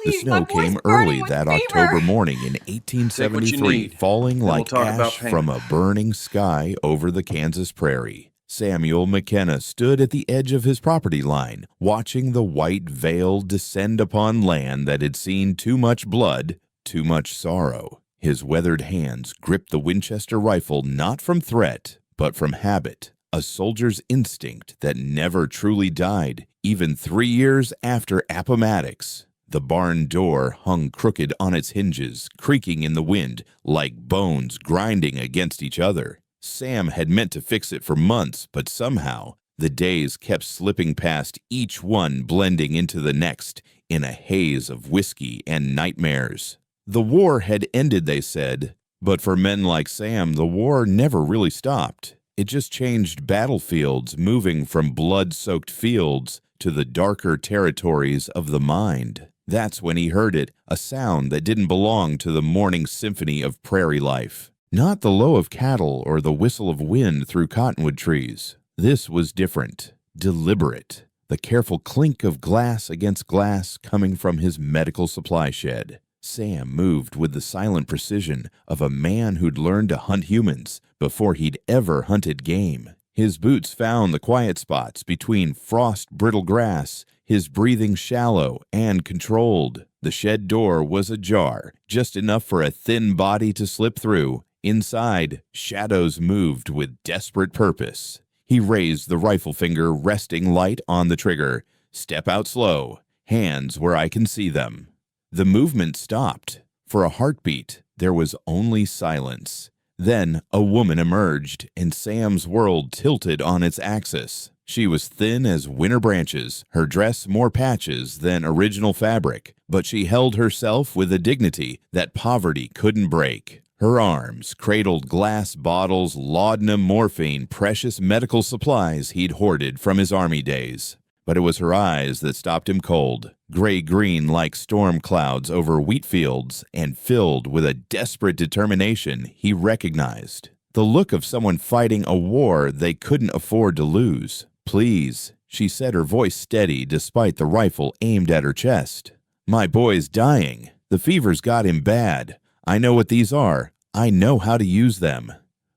The Please, my snow boy's came burning early with that fever. October morning in Take what you 1873, need. falling Then we'll like talk about ash payment. from a burning sky over the Kansas prairie. Samuel McKenna stood at the edge of his property line, watching the white veil descend upon land that had seen too much blood, too much sorrow. His weathered hands gripped the Winchester rifle not from threat, but from habit, a soldier's instinct that never truly died, even 3 years after Appomattox. The barn door hung crooked on its hinges, creaking in the wind like bones grinding against each other. Sam had meant to fix it for months, but somehow the days kept slipping past, each one blending into the next in a haze of whiskey and nightmares. The war had ended, they said, but for men like Sam, the war never really stopped. It just changed battlefields, moving from blood-soaked fields to the darker territories of the mind. That's when he heard it, a sound that didn't belong to the morning symphony of prairie life. Not the low of cattle or the whistle of wind through cottonwood trees. This was different, deliberate, the careful clink of glass against glass coming from his medical supply shed. Sam moved with the silent precision of a man who'd learned to hunt humans before he'd ever hunted game. His boots found the quiet spots between frost-brittle grass, his breathing shallow and controlled. The shed door was ajar, just enough for a thin body to slip through. Inside, shadows moved with desperate purpose. He raised the rifle finger, resting light on the trigger. Step out slow, hands where I can see them. The movement stopped. For a heartbeat, there was only silence. Then a woman emerged, and Sam's world tilted on its axis. She was thin as winter branches, her dress more patches than original fabric, but she held herself with a dignity that poverty couldn't break. Her arms cradled glass bottles, laudanum, morphine, precious medical supplies he'd hoarded from his army days. But it was her eyes that stopped him cold, gray-green like storm clouds over wheat fields, and filled with a desperate determination he recognized. The look of someone fighting a war they couldn't afford to lose. "Please," she said, her voice steady despite the rifle aimed at her chest. "My boy's dying. The fever's got him bad. I know what these are. I know how to use them."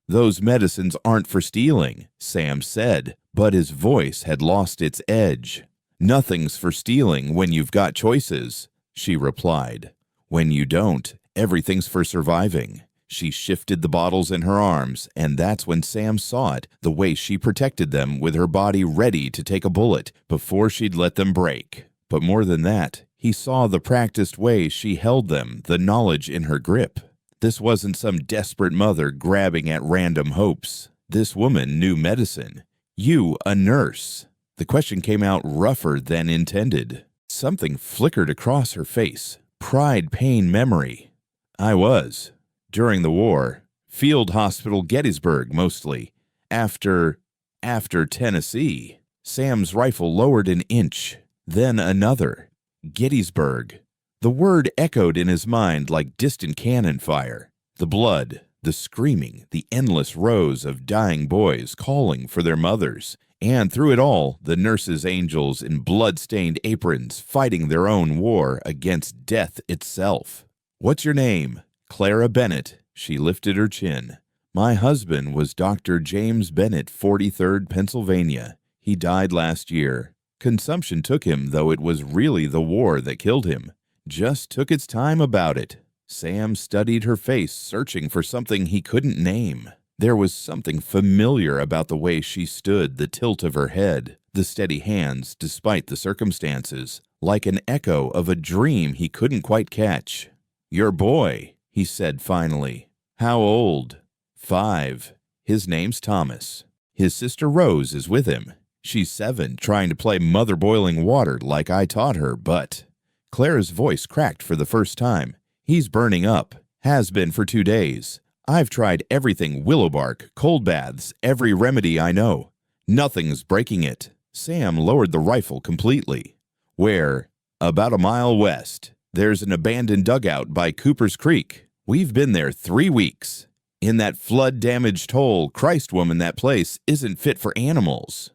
"Those medicines aren't for stealing," Sam said, but his voice had lost its edge. "Nothing's for stealing when you've got choices," she replied. "When you don't, everything's for surviving." She shifted the bottles in her arms, and that's when Sam saw it, the way she protected them with her body ready to take a bullet before she'd let them break. But more than that, he saw the practiced way she held them, the knowledge in her grip. This wasn't some desperate mother grabbing at random hopes. This woman knew medicine. "You, a nurse." The question came out rougher than intended. Something flickered across her face. Pride, pain, memory. "I was. During the war. Field Hospital, Gettysburg, mostly. After Tennessee." Sam's rifle lowered an inch, then another. Gettysburg. The word echoed in his mind like distant cannon fire. The blood, the screaming, the endless rows of dying boys calling for their mothers. And through it all, the nurses' angels in blood-stained aprons fighting their own war against death itself. "What's your name?" "Clara Bennett." She lifted her chin. "My husband was Dr. James Bennett, 43rd Pennsylvania. He died last year. Consumption took him, though it was really the war that killed him. Just took its time about it." Sam studied her face, searching for something he couldn't name. There was something familiar about the way she stood, the tilt of her head, the steady hands despite the circumstances, like an echo of a dream he couldn't quite catch. "Your boy," he said finally. "How old?" "5. His name's Thomas. His sister Rose is with him. She's 7, trying to play mother boiling water like I taught her, but—" Clara's voice cracked for the first time. "He's burning up. Has been for 2 days. I've tried everything, willow bark, cold baths, every remedy I know. Nothing's breaking it." Sam lowered the rifle completely. "Where?" "About a mile west. There's an abandoned dugout by Cooper's Creek. We've been there 3 weeks. In that flood-damaged hole, Christ woman, that place isn't fit for animals."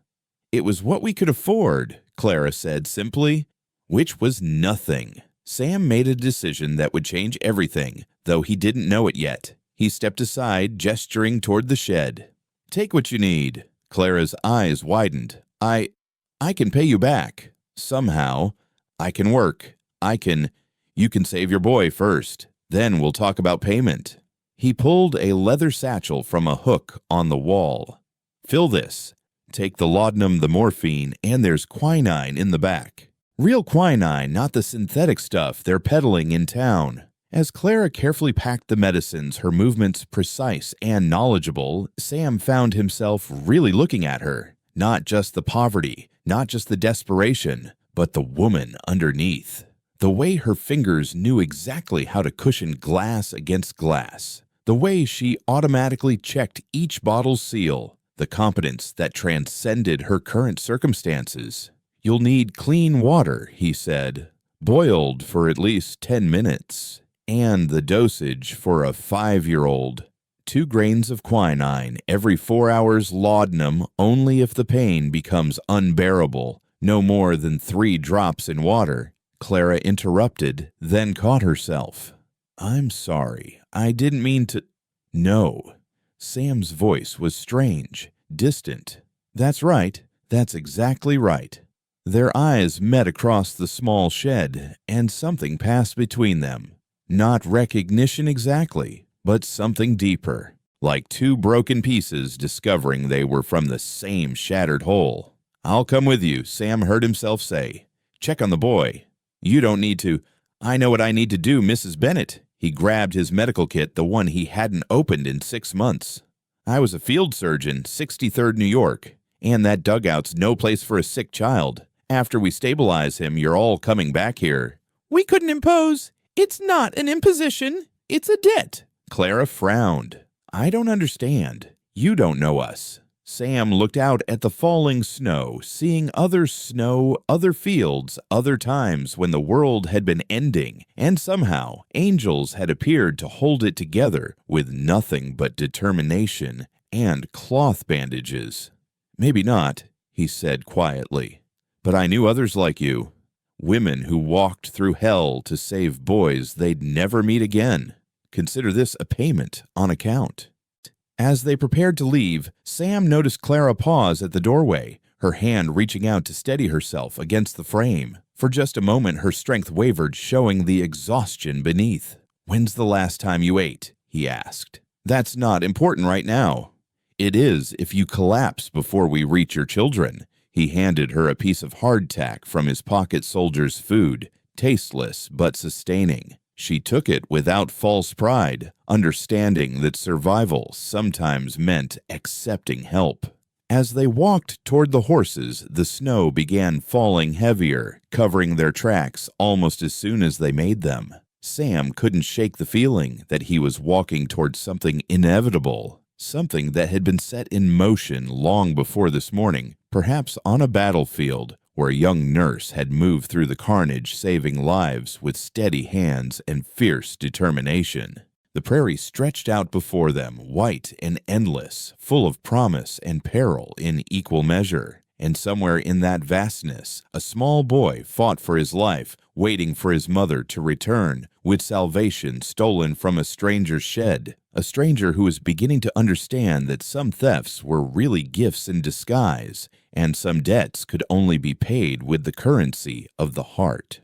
"It was what we could afford," Clara said simply. Which was nothing. Sam made a decision that would change everything, though he didn't know it yet. He stepped aside, gesturing toward the shed. "Take what you need." Clara's eyes widened. I can pay you back. Somehow. I can work. You can save your boy first. Then we'll talk about payment." He pulled a leather satchel from a hook on the wall. "Fill this. Take the laudanum, the morphine, and there's quinine in the back. Real quinine, not the synthetic stuff they're peddling in town." As Clara carefully packed the medicines, her movements precise and knowledgeable, Sam found himself really looking at her. Not just the poverty, not just the desperation, but the woman underneath. The way her fingers knew exactly how to cushion glass against glass. The way she automatically checked each bottle's seal. The competence that transcended her current circumstances. "You'll need clean water," he said. "Boiled for at least 10 minutes. And the dosage for a 5-year-old. 2 grains of quinine every 4 hours, laudanum only if the pain becomes unbearable. No more than 3 drops in water." Clara interrupted, then caught herself. "I'm sorry. I didn't mean to—" "No." Sam's voice was strange, distant. "That's right. That's exactly right." Their eyes met across the small shed, and something passed between them. Not recognition exactly, but something deeper, like 2 broken pieces discovering they were from the same shattered whole. "I'll come with you," Sam heard himself say. "Check on the boy." "You don't need to." "I know what I need to do, Mrs. Bennett." He grabbed his medical kit, the one he hadn't opened in 6 months. "I was a field surgeon, 63rd New York, and that dugout's no place for a sick child. After we stabilize him, you're all coming back here." "We couldn't impose. It's not an imposition. It's a debt." Clara frowned. "I don't understand. You don't know us." Sam looked out at the falling snow, seeing other snow, other fields, other times when the world had been ending, and somehow angels had appeared to hold it together with nothing but determination and cloth bandages. "Maybe not," he said quietly, "but I knew others like you. Women who walked through hell to save boys they'd never meet again. Consider this a payment on account." As they prepared to leave, Sam noticed Clara pause at the doorway, her hand reaching out to steady herself against the frame. For just a moment her strength wavered, showing the exhaustion beneath. "When's the last time you ate?" he asked. "That's not important right now." "It is if you collapse before we reach your children." He handed her a piece of hardtack from his pocket soldier's food, tasteless but sustaining. She took it without false pride, understanding that survival sometimes meant accepting help. As they walked toward the horses, the snow began falling heavier, covering their tracks almost as soon as they made them. Sam couldn't shake the feeling that he was walking toward something inevitable, something that had been set in motion long before this morning, perhaps on a battlefield, where a young nurse had moved through the carnage, saving lives with steady hands and fierce determination. The prairie stretched out before them, white and endless, full of promise and peril in equal measure. And somewhere in that vastness, a small boy fought for his life, waiting for his mother to return, with salvation stolen from a stranger's shed, a stranger who was beginning to understand that some thefts were really gifts in disguise, and some debts could only be paid with the currency of the heart.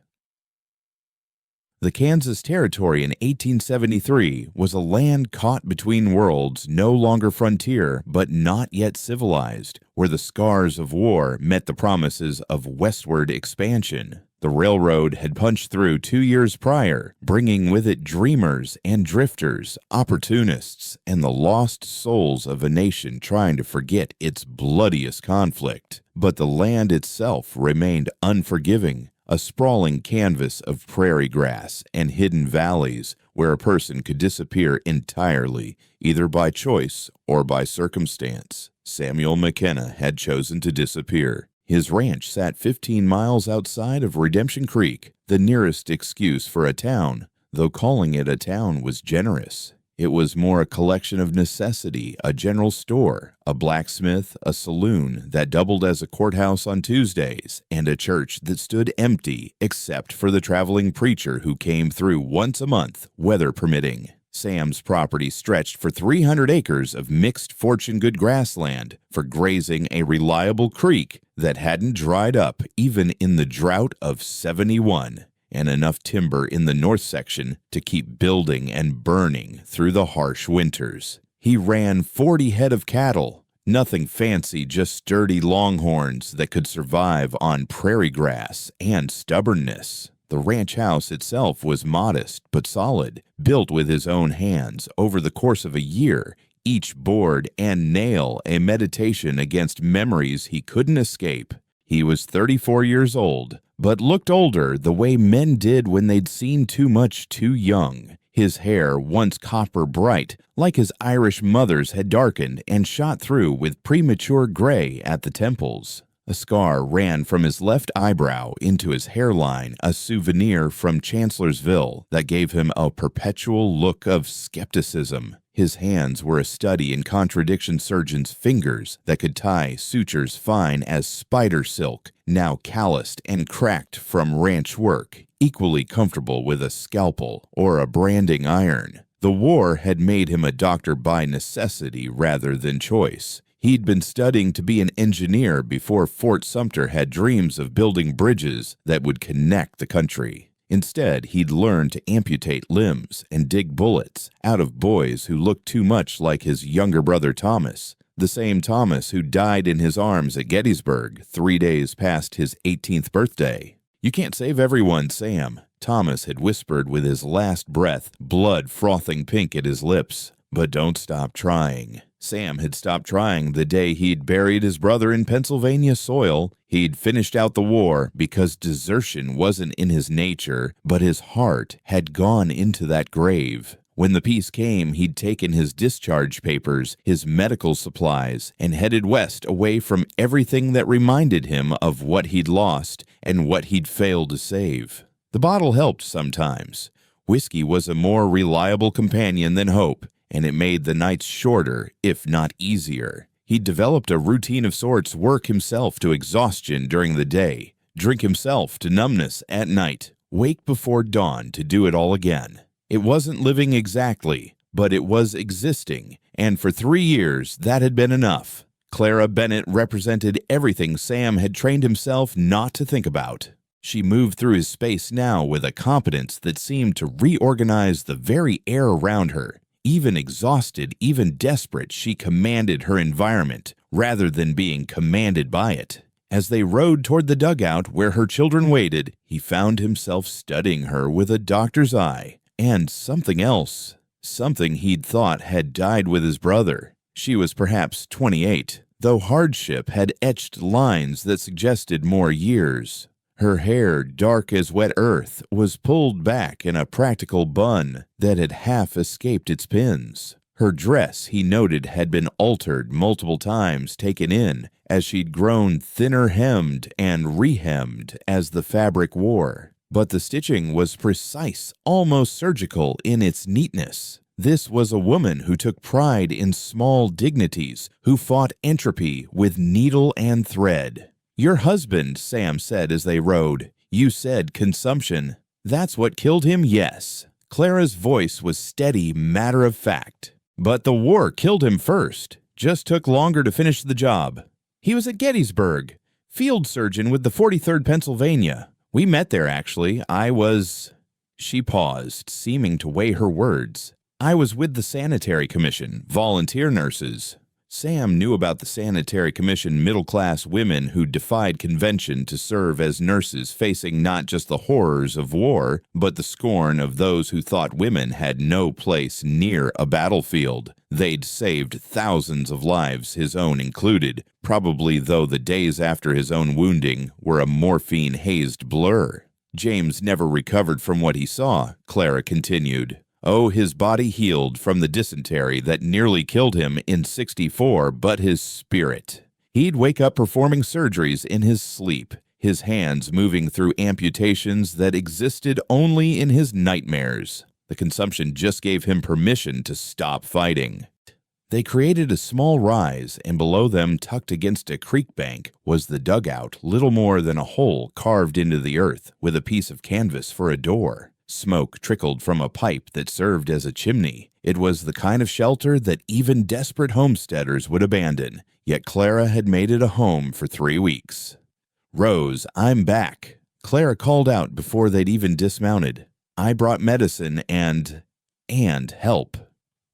The Kansas Territory in 1873 was a land caught between worlds, no longer frontier, but not yet civilized, where the scars of war met the promises of westward expansion. The railroad had punched through 2 years prior, bringing with it dreamers and drifters, opportunists, and the lost souls of a nation trying to forget its bloodiest conflict. But the land itself remained unforgiving, a sprawling canvas of prairie grass and hidden valleys where a person could disappear entirely, either by choice or by circumstance. Samuel McKenna had chosen to disappear. His ranch sat 15 miles outside of Redemption Creek, the nearest excuse for a town, though calling it a town was generous. It was more a collection of necessity, a general store, a blacksmith, a saloon that doubled as a courthouse on Tuesdays, and a church that stood empty except for the traveling preacher who came through once a month, weather permitting. Sam's property stretched for 300 acres of mixed fortune good grassland for grazing a reliable creek that hadn't dried up even in the drought of '71, and enough timber in the north section to keep building and burning through the harsh winters. He ran 40 head of cattle, nothing fancy, just sturdy longhorns that could survive on prairie grass and stubbornness. The ranch house itself was modest but solid, built with his own hands over the course of a year, each board and nail a meditation against memories he couldn't escape. He was 34 years old, but looked older the way men did when they'd seen too much too young. His hair, once copper bright, like his Irish mother's, had darkened and shot through with premature gray at the temples. A scar ran from his left eyebrow into his hairline, a souvenir from Chancellorsville that gave him a perpetual look of skepticism. His hands were a study in contradiction surgeons' fingers that could tie sutures fine as spider silk, now calloused and cracked from ranch work, equally comfortable with a scalpel or a branding iron. The war had made him a doctor by necessity rather than choice. He'd been studying to be an engineer before Fort Sumter had dreams of building bridges that would connect the country. Instead, he'd learned to amputate limbs and dig bullets out of boys who looked too much like his younger brother Thomas, the same Thomas who died in his arms at Gettysburg 3 days past his 18th birthday. "You can't save everyone, Sam," Thomas had whispered with his last breath, blood frothing pink at his lips. "But don't stop trying." Sam had stopped trying the day he'd buried his brother in Pennsylvania soil. He'd finished out the war because desertion wasn't in his nature, but his heart had gone into that grave. When the peace came, he'd taken his discharge papers, his medical supplies, and headed west away from everything that reminded him of what he'd lost and what he'd failed to save. The bottle helped sometimes. Whiskey was a more reliable companion than hope, and it made the nights shorter, if not easier. He'd developed a routine of sorts, work himself to exhaustion during the day, drink himself to numbness at night, wake before dawn to do it all again. It wasn't living exactly, but it was existing, and for 3 years that had been enough. Clara Bennett represented everything Sam had trained himself not to think about. She moved through his space now with a competence that seemed to reorganize the very air around her. Even exhausted, even desperate, she commanded her environment rather than being commanded by it. As they rode toward the dugout where her children waited, he found himself studying her with a doctor's eye. And something else. Something he'd thought had died with his brother. She was perhaps 28, though hardship had etched lines that suggested more years. Her hair, dark as wet earth, was pulled back in a practical bun that had half escaped its pins. Her dress, he noted, had been altered multiple times, taken in, as she'd grown thinner hemmed and rehemmed as the fabric wore. But the stitching was precise, almost surgical in its neatness. This was a woman who took pride in small dignities, who fought entropy with needle and thread. "Your husband," Sam said as they rode. "You said consumption. That's what killed him, yes." Clara's voice was steady, matter of fact. "But the war killed him first. Just took longer to finish the job. He was at Gettysburg, field surgeon with the 43rd Pennsylvania. We met there, actually. She paused, seeming to weigh her words. "I was with the Sanitary Commission, volunteer nurses." Sam knew about the Sanitary Commission middle-class women who defied convention to serve as nurses, facing not just the horrors of war, but the scorn of those who thought women had no place near a battlefield. They'd saved thousands of lives, his own included, probably though the days after his own wounding were a morphine-hazed blur. James never recovered from what he saw, Clara continued. Oh, his body healed from the dysentery that nearly killed him in '64, but his spirit. He'd wake up performing surgeries in his sleep, his hands moving through amputations that existed only in his nightmares. The consumption just gave him permission to stop fighting. They created a small rise, and below them, tucked against a creek bank, was the dugout, little more than a hole carved into the earth, with a piece of canvas for a door. Smoke trickled from a pipe that served as a chimney. It was the kind of shelter that even desperate homesteaders would abandon, yet Clara had made it a home for 3 weeks. "Rose, I'm back," Clara called out before they'd even dismounted. "I brought medicine and help."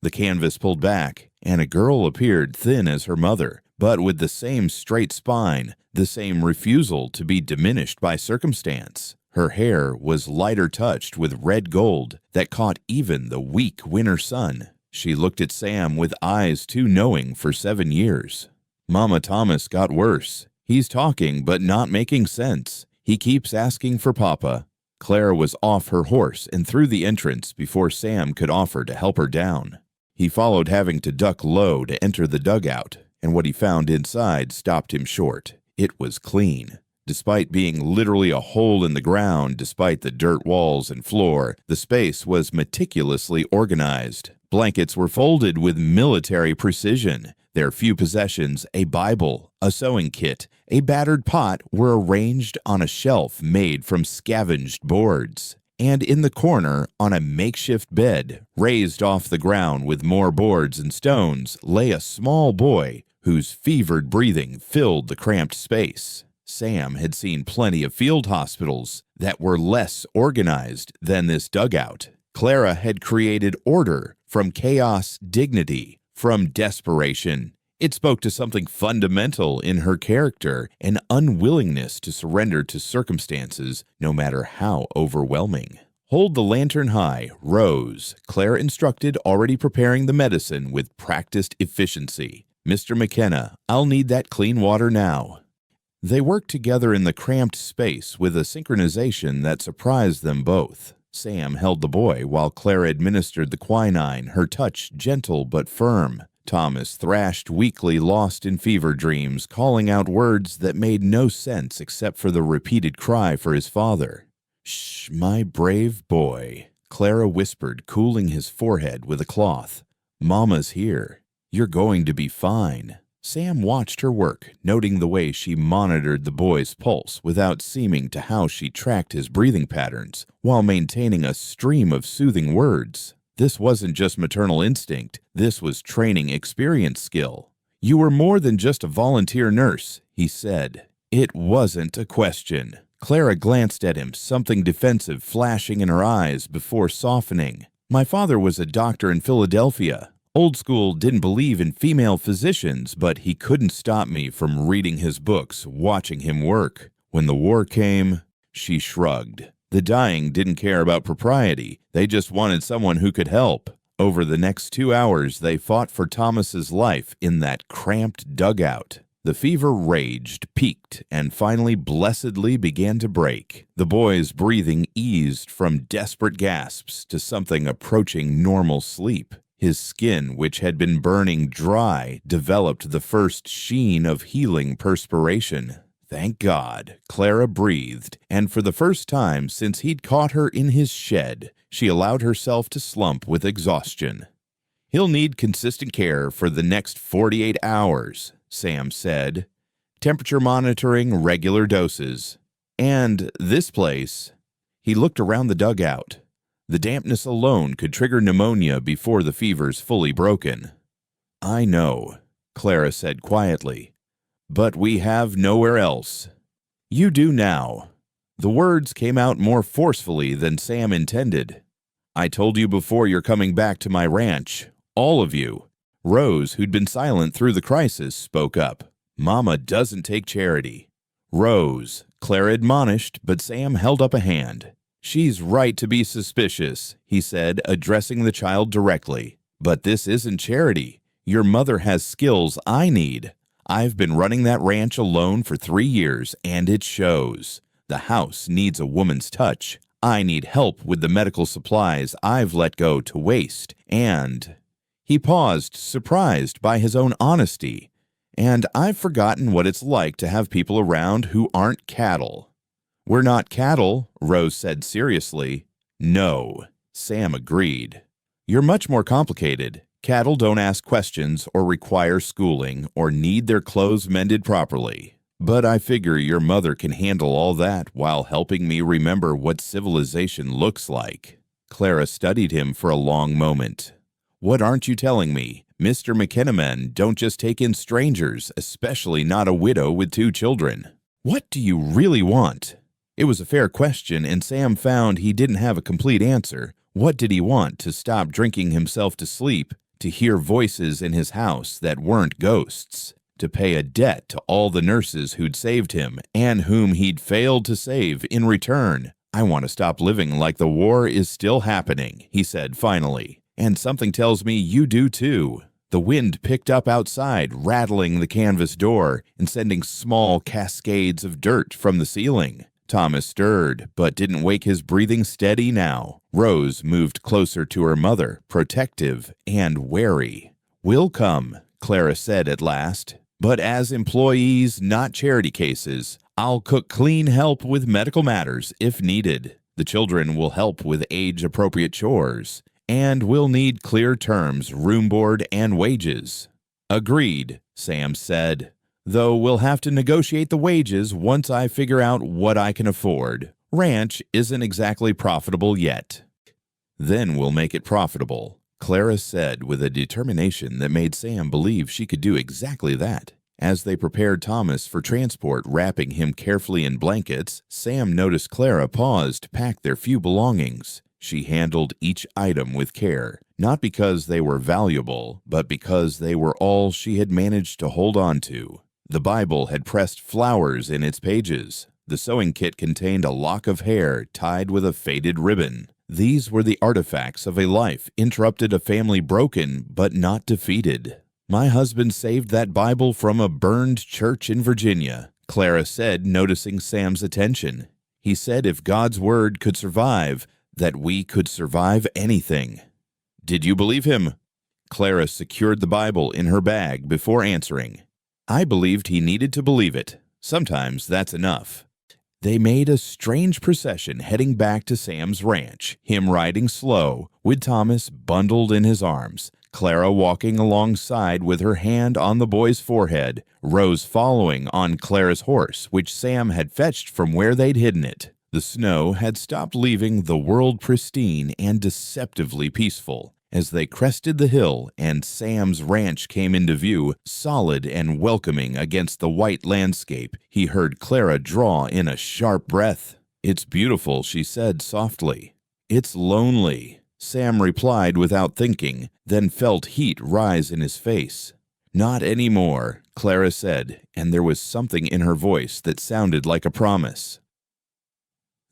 The canvas pulled back, and a girl appeared, thin as her mother, but with the same straight spine, the same refusal to be diminished by circumstance. Her hair was lighter touched with red gold that caught even the weak winter sun. She looked at Sam with eyes too knowing for 7 years. "Mama Thomas got worse. He's talking but not making sense. He keeps asking for Papa." Clara was off her horse and through the entrance before Sam could offer to help her down. He followed, having to duck low to enter the dugout, and what he found inside stopped him short. It was clean. Despite being literally a hole in the ground, despite the dirt walls and floor, the space was meticulously organized. Blankets were folded with military precision. Their few possessions, a Bible, a sewing kit, a battered pot, were arranged on a shelf made from scavenged boards. And in the corner, on a makeshift bed, raised off the ground with more boards and stones, lay a small boy whose fevered breathing filled the cramped space. Sam had seen plenty of field hospitals that were less organized than this dugout. Clara had created order from chaos, dignity from desperation. It spoke to something fundamental in her character, an unwillingness to surrender to circumstances, no matter how overwhelming. "Hold the lantern high, Rose," Clara instructed, already preparing the medicine with practiced efficiency. "Mr. McKenna, I'll need that clean water now." They worked together in the cramped space with a synchronization that surprised them both. Sam held the boy while Clara administered the quinine, her touch gentle but firm. Thomas thrashed weakly, lost in fever dreams, calling out words that made no sense except for the repeated cry for his father. "Shh, my brave boy," Clara whispered, cooling his forehead with a cloth. "Mama's here. You're going to be fine." Sam watched her work, noting the way she monitored the boy's pulse without seeming to how she tracked his breathing patterns, while maintaining a stream of soothing words. This wasn't just maternal instinct, this was training experience skill. "You were more than just a volunteer nurse," he said. It wasn't a question. Clara glanced at him, something defensive flashing in her eyes before softening. "My father was a doctor in Philadelphia. Old school, didn't believe in female physicians, but he couldn't stop me from reading his books, watching him work. When the war came," she shrugged. "The dying didn't care about propriety. They just wanted someone who could help." Over the next 2 hours, they fought for Thomas's life in that cramped dugout. The fever raged, peaked, and finally blessedly began to break. The boy's breathing eased from desperate gasps to something approaching normal sleep. His skin, which had been burning dry, developed the first sheen of healing perspiration. "Thank God," Clara breathed, and for the first time since he'd caught her in his shed, she allowed herself to slump with exhaustion. "He'll need consistent care for the next 48 hours, Sam said. "Temperature monitoring, regular doses. And this place," he looked around the dugout. "The dampness alone could trigger pneumonia before the fever's fully broken." "I know," Clara said quietly. "But we have nowhere else." "You do now." The words came out more forcefully than Sam intended. "I told you before you're coming back to my ranch. All of you." Rose, who'd been silent through the crisis, spoke up. "Mama doesn't take charity." "Rose," Clara admonished, but Sam held up a hand. "She's right to be suspicious," he said, addressing the child directly. "But this isn't charity. Your mother has skills I need. I've been running that ranch alone for 3 years, and it shows. The house needs a woman's touch. I need help with the medical supplies I've let go to waste, and—" He paused, surprised by his own honesty. "And I've forgotten what it's like to have people around who aren't cattle." "We're not cattle," Rose said seriously. "No." Sam agreed. You're much more complicated. Cattle don't ask questions or require schooling or need their clothes mended properly. But I figure your mother can handle all that while helping me remember what civilization looks like. Clara studied him for a long moment. What aren't you telling me? Mr. McKenna men don't just take in strangers, especially not a widow with 2 children. What do you really want? It was a fair question, and Sam found he didn't have a complete answer. What did he want? To stop drinking himself to sleep? To hear voices in his house that weren't ghosts? To pay a debt to all the nurses who'd saved him and whom he'd failed to save in return? I want to stop living like the war is still happening, he said finally. And something tells me you do too. The wind picked up outside, rattling the canvas door and sending small cascades of dirt from the ceiling. Thomas stirred, but didn't wake his breathing steady now. Rose moved closer to her mother, protective and wary. We'll come, Clara said at last. But as employees, not charity cases. I'll cook clean help with medical matters if needed. The children will help with age-appropriate chores. And we'll need clear terms, room board, and wages. Agreed, Sam said. Though we'll have to negotiate the wages once I figure out what I can afford. Ranch isn't exactly profitable yet. Then we'll make it profitable, Clara said with a determination that made Sam believe she could do exactly that. As they prepared Thomas for transport, wrapping him carefully in blankets, Sam noticed Clara pause to pack their few belongings. She handled each item with care, not because they were valuable, but because they were all she had managed to hold on to. The Bible had pressed flowers in its pages. The sewing kit contained a lock of hair tied with a faded ribbon. These were the artifacts of a life interrupted, a family broken but not defeated. My husband saved that Bible from a burned church in Virginia, Clara said, noticing Sam's attention. He said if God's word could survive, that we could survive anything. Did you believe him? Clara secured the Bible in her bag before answering. I believed he needed to believe it. Sometimes that's enough. They made a strange procession heading back to Sam's ranch, him riding slow, with Thomas bundled in his arms, Clara walking alongside with her hand on the boy's forehead, Rose following on Clara's horse, which Sam had fetched from where they'd hidden it. The snow had stopped, leaving the world pristine and deceptively peaceful. As they crested the hill and Sam's ranch came into view, solid and welcoming against the white landscape, he heard Clara draw in a sharp breath. It's beautiful, she said softly. It's lonely, Sam replied without thinking, then felt heat rise in his face. Not anymore, Clara said, and there was something in her voice that sounded like a promise.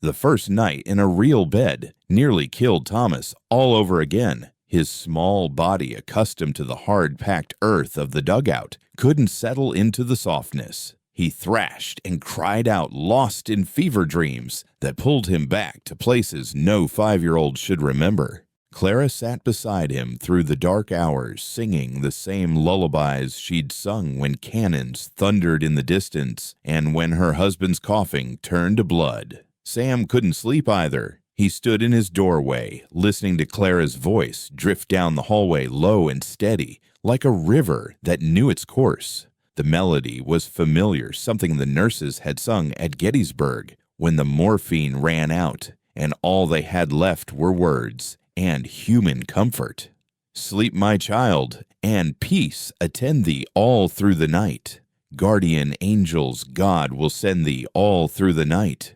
The first night in a real bed nearly killed Thomas all over again. His small body, accustomed to the hard-packed earth of the dugout, couldn't settle into the softness. He thrashed and cried out, lost in fever dreams that pulled him back to places no 5-year-old should remember. Clara sat beside him through the dark hours, singing the same lullabies she'd sung when cannons thundered in the distance and when her husband's coughing turned to blood. Sam couldn't sleep either. He stood in his doorway, listening to Clara's voice drift down the hallway low and steady, like a river that knew its course. The melody was familiar, something the nurses had sung at Gettysburg when the morphine ran out, and all they had left were words and human comfort. Sleep, my child, and peace attend thee all through the night. Guardian angels God will send thee all through the night.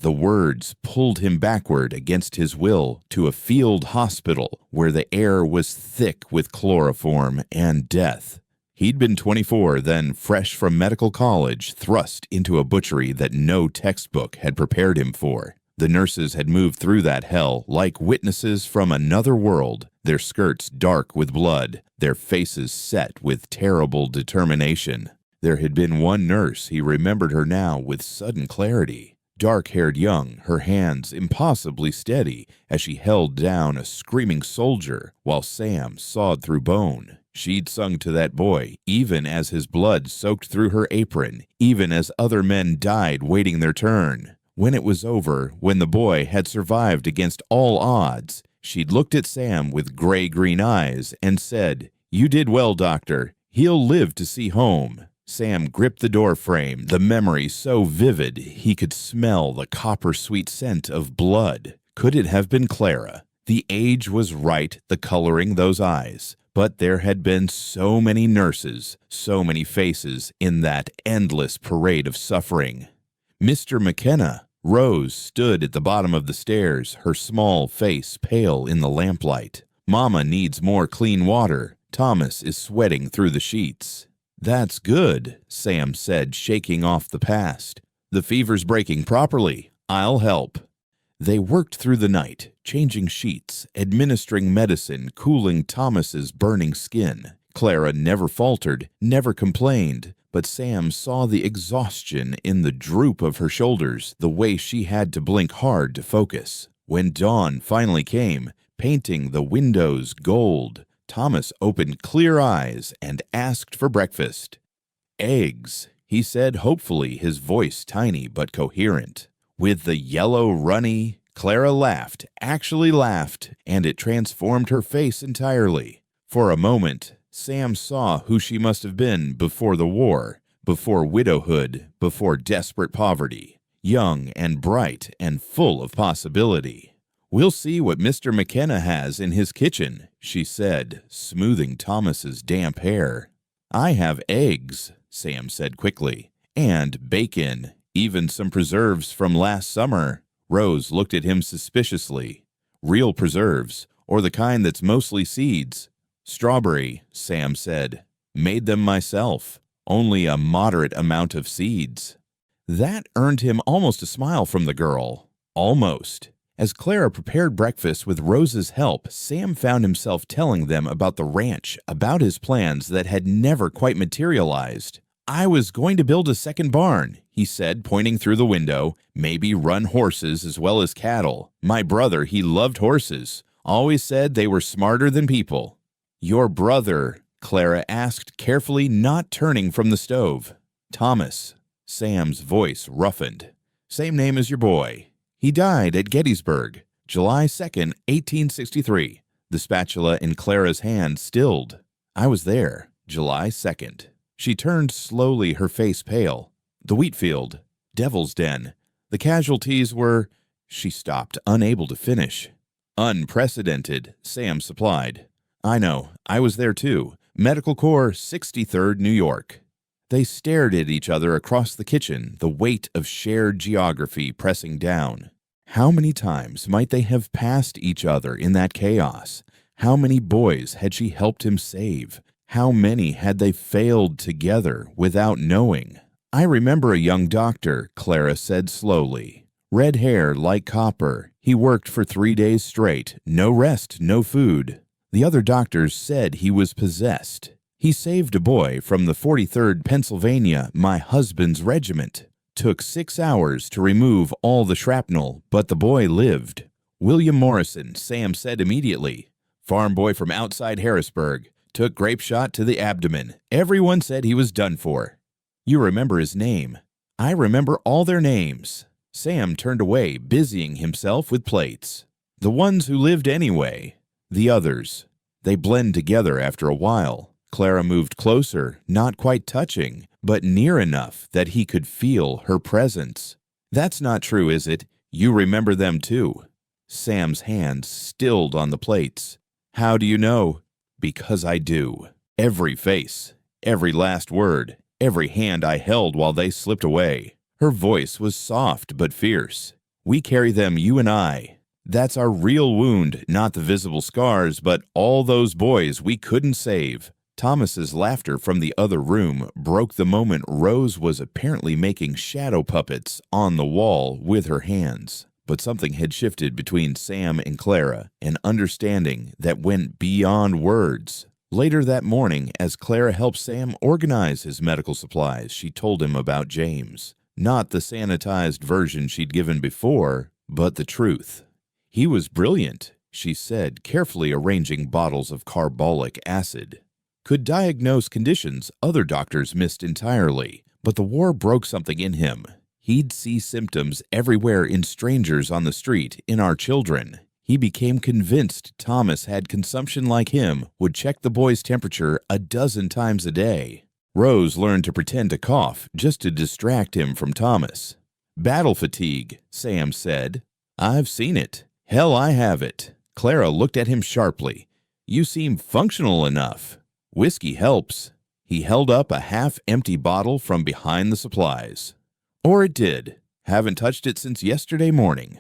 The words pulled him backward against his will to a field hospital where the air was thick with chloroform and death. He'd been 24 then, fresh from medical college, thrust into a butchery that no textbook had prepared him for. The nurses had moved through that hell like witnesses from another world, their skirts dark with blood, their faces set with terrible determination. There had been one nurse, he remembered her now with sudden clarity. Dark-haired young, her hands impossibly steady as she held down a screaming soldier while Sam sawed through bone. She'd sung to that boy, even as his blood soaked through her apron, even as other men died waiting their turn. When it was over, when the boy had survived against all odds, She looked at Sam with gray-green eyes and said, "You did well, doctor. He'll live to see home." Sam gripped the door frame, the memory so vivid he could smell the copper-sweet scent of blood. Could it have been Clara? The age was right, the coloring, those eyes. But there had been so many nurses, so many faces in that endless parade of suffering. Mr. McKenna. Rose stood at the bottom of the stairs, her small face pale in the lamplight. "Mama needs more clean water. Thomas is sweating through the sheets." "That's good," Sam said, shaking off the past. "The fever's breaking properly. I'll help." They worked through the night, changing sheets, administering medicine, cooling Thomas's burning skin. Clara never faltered, never complained, but Sam saw the exhaustion in the droop of her shoulders, the way she had to blink hard to focus. When dawn finally came, painting the windows gold, Thomas opened clear eyes and asked for breakfast. "Eggs," he said hopefully, his voice tiny but coherent. With the yellow runny, Clara laughed, actually laughed, and it transformed her face entirely. For a moment, Sam saw who she must have been before the war, before widowhood, before desperate poverty. Young and bright and full of possibility. "We'll see what Mr. McKenna has in his kitchen," she said, smoothing Thomas's damp hair. "I have eggs," Sam said quickly, "and bacon, even some preserves from last summer." Rose looked at him suspiciously. "Real preserves, or the kind that's mostly seeds?" "Strawberry," Sam said. "Made them myself. Only a moderate amount of seeds." That earned him almost a smile from the girl. Almost. As Clara prepared breakfast with Rose's help, Sam found himself telling them about the ranch, about his plans that had never quite materialized. "I was going to build a second barn," he said, pointing through the window. "Maybe run horses as well as cattle. My brother, he loved horses. Always said they were smarter than people." "Your brother?" Clara asked carefully, not turning from the stove. "Thomas." Sam's voice roughened. "Same name as your boy. He died at Gettysburg, July 2nd, 1863. The spatula in Clara's hand stilled. "I was there, July 2nd. She turned slowly, her face pale. "The wheat field. Devil's Den. The casualties were—" She stopped, unable to finish. "Unprecedented," Sam supplied. "I know. I was there too. Medical Corps, 63rd New York." They stared at each other across the kitchen, the weight of shared geography pressing down. How many times might they have passed each other in that chaos? How many boys had she helped him save? How many had they failed together without knowing? "I remember a young doctor," Clara said slowly. "Red hair like copper. He worked for 3 days straight. No rest, no food. The other doctors said he was possessed. He saved a boy from the 43rd Pennsylvania, my husband's regiment. Took 6 hours to remove all the shrapnel, but the boy lived." "William Morrison," Sam said immediately. "Farm boy from outside Harrisburg. Took grape shot to the abdomen. Everyone said he was done for." "You remember his name." "I remember all their names." Sam turned away, busying himself with plates. "The ones who lived anyway. The others. They blend together after a while." Clara moved closer, not quite touching, but near enough that he could feel her presence. "That's not true, is it? You remember them too." Sam's hands stilled on the plates. "How do you know?" "Because I do. Every face, every last word, every hand I held while they slipped away." Her voice was soft but fierce. "We carry them, you and I. That's our real wound, not the visible scars, but all those boys we couldn't save." Thomas's laughter from the other room broke the moment Rose was apparently making shadow puppets on the wall with her hands. But something had shifted between Sam and Clara, an understanding that went beyond words. Later that morning, as Clara helped Sam organize his medical supplies, she told him about James. Not the sanitized version she'd given before, but the truth. "He was brilliant," she said, carefully arranging bottles of carbolic acid. "Could diagnose conditions other doctors missed entirely, but the war broke something in him. He'd see symptoms everywhere in strangers on the street, in our children. He became convinced Thomas had consumption like him, would check the boy's temperature a dozen times a day. Rose learned to pretend to cough just to distract him from Thomas. Battle fatigue, Sam said. I've seen it. Hell, I have it. Clara looked at him sharply. You seem functional enough. Whiskey helps. He held up a half-empty bottle from behind the supplies. Or it did. Haven't touched it since yesterday morning.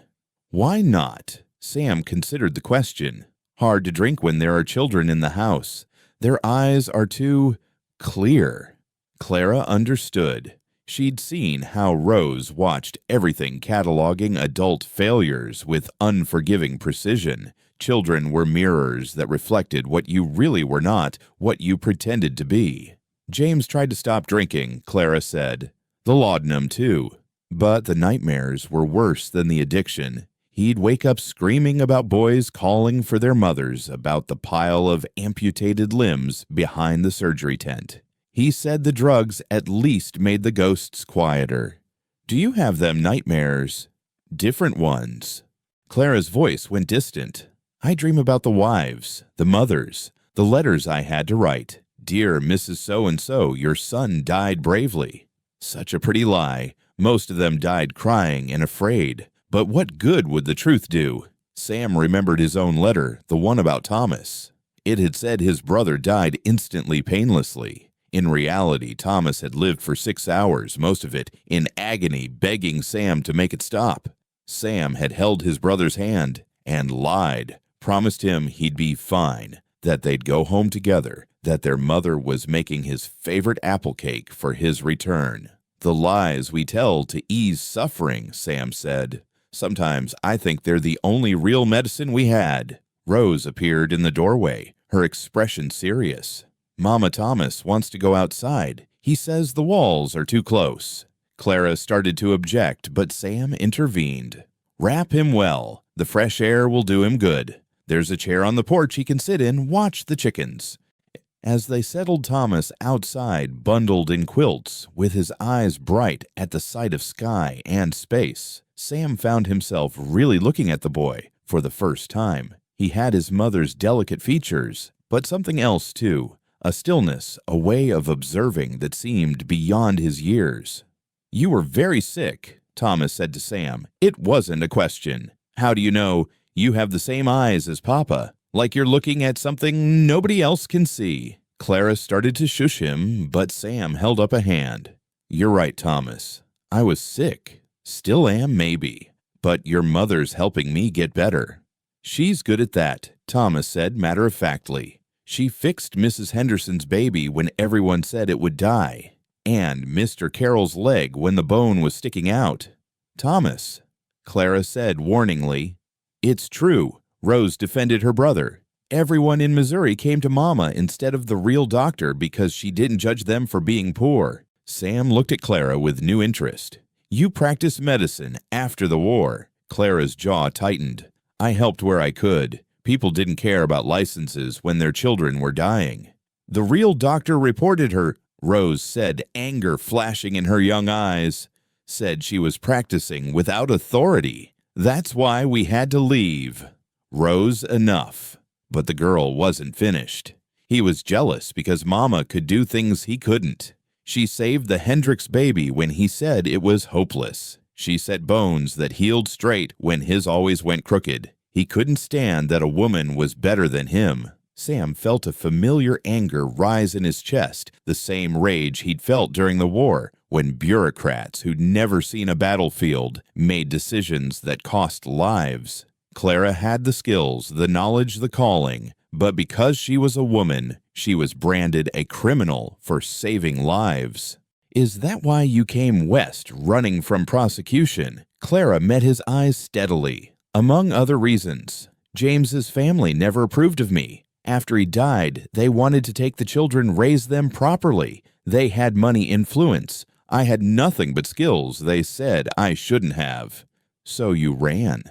Why not? Sam considered the question. Hard to drink when there are children in the house. Their eyes are too clear. Clara understood. She'd seen how Rose watched everything, cataloging adult failures with unforgiving precision. Children were mirrors that reflected what you really were not, what you pretended to be. James tried to stop drinking, Clara said. The laudanum, too. But the nightmares were worse than the addiction. He'd wake up screaming about boys calling for their mothers about the pile of amputated limbs behind the surgery tent. He said the drugs at least made the ghosts quieter. Do you have them nightmares? Different ones. Clara's voice went distant. I dream about the wives, the mothers, the letters I had to write. Dear Mrs. So-and-so, your son died bravely. Such a pretty lie. Most of them died crying and afraid. But what good would the truth do? Sam remembered his own letter, the one about Thomas. It had said his brother died instantly, painlessly. In reality, Thomas had lived for 6 hours, most of it in agony, begging Sam to make it stop. Sam had held his brother's hand and lied, promised him he'd be fine, that they'd go home together, that their mother was making his favorite apple cake for his return. The lies we tell to ease suffering, Sam said. Sometimes I think they're the only real medicine we had. Rose appeared in the doorway, her expression serious. Mama Thomas wants to go outside. He says the walls are too close. Clara started to object, but Sam intervened. Wrap him well. The fresh air will do him good. There's a chair on the porch he can sit in, watch the chickens. As they settled Thomas outside, bundled in quilts, with his eyes bright at the sight of sky and space, Sam found himself really looking at the boy for the first time. He had his mother's delicate features, but something else too, a stillness, a way of observing that seemed beyond his years. You were very sick, Thomas said to Sam. It wasn't a question. How do you know? You have the same eyes as Papa, like you're looking at something nobody else can see. Clara started to shush him, but Sam held up a hand. You're right, Thomas. I was sick. Still am, maybe. But your mother's helping me get better. She's good at that, Thomas said matter-of-factly. She fixed Mrs. Henderson's baby when everyone said it would die, and Mr. Carroll's leg when the bone was sticking out. Thomas, Clara said warningly. It's true. Rose defended her brother. Everyone in Missouri came to Mama instead of the real doctor because she didn't judge them for being poor. Sam looked at Clara with new interest. You practiced medicine after the war. Clara's jaw tightened. I helped where I could. People didn't care about licenses when their children were dying. The real doctor reported her, Rose said, anger flashing in her young eyes. Said she was practicing without authority. That's why we had to leave. Rose, enough. But the girl wasn't finished. He was jealous because Mama could do things he couldn't. She saved the Hendricks baby when he said it was hopeless. She set bones that healed straight when his always went crooked. He couldn't stand that a woman was better than him. Sam felt a familiar anger rise in his chest, the same rage he'd felt during the war, when bureaucrats who'd never seen a battlefield made decisions that cost lives. Clara had the skills, the knowledge, the calling, but because she was a woman, she was branded a criminal for saving lives. Is that why you came west, running from prosecution? Clara met his eyes steadily. Among other reasons, James's family never approved of me. After he died, they wanted to take the children, raise them properly. They had money, influence. I had nothing but skills they said I shouldn't have. So you ran.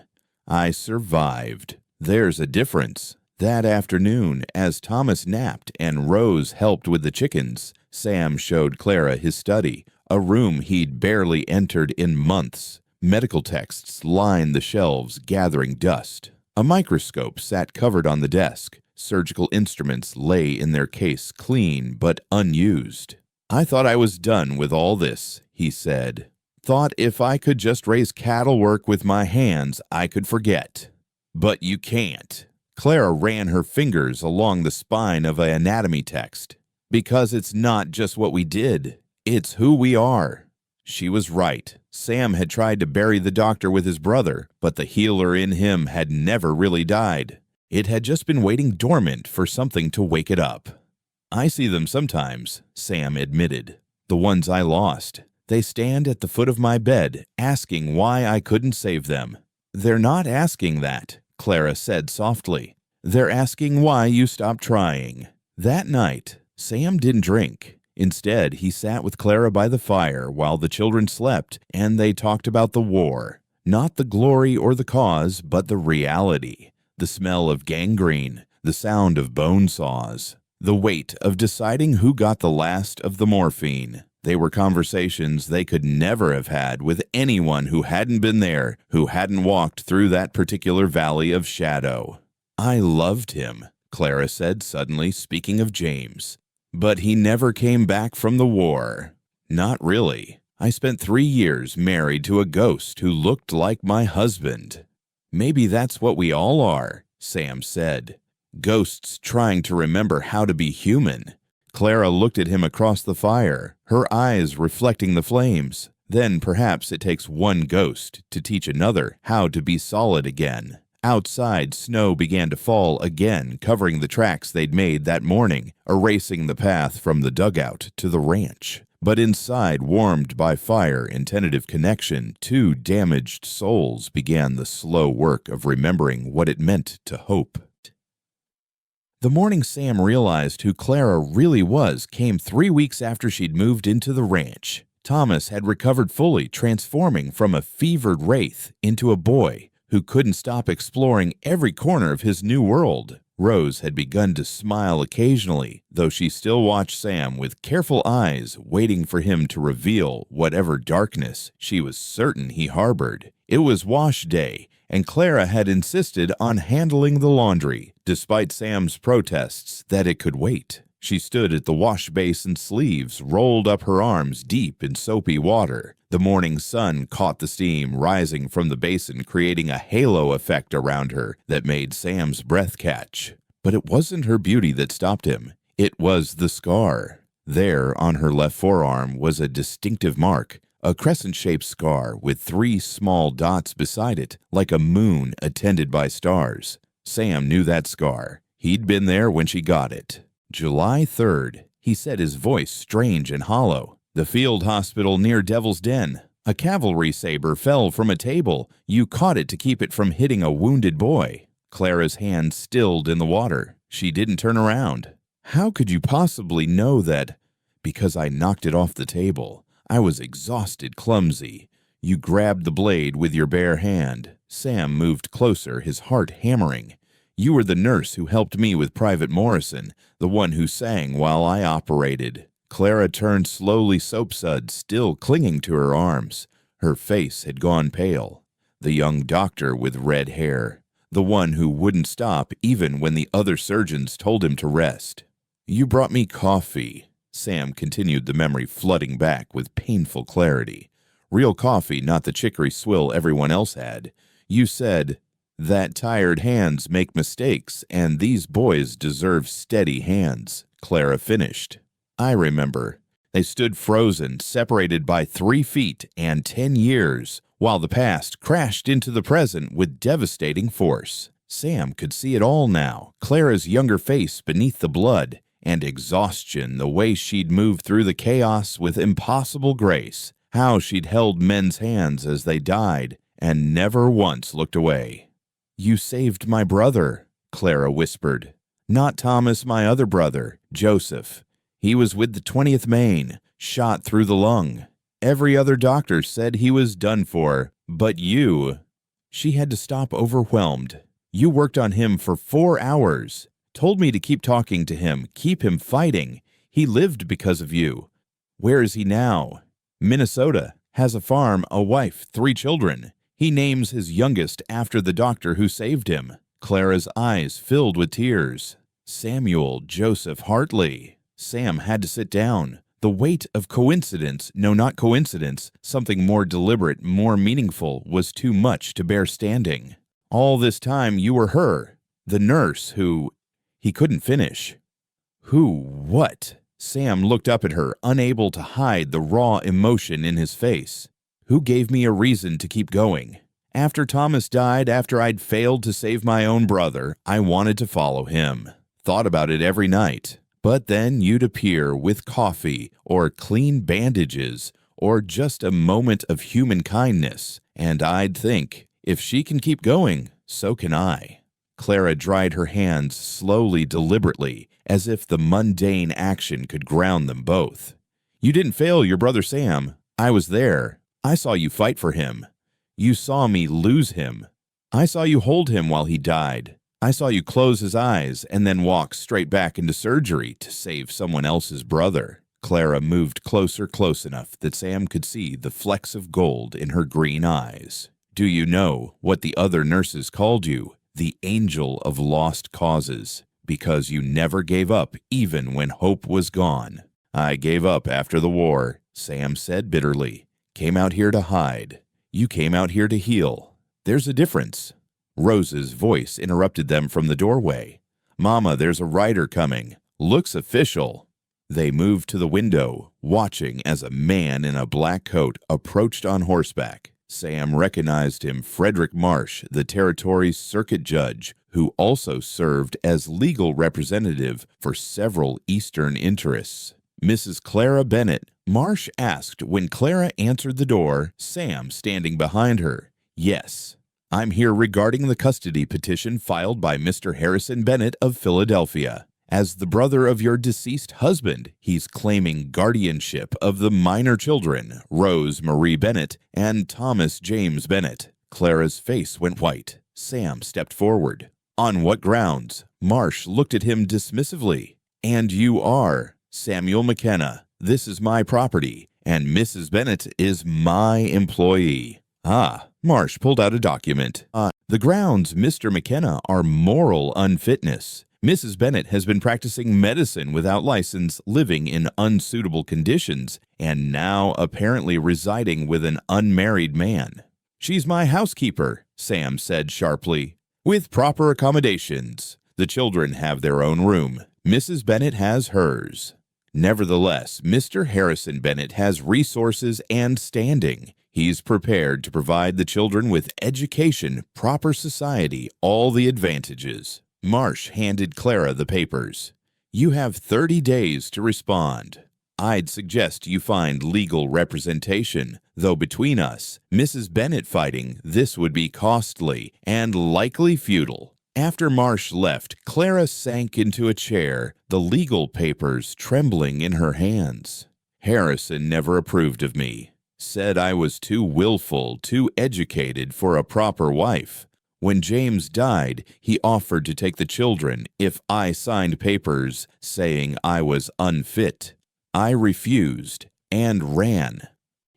I survived. There's a difference. That afternoon, as Thomas napped and Rose helped with the chickens, Sam showed Clara his study, a room he'd barely entered in months. Medical texts lined the shelves, gathering dust. A microscope sat covered on the desk. Surgical instruments lay in their case clean but unused. "I thought I was done with all this," he said. "Thought if I could just raise cattle work with my hands, I could forget. But you can't." Clara ran her fingers along the spine of an anatomy text. "Because it's not just what we did. It's who we are." She was right. Sam had tried to bury the doctor with his brother, but the healer in him had never really died. It had just been waiting dormant for something to wake it up. "I see them sometimes," Sam admitted. "The ones I lost. They stand at the foot of my bed, asking why I couldn't save them." "They're not asking that," Clara said softly. "They're asking why you stopped trying." That night, Sam didn't drink. Instead, he sat with Clara by the fire while the children slept, and they talked about the war. Not the glory or the cause, but the reality. The smell of gangrene, the sound of bone saws, the weight of deciding who got the last of the morphine. They were conversations they could never have had with anyone who hadn't been there, who hadn't walked through that particular valley of shadow. "I loved him," Clara said suddenly, speaking of James. "But he never came back from the war." "Not really. I spent 3 years married to a ghost who looked like my husband." "Maybe that's what we all are," Sam said. "Ghosts trying to remember how to be human." Clara looked at him across the fire, her eyes reflecting the flames. "Then perhaps it takes one ghost to teach another how to be solid again." Outside, snow began to fall again, covering the tracks they'd made that morning, erasing the path from the dugout to the ranch. But inside, warmed by fire and tentative connection, 2 damaged souls began the slow work of remembering what it meant to hope. The morning Sam realized who Clara really was came 3 weeks after she'd moved into the ranch. Thomas had recovered fully, transforming from a fevered wraith into a boy who couldn't stop exploring every corner of his new world. Rose had begun to smile occasionally, though she still watched Sam with careful eyes, waiting for him to reveal whatever darkness she was certain he harbored. It was wash day, and Clara had insisted on handling the laundry, despite Sam's protests that it could wait. She stood at the wash basin sleeves, rolled up her arms deep in soapy water. The morning sun caught the steam rising from the basin, creating a halo effect around her that made Sam's breath catch. But it wasn't her beauty that stopped him. It was the scar. There, on her left forearm, was a distinctive mark, a crescent-shaped scar with 3 small dots beside it, like a moon attended by stars. Sam knew that scar. He'd been there when she got it. "July 3rd, he said, his voice strange and hollow. "The field hospital near Devil's Den. A cavalry saber fell from a table. You caught it to keep it from hitting a wounded boy." Clara's hand stilled in the water. She didn't turn around. "How could you possibly know that?" "Because I knocked it off the table. I was exhausted, clumsy. You grabbed the blade with your bare hand." Sam moved closer, his heart hammering. "You were the nurse who helped me with Private Morrison, the one who sang while I operated." Clara turned slowly, soapsuds still clinging to her arms. Her face had gone pale. The young doctor with red hair, the one who wouldn't stop even when the other surgeons told him to rest. "You brought me coffee," Sam continued, the memory flooding back with painful clarity. "Real coffee, not the chicory swill everyone else had. You said that tired hands make mistakes, and these boys deserve steady hands," Clara finished. "I remember. They stood frozen, separated by 3 feet and 10 years, while the past crashed into the present with devastating force." Sam could see it all now, Clara's younger face beneath the blood, and exhaustion, the way she'd moved through the chaos with impossible grace, how she'd held men's hands as they died and never once looked away. "You saved my brother," Clara whispered. "Not Thomas, my other brother, Joseph. He was with the 20th Maine, shot through the lung. Every other doctor said he was done for, but you—" She had to stop, overwhelmed. "You worked on him for 4 hours. Told me to keep talking to him, keep him fighting. He lived because of you. Where is he now?" "Minnesota. Has a farm, a wife, 3 children. He names his youngest after the doctor who saved him." Clara's eyes filled with tears. Samuel Joseph Hartley. Sam had to sit down. The weight of coincidence, no, not coincidence, something more deliberate, more meaningful, was too much to bear standing. All this time you were her, the nurse who... He couldn't finish. Who? What? Sam looked up at her, unable to hide the raw emotion in his face. Who gave me a reason to keep going? After Thomas died, after I'd failed to save my own brother, I wanted to follow him. Thought about it every night. But then you'd appear with coffee or clean bandages or just a moment of human kindness, and I'd think, if she can keep going, so can I. Clara dried her hands slowly, deliberately, as if the mundane action could ground them both. You didn't fail your brother Sam. I was there. I saw you fight for him. You saw me lose him. I saw you hold him while he died. I saw you close his eyes and then walk straight back into surgery to save someone else's brother. Clara moved closer, close enough that Sam could see the flecks of gold in her green eyes. Do you know what the other nurses called you? The angel of lost causes, because you never gave up even when hope was gone. I gave up after the war, Sam said bitterly. Came out here to hide. You came out here to heal. There's a difference. Rose's voice interrupted them from the doorway. Mama, there's a rider coming. Looks official. They moved to the window, watching as a man in a black coat approached on horseback. Sam recognized him, Frederick Marsh, the territory's circuit judge, who also served as legal representative for several Eastern interests. Mrs. Clara Bennett, Marsh asked when Clara answered the door, Sam standing behind her. Yes. I'm here regarding the custody petition filed by Mr. Harrison Bennett of Philadelphia. As the brother of your deceased husband, he's claiming guardianship of the minor children, Rose Marie Bennett and Thomas James Bennett. Clara's face went white. Sam stepped forward. On what grounds? Marsh looked at him dismissively. And you are Samuel McKenna. This is my property, and Mrs. Bennett is my employee. Ah, Marsh pulled out a document. The grounds, Mr. McKenna, are moral unfitness. Mrs. Bennett has been practicing medicine without license, living in unsuitable conditions, and now apparently residing with an unmarried man. She's my housekeeper, Sam said sharply. With proper accommodations. The children have their own room. Mrs. Bennett has hers. Nevertheless, Mr. Harrison Bennett has resources and standing. He's prepared to provide the children with education, proper society, all the advantages. Marsh handed Clara the papers. You have 30 days to respond. I'd suggest you find legal representation, though between us, Mrs. Bennett fighting, this would be costly and likely futile. After Marsh left, Clara sank into a chair, the legal papers trembling in her hands. Harrison never approved of me. Said I was too willful, too educated for a proper wife. When James died, he offered to take the children if I signed papers saying I was unfit. I refused and ran.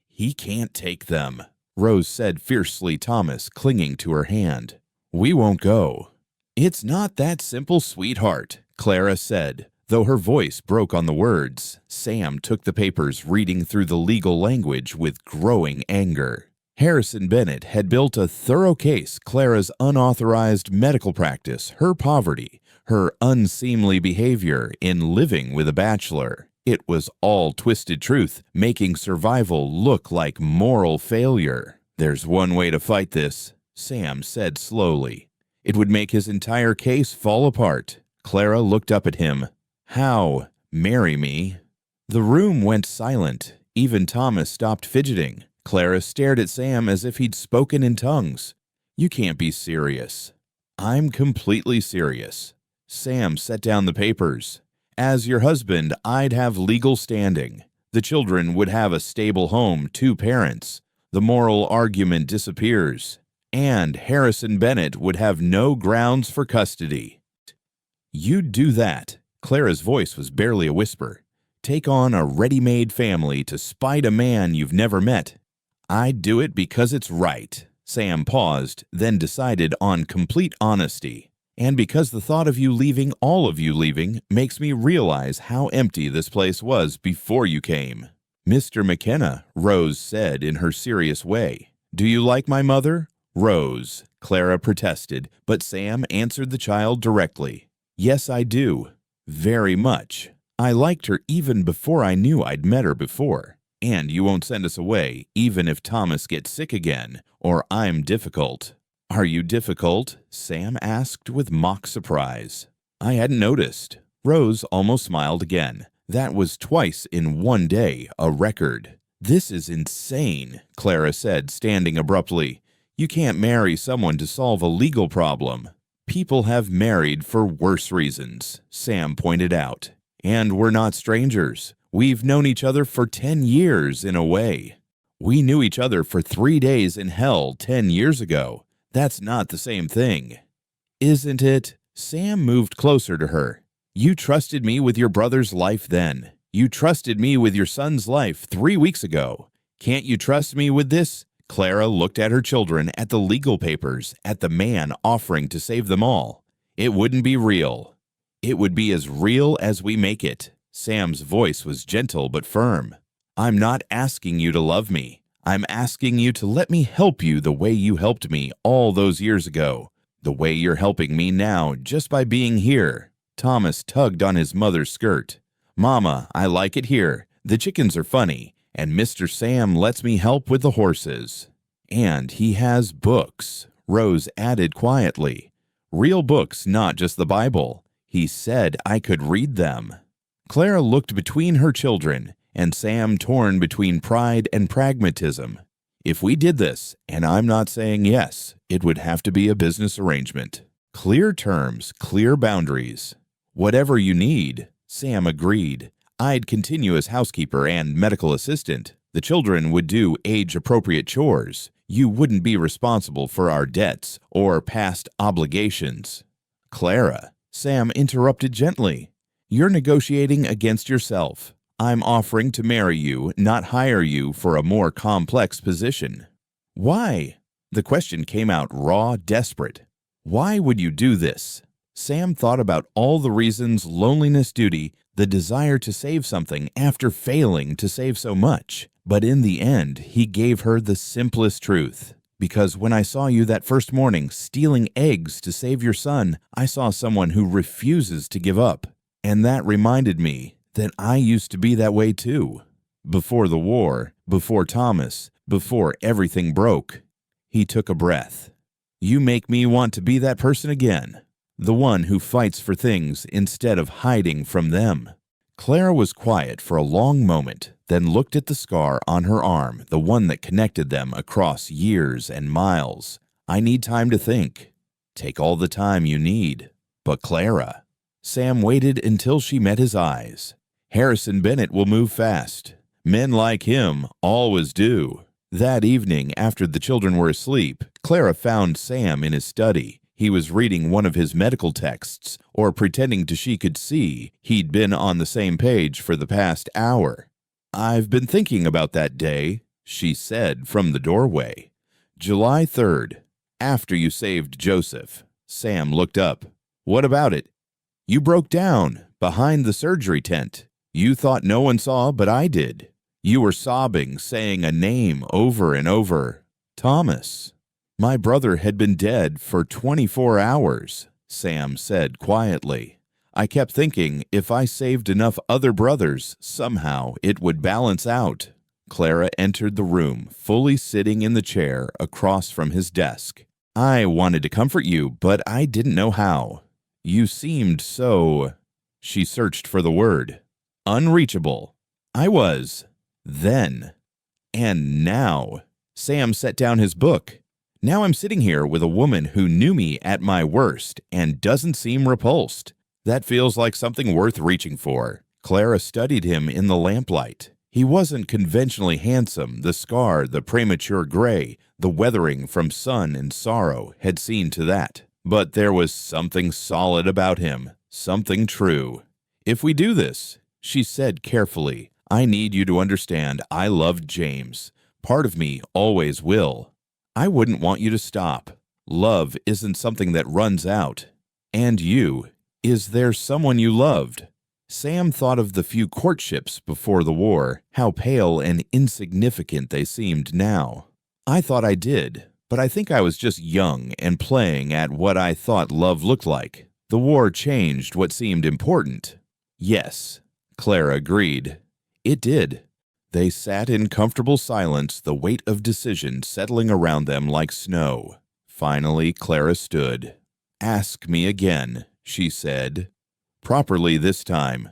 He can't take them, Rose said fiercely, Thomas clinging to her hand. We won't go. It's not that simple, sweetheart, Clara said. Though her voice broke on the words, Sam took the papers, reading through the legal language with growing anger. Harrison Bennett had built a thorough case, Clara's unauthorized medical practice, her poverty, her unseemly behavior in living with a bachelor. It was all twisted truth, making survival look like moral failure. There's one way to fight this, Sam said slowly. It would make his entire case fall apart. Clara looked up at him. How? Marry me? The room went silent. Even Thomas stopped fidgeting. Clara stared at Sam as if he'd spoken in tongues. You can't be serious. I'm completely serious. Sam set down the papers. As your husband, I'd have legal standing. The children would have a stable home, 2 parents. The moral argument disappears. And Harrison Bennett would have no grounds for custody. You'd do that. Clara's voice was barely a whisper. Take on a ready-made family to spite a man you've never met. I'd do it because it's right. Sam paused, then decided on complete honesty. And because the thought of you leaving, all of you leaving, makes me realize how empty this place was before you came." "Mr. McKenna," Rose said in her serious way. "Do you like my mother?" "Rose," Clara protested, but Sam answered the child directly. "Yes, I do. Very much. I liked her even before I knew I'd met her before. And you won't send us away, even if Thomas gets sick again, or I'm difficult." "Are you difficult?" Sam asked with mock surprise. "I hadn't noticed." Rose almost smiled again. "That was twice in one day, a record." "This is insane," Clara said, standing abruptly. "You can't marry someone to solve a legal problem." "People have married for worse reasons," Sam pointed out. "And we're not strangers. We've known each other for 10 years in a way. We knew each other for 3 days in hell 10 years ago. That's not the same thing." "Isn't it?" Sam moved closer to her. "You trusted me with your brother's life then. You trusted me with your son's life 3 weeks ago. Can't you trust me with this?" Clara looked at her children, at the legal papers, at the man offering to save them all. "It wouldn't be real." "It would be as real as we make it." Sam's voice was gentle but firm. "I'm not asking you to love me. I'm asking you to let me help you the way you helped me all those years ago, the way you're helping me now just by being here." Thomas tugged on his mother's skirt. "Mama, I like it here. The chickens are funny, and Mr. Sam lets me help with the horses. And he has books," Rose added quietly. "Real books, not just the Bible. He said I could read them." Clara looked between her children, and Sam torn between pride and pragmatism. "If we did this, and I'm not saying yes, it would have to be a business arrangement. Clear terms, clear boundaries." "Whatever you need," Sam agreed. "I'd continue as housekeeper and medical assistant. The children would do age-appropriate chores. You wouldn't be responsible for our debts or past obligations." "Clara," Sam interrupted gently, "you're negotiating against yourself. I'm offering to marry you, not hire you for a more complex position." "Why?" The question came out raw, desperate. "Why would you do this?" Sam thought about all the reasons: loneliness, duty, the desire to save something after failing to save so much. But in the end, he gave her the simplest truth. "Because when I saw you that first morning stealing eggs to save your son, I saw someone who refuses to give up. And that reminded me that I used to be that way too. Before the war, before Thomas, before everything broke." He took a breath. "You make me want to be that person again. The one who fights for things instead of hiding from them." Clara was quiet for a long moment, then looked at the scar on her arm, the one that connected them across years and miles. "I need time to think." "Take all the time you need." "But Clara." Sam waited until she met his eyes. "Harrison Bennett will move fast. Men like him always do." That evening, after the children were asleep, Clara found Sam in his study. He was reading one of his medical texts, or pretending to she could see he'd been on the same page for the past hour. "I've been thinking about that day," she said from the doorway. "July 3rd, after you saved Joseph." Sam looked up. "What about it?" "You broke down behind the surgery tent. You thought no one saw, but I did. You were sobbing, saying a name over and over. Thomas." "My brother had been dead for 24 hours, Sam said quietly. "I kept thinking if I saved enough other brothers, somehow it would balance out." Clara entered the room, fully sitting in the chair across from his desk. "I wanted to comfort you, but I didn't know how. You seemed so—" She searched for the word. "Unreachable." "I was. Then. And now." Sam set down his book. "Now I'm sitting here with a woman who knew me at my worst and doesn't seem repulsed. That feels like something worth reaching for." Clara studied him in the lamplight. He wasn't conventionally handsome. The scar, the premature gray, the weathering from sun and sorrow had seen to that. But there was something solid about him, something true. "If we do this," she said carefully, "I need you to understand I loved James. Part of me always will. I wouldn't want you to stop. Love isn't something that runs out. And you, is there someone you loved? Sam thought of the few courtships before the war, how pale and insignificant they seemed now. I thought I did, but I think I was just young and playing at what I thought love looked like. The war changed what seemed important. Yes, Clara agreed. It did. They sat in comfortable silence, the weight of decision settling around them like snow. Finally, Clara stood. "Ask me again," she said. "Properly this time."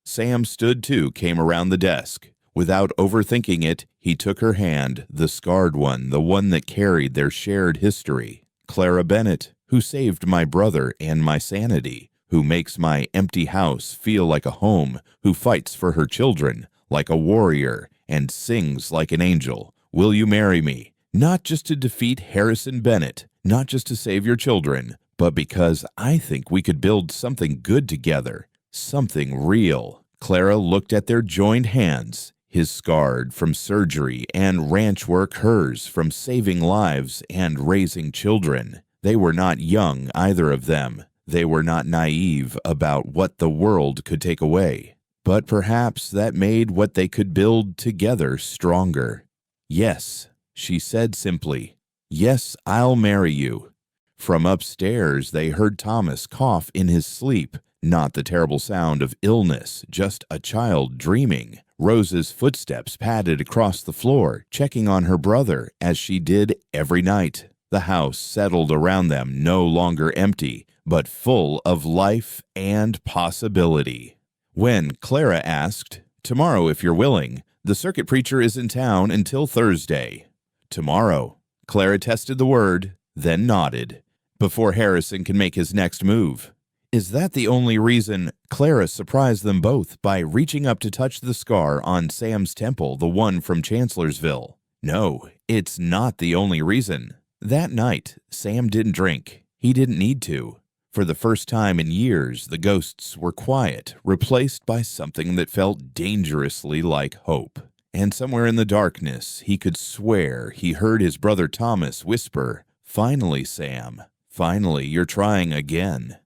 Sam stood too, came around the desk. Without overthinking it, he took her hand, the scarred one, the one that carried their shared history. "Clara Bennett, who saved my brother and my sanity, who makes my empty house feel like a home, who fights for her children like a warrior and sings like an angel. Will you marry me? Not just to defeat Harrison Bennett, not just to save your children, but because I think we could build something good together, something real." Clara looked at their joined hands, his scarred from surgery and ranch work, hers from saving lives and raising children. They were not young, either of them. They were not naive about what the world could take away. But perhaps that made what they could build together stronger. "Yes," she said simply. "Yes, I'll marry you." From upstairs, they heard Thomas cough in his sleep, not the terrible sound of illness, just a child dreaming. Rose's footsteps padded across the floor, checking on her brother, as she did every night. The house settled around them, no longer empty, but full of life and possibility. When Clara asked, "Tomorrow, if you're willing, the circuit preacher is in town until Thursday." "Tomorrow." Clara tested the word, then nodded. "Before Harrison can make his next move." Is that the only reason? Clara surprised them both by reaching up to touch the scar on Sam's temple, the one from Chancellorsville. No, it's not the only reason. That night, Sam didn't drink. He didn't need to. For the first time in years, the ghosts were quiet, replaced by something that felt dangerously like hope. And somewhere in the darkness, he could swear he heard his brother Thomas whisper, "Finally, Sam. Finally, you're trying again."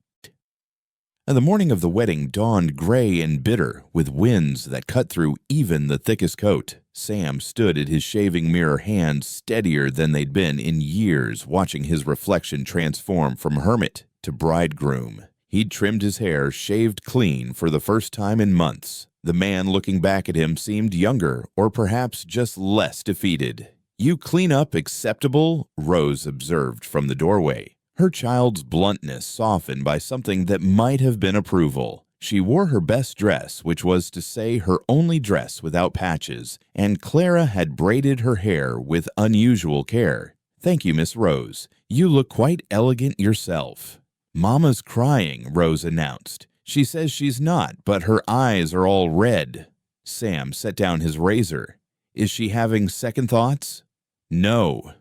And the morning of the wedding dawned gray and bitter, with winds that cut through even the thickest coat. Sam stood at his shaving mirror, hands steadier than they'd been in years, watching his reflection transform from hermit to bridegroom. He'd trimmed his hair, shaved clean for the first time in months. The man looking back at him seemed younger, or perhaps just less defeated. "You clean up acceptable?" Rose observed from the doorway. Her child's bluntness softened by something that might have been approval. She wore her best dress, which was to say her only dress without patches, and Clara had braided her hair with unusual care. "Thank you, Miss Rose. You look quite elegant yourself." "Mama's crying," Rose announced. "She says she's not, but her eyes are all red." Sam set down his razor. "Is she having second thoughts?" "No."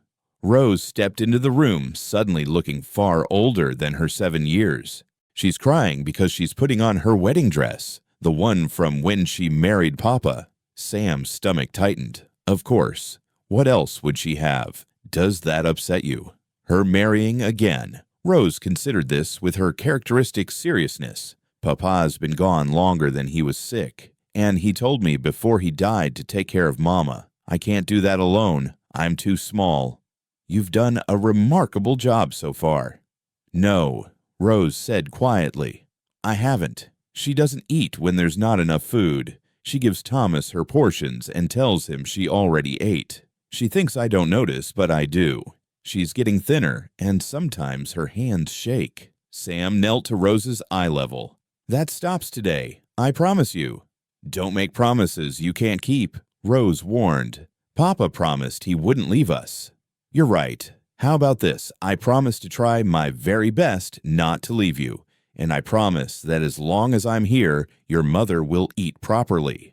Rose stepped into the room, suddenly looking far older than her 7 years. "She's crying because she's putting on her wedding dress, the one from when she married Papa." Sam's stomach tightened. Of course. What else would she have? "Does that upset you?" Her marrying again. Rose considered this with her characteristic seriousness. "Papa's been gone longer than he was sick, and he told me before he died to take care of Mama. I can't do that alone. I'm too small." "You've done a remarkable job so far." "No," Rose said quietly. "I haven't. She doesn't eat when there's not enough food. She gives Thomas her portions and tells him she already ate. She thinks I don't notice, but I do. She's getting thinner, and sometimes her hands shake." Sam knelt to Rose's eye level. "That stops today, I promise you." "Don't make promises you can't keep," Rose warned. "Papa promised he wouldn't leave us." "You're right. How about this? I promise to try my very best not to leave you, and I promise that as long as I'm here, your mother will eat properly."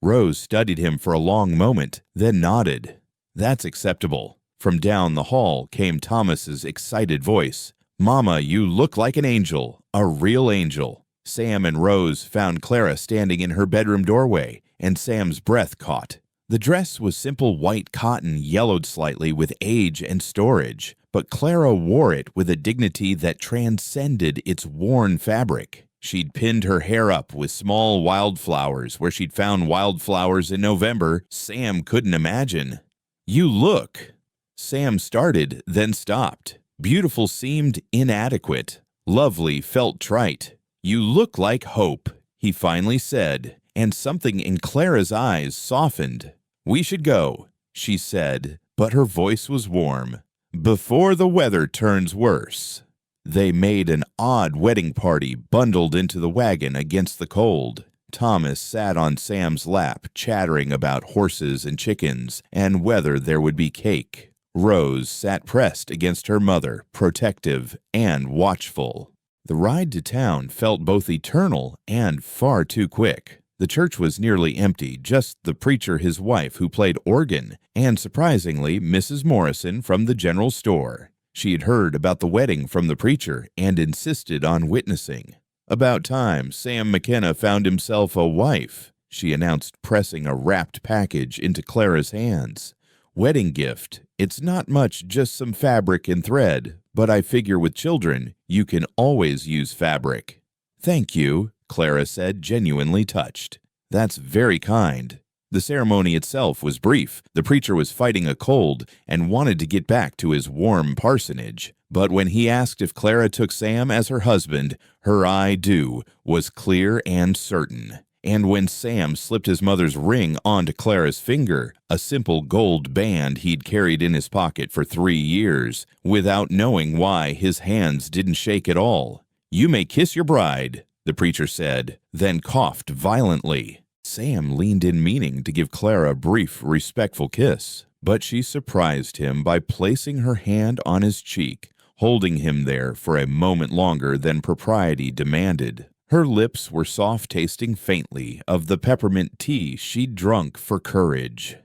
Rose studied him for a long moment, then nodded. "That's acceptable." From down the hall came Thomas's excited voice. "Mama, you look like an angel, a real angel." Sam and Rose found Clara standing in her bedroom doorway, and Sam's breath caught. The dress was simple white cotton, yellowed slightly with age and storage, but Clara wore it with a dignity that transcended its worn fabric. She'd pinned her hair up with small wildflowers where she'd found wildflowers in November Sam couldn't imagine. "You look." Sam started, then stopped. Beautiful seemed inadequate. Lovely felt trite. "You look like hope," he finally said, and something in Clara's eyes softened. "We should go," she said, but her voice was warm. "Before the weather turns worse." They made an odd wedding party bundled into the wagon against the cold. Thomas sat on Sam's lap, chattering about horses and chickens and whether there would be cake. Rose sat pressed against her mother, protective and watchful. The ride to town felt both eternal and far too quick. The church was nearly empty, just the preacher, his wife, who played organ, and surprisingly, Mrs. Morrison from the general store. She had heard about the wedding from the preacher and insisted on witnessing. "About time Sam McKenna found himself a wife," she announced, pressing a wrapped package into Clara's hands. "Wedding gift. It's not much, just some fabric and thread, but I figure with children, you can always use fabric." "Thank you," Clara said, genuinely touched. "That's very kind." The ceremony itself was brief. The preacher was fighting a cold and wanted to get back to his warm parsonage. But when he asked if Clara took Sam as her husband, her "I do" was clear and certain. And when Sam slipped his mother's ring onto Clara's finger, a simple gold band he'd carried in his pocket for 3 years, without knowing why his hands didn't shake at all. "You may kiss your bride," the preacher said, then coughed violently. Sam leaned in meaning to give Clara a brief, respectful kiss, but she surprised him by placing her hand on his cheek, holding him there for a moment longer than propriety demanded. Her lips were soft-tasting faintly of the peppermint tea she'd drunk for courage.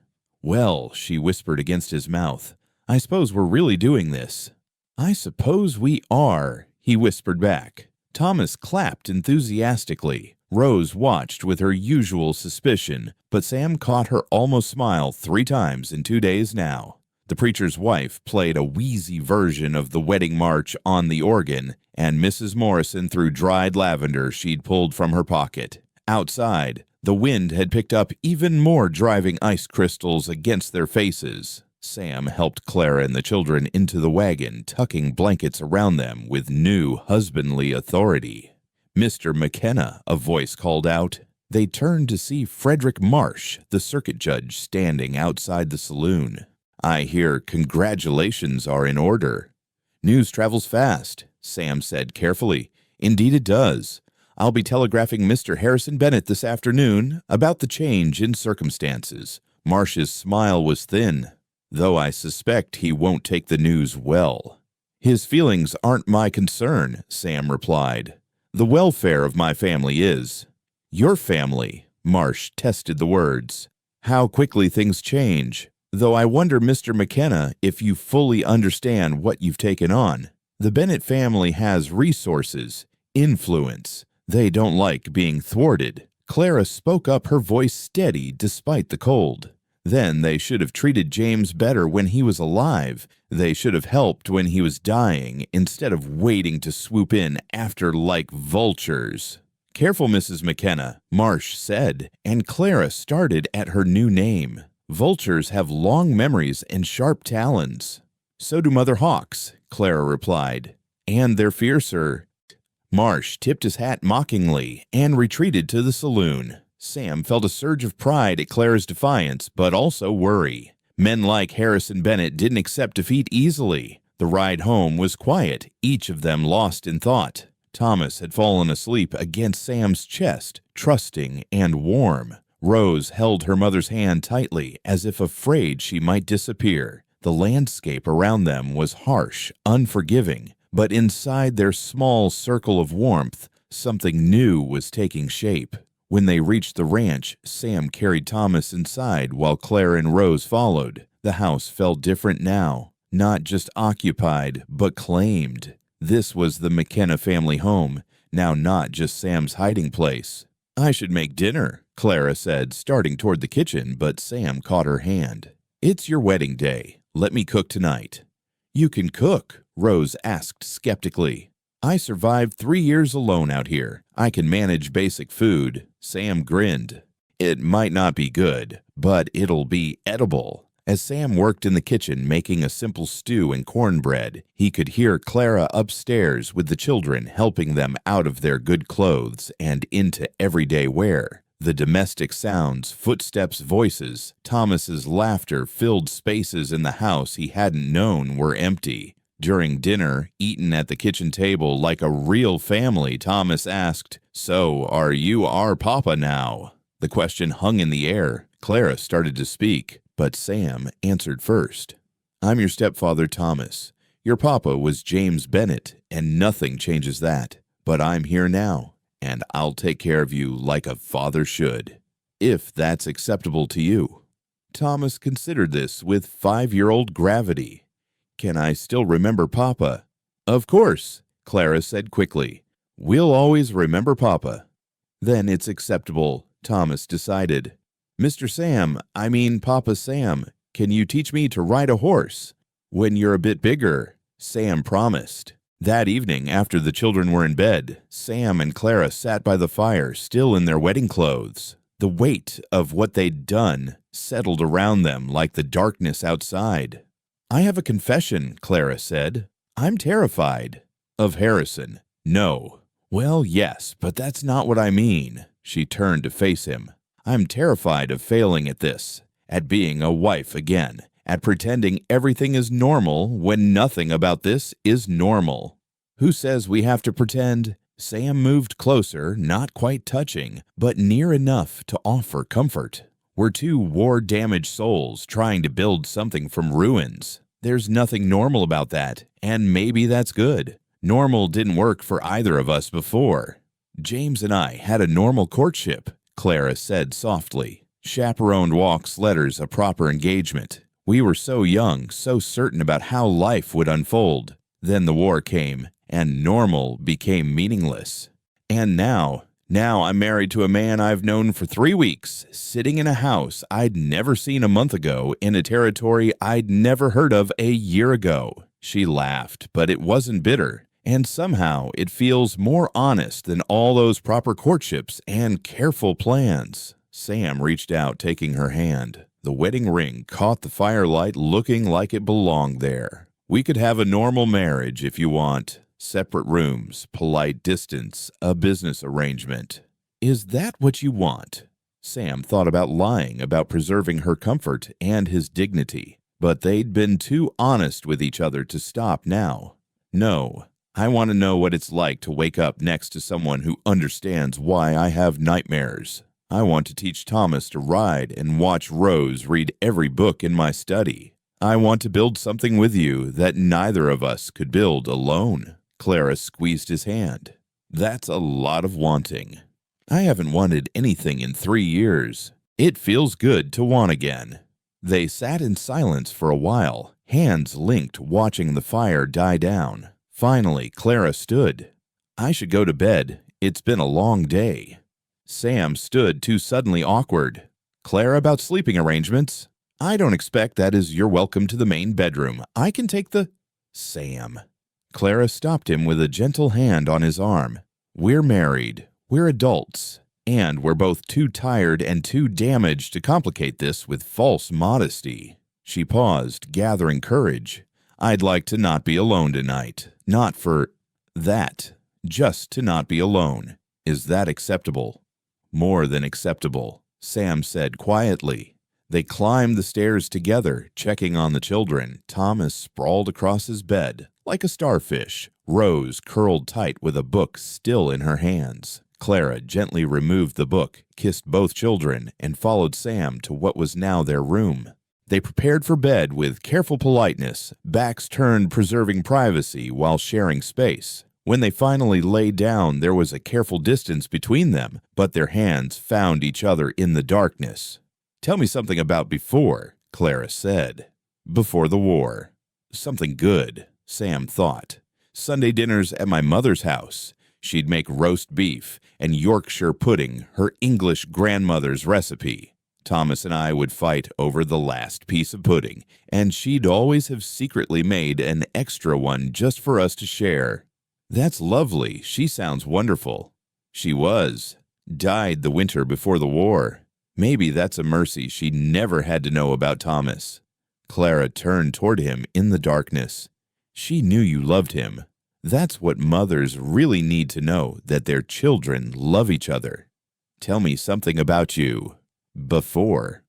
"Well," she whispered against his mouth, "I suppose we're really doing this." "I suppose we are," he whispered back. Thomas clapped enthusiastically. Rose watched with her usual suspicion, but Sam caught her almost smile 3 times in 2 days now. The preacher's wife played a wheezy version of the wedding march on the organ, and Mrs. Morrison threw dried lavender she'd pulled from her pocket. Outside, the wind had picked up even more, driving ice crystals against their faces. Sam helped Clara and the children into the wagon, tucking blankets around them with new husbandly authority. "Mr. McKenna," a voice called out. They turned to see Frederick Marsh, the circuit judge, standing outside the saloon. "I hear congratulations are in order." "News travels fast," Sam said carefully. "Indeed it does. I'll be telegraphing Mr. Harrison Bennett this afternoon about the change in circumstances." Marsh's smile was thin, "though I suspect he won't take the news well." "His feelings aren't my concern," Sam replied. "The welfare of my family is." "Your family," Marsh tested the words. "How quickly things change. Though I wonder, Mr. McKenna, if you fully understand what you've taken on. The Bennett family has resources, influence. They don't like being thwarted." Clara spoke up, her voice steady despite the cold. "Then they should have treated James better when he was alive. They should have helped when he was dying, instead of waiting to swoop in after like vultures." "Careful, Mrs. McKenna," Marsh said, and Clara started at her new name. "Vultures have long memories and sharp talons." "So do mother hawks," Clara replied. "And they're fiercer." Marsh tipped his hat mockingly and retreated to the saloon. Sam felt a surge of pride at Clara's defiance, but also worry. Men like Harrison Bennett didn't accept defeat easily. The ride home was quiet, each of them lost in thought. Thomas had fallen asleep against Sam's chest, trusting and warm. Rose held her mother's hand tightly, as if afraid she might disappear. The landscape around them was harsh, unforgiving, but inside their small circle of warmth, something new was taking shape. When they reached the ranch, Sam carried Thomas inside while Claire and Rose followed. The house felt different now, not just occupied, but claimed. This was the McKenna family home, now not just Sam's hiding place. "I should make dinner," Clara said, starting toward the kitchen, but Sam caught her hand. "It's your wedding day. Let me cook tonight." You can cook? Rose asked skeptically. I survived 3 years alone out here. I can manage basic food. Sam grinned. It might not be good, but it'll be edible. As Sam worked in the kitchen making a simple stew and cornbread, he could hear Clara upstairs with the children helping them out of their good clothes and into everyday wear. The domestic sounds, footsteps, voices, Thomas's laughter filled spaces in the house he hadn't known were empty. During dinner, eaten at the kitchen table like a real family, Thomas asked, "So, are you our papa now?" The question hung in the air. Clara started to speak, but Sam answered first. "I'm your stepfather, Thomas. Your papa was James Bennett, and nothing changes that. But I'm here now, and I'll take care of you like a father should, if that's acceptable to you." Thomas considered this with 5-year-old gravity. "Can I still remember Papa?" "Of course," Clara said quickly. "We'll always remember Papa." "Then it's acceptable," Thomas decided. Papa Sam, can you teach me to ride a horse?" "When you're a bit bigger," Sam promised. That evening, after the children were in bed, Sam and Clara sat by the fire, still in their wedding clothes. The weight of what they'd done settled around them like the darkness outside. "I have a confession," Clara said. "I'm terrified." "Of Harrison?" "No." "Well, yes, but that's not what I mean." She turned to face him. "I'm terrified of failing at this, at being a wife again, at pretending everything is normal when nothing about this is normal." "Who says we have to pretend?" Sam moved closer, not quite touching, but near enough to offer comfort. "We're two war-damaged souls trying to build something from ruins. There's nothing normal about that, and maybe that's good. Normal didn't work for either of us before." "James and I had a normal courtship," Clara said softly. "Chaperoned walks, letters, a proper engagement. We were so young, so certain about how life would unfold. Then the war came, and normal became meaningless. And now I'm married to a man I've known for 3 weeks, sitting in a house I'd never seen a month ago, in a territory I'd never heard of a year ago." She laughed, but it wasn't bitter. "And somehow it feels more honest than all those proper courtships and careful plans." Sam reached out, taking her hand. The wedding ring caught the firelight, looking like it belonged there. "We could have a normal marriage if you want. Separate rooms, polite distance, a business arrangement." "Is that what you want?" Sam thought about lying, about preserving her comfort and his dignity. But they'd been too honest with each other to stop now. "No. I want to know what it's like to wake up next to someone who understands why I have nightmares. I want to teach Thomas to ride and watch Rose read every book in my study. I want to build something with you that neither of us could build alone." Clara squeezed his hand. "That's a lot of wanting." "I haven't wanted anything in 3 years. It feels good to want again." They sat in silence for a while, hands linked, watching the fire die down. Finally, Clara stood. "I should go to bed. It's been a long day." Sam stood, too suddenly awkward. "Clara, about sleeping arrangements?" "I don't expect that is your welcome to the main bedroom. I can take the—" "Sam." Clara stopped him with a gentle hand on his arm. "We're married. We're adults. And we're both too tired and too damaged to complicate this with false modesty." She paused, gathering courage. "I'd like to not be alone tonight. Not for that. Just to not be alone. Is that acceptable?" "More than acceptable," Sam said quietly. They climbed the stairs together, checking on the children. Thomas sprawled across his bed, like a starfish. Rose curled tight with a book still in her hands. Clara gently removed the book, kissed both children, and followed Sam to what was now their room. They prepared for bed with careful politeness, backs turned, preserving privacy while sharing space. When they finally lay down, there was a careful distance between them, but their hands found each other in the darkness. "Tell me something about before," Clara said. "Before the war." Something good, Sam thought. Sunday dinners at my mother's house. She'd make roast beef and Yorkshire pudding, her English grandmother's recipe. Thomas and I would fight over the last piece of pudding, and she'd always have secretly made an extra one just for us to share. That's lovely. She sounds wonderful. She was. Died the winter before the war. Maybe that's a mercy she never had to know about Thomas. Clara turned toward him in the darkness. She knew you loved him. That's what mothers really need to know, that their children love each other. Tell me something about you. Before.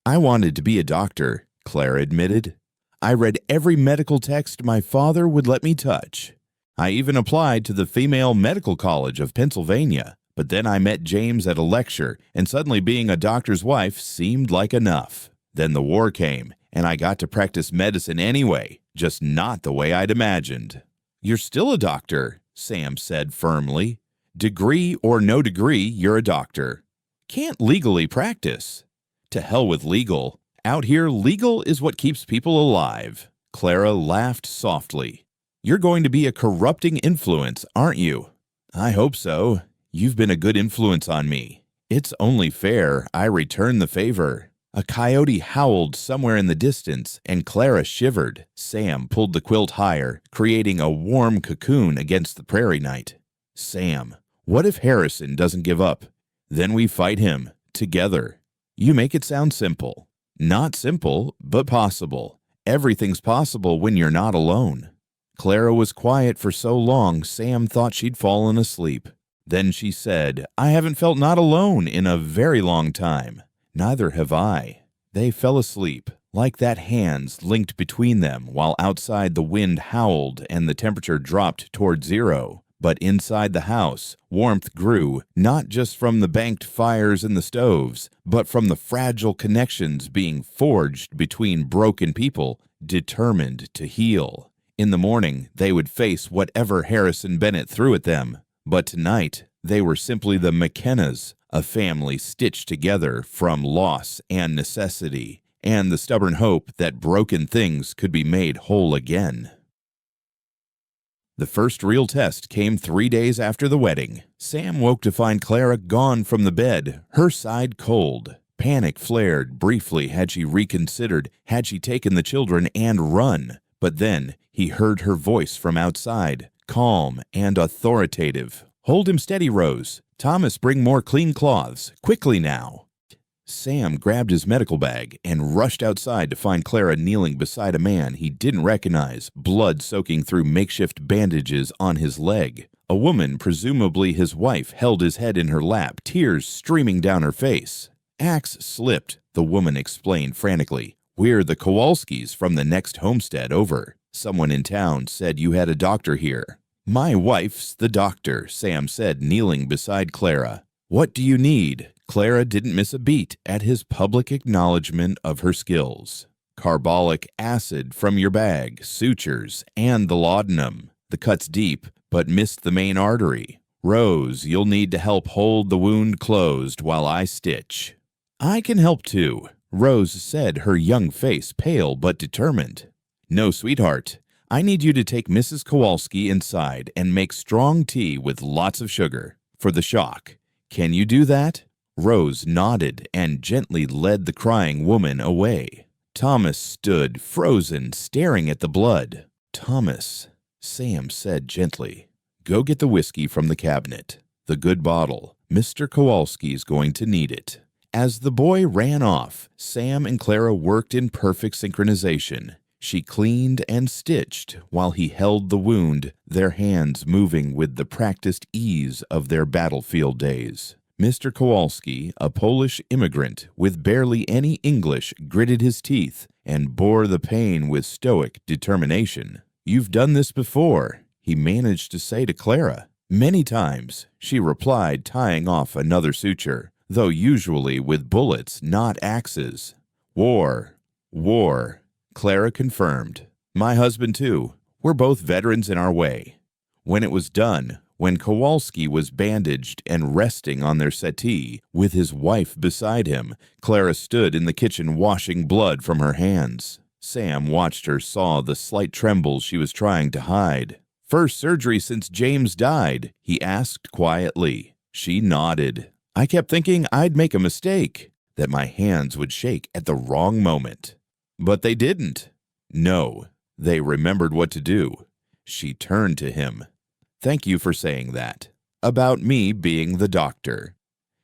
I wanted to be a doctor, Clara admitted. I read every medical text my father would let me touch. I even applied to the Female Medical College of Pennsylvania, but then I met James at a lecture, and suddenly being a doctor's wife seemed like enough. Then the war came, and I got to practice medicine anyway, just not the way I'd imagined. You're still a doctor, Sam said firmly. Degree or no degree, you're a doctor. Can't legally practice. To hell with legal. Out here, legal is what keeps people alive. Clara laughed softly. You're going to be a corrupting influence, aren't you? I hope so. You've been a good influence on me. It's only fair I return the favor. A coyote howled somewhere in the distance, and Clara shivered. Sam pulled the quilt higher, creating a warm cocoon against the prairie night. Sam, what if Harrison doesn't give up? Then we fight him, together. You make it sound simple. Not simple, but possible. Everything's possible when you're not alone. Clara was quiet for so long, Sam thought she'd fallen asleep. Then she said, I haven't felt not alone in a very long time. Neither have I. They fell asleep, like that hands linked between them while outside the wind howled and the temperature dropped toward zero. But inside the house, warmth grew, not just from the banked fires in the stoves, but from the fragile connections being forged between broken people, determined to heal. In the morning, they would face whatever Harrison Bennett threw at them. But tonight, they were simply the McKennas, a family stitched together from loss and necessity, and the stubborn hope that broken things could be made whole again. The first real test came 3 days after the wedding. Sam woke to find Clara gone from the bed, her side cold. Panic flared briefly had she reconsidered, had she taken the children and run. But then he heard her voice from outside, calm and authoritative. Hold him steady, Rose. Thomas, bring more clean cloths. Quickly now. Sam grabbed his medical bag and rushed outside to find Clara kneeling beside a man he didn't recognize, blood soaking through makeshift bandages on his leg. A woman, presumably his wife, held his head in her lap, tears streaming down her face. Axe slipped, the woman explained frantically. We're the Kowalskis from the next homestead over. Someone in town said you had a doctor here. My wife's the doctor, Sam said, kneeling beside Clara. What do you need? Clara didn't miss a beat at his public acknowledgement of her skills. Carbolic acid from your bag, sutures, and the laudanum. The cut's deep, but missed the main artery. Rose, you'll need to help hold the wound closed while I stitch. I can help too, Rose said, her young face pale but determined. No, sweetheart. I need you to take Mrs. Kowalski inside and make strong tea with lots of sugar for the shock. Can you do that? Rose nodded and gently led the crying woman away. Thomas stood frozen, staring at the blood. Thomas, Sam said gently, go get the whiskey from the cabinet. The good bottle. Mr. Kowalski's going to need it. As the boy ran off, Sam and Clara worked in perfect synchronization. She cleaned and stitched while he held the wound, their hands moving with the practiced ease of their battlefield days. Mr. Kowalski, a Polish immigrant with barely any English, gritted his teeth and bore the pain with stoic determination. You've done this before, he managed to say to Clara. Many times, she replied, tying off another suture, though usually with bullets, not axes. War, Clara confirmed. My husband, too. We're both veterans in our way. When it was done, when Kowalski was bandaged and resting on their settee, with his wife beside him, Clara stood in the kitchen washing blood from her hands. Sam watched her, saw the slight trembles she was trying to hide. First surgery since James died, he asked quietly. She nodded. I kept thinking I'd make a mistake. that my hands would shake at the wrong moment. But they didn't. No, they remembered what to do. She turned to him. Thank you for saying that. About me being the doctor.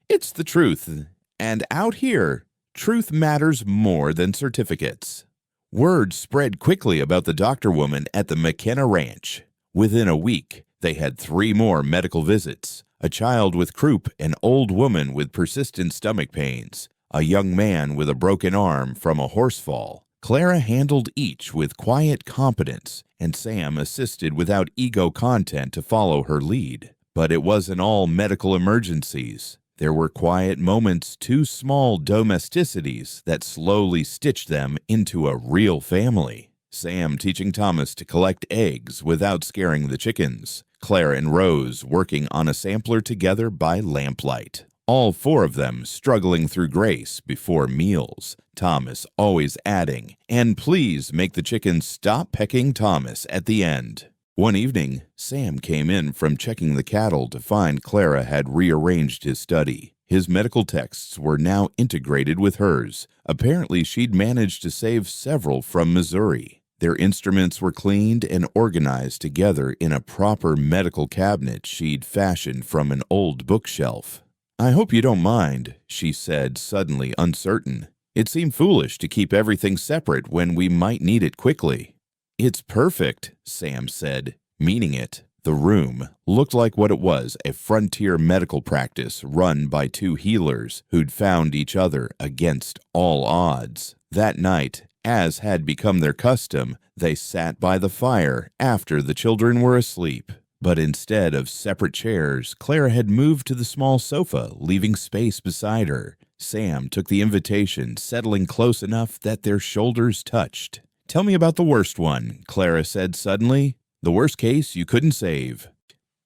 It's the truth, and out here, truth matters more than certificates. Word spread quickly about the doctor woman at the McKenna Ranch. Within a week, they had 3 more medical visits. A child with croup, an old woman with persistent stomach pains, a young man with a broken arm from a horse fall. Clara handled each with quiet competence, and Sam assisted without ego content to follow her lead. But it wasn't all medical emergencies. There were quiet moments, 2 small domesticities that slowly stitched them into a real family. Sam teaching Thomas to collect eggs without scaring the chickens. Clara and Rose working on a sampler together by lamplight. All 4 of them struggling through grace before meals. Thomas always adding, "And please make the chickens stop pecking Thomas" at the end. One evening, Sam came in from checking the cattle to find Clara had rearranged his study. His medical texts were now integrated with hers. Apparently, she'd managed to save several from Missouri. Their instruments were cleaned and organized together in a proper medical cabinet she'd fashioned from an old bookshelf. "I hope you don't mind," she said, suddenly uncertain. "It seemed foolish to keep everything separate when we might need it quickly." "It's perfect," Sam said, meaning it. The room looked like what it was, a frontier medical practice run by 2 healers who'd found each other against all odds. That night, as had become their custom, they sat by the fire after the children were asleep. But instead of separate chairs, Clara had moved to the small sofa, leaving space beside her. Sam took the invitation, settling close enough that their shoulders touched. "Tell me about the worst one," Clara said suddenly. "The worst case you couldn't save."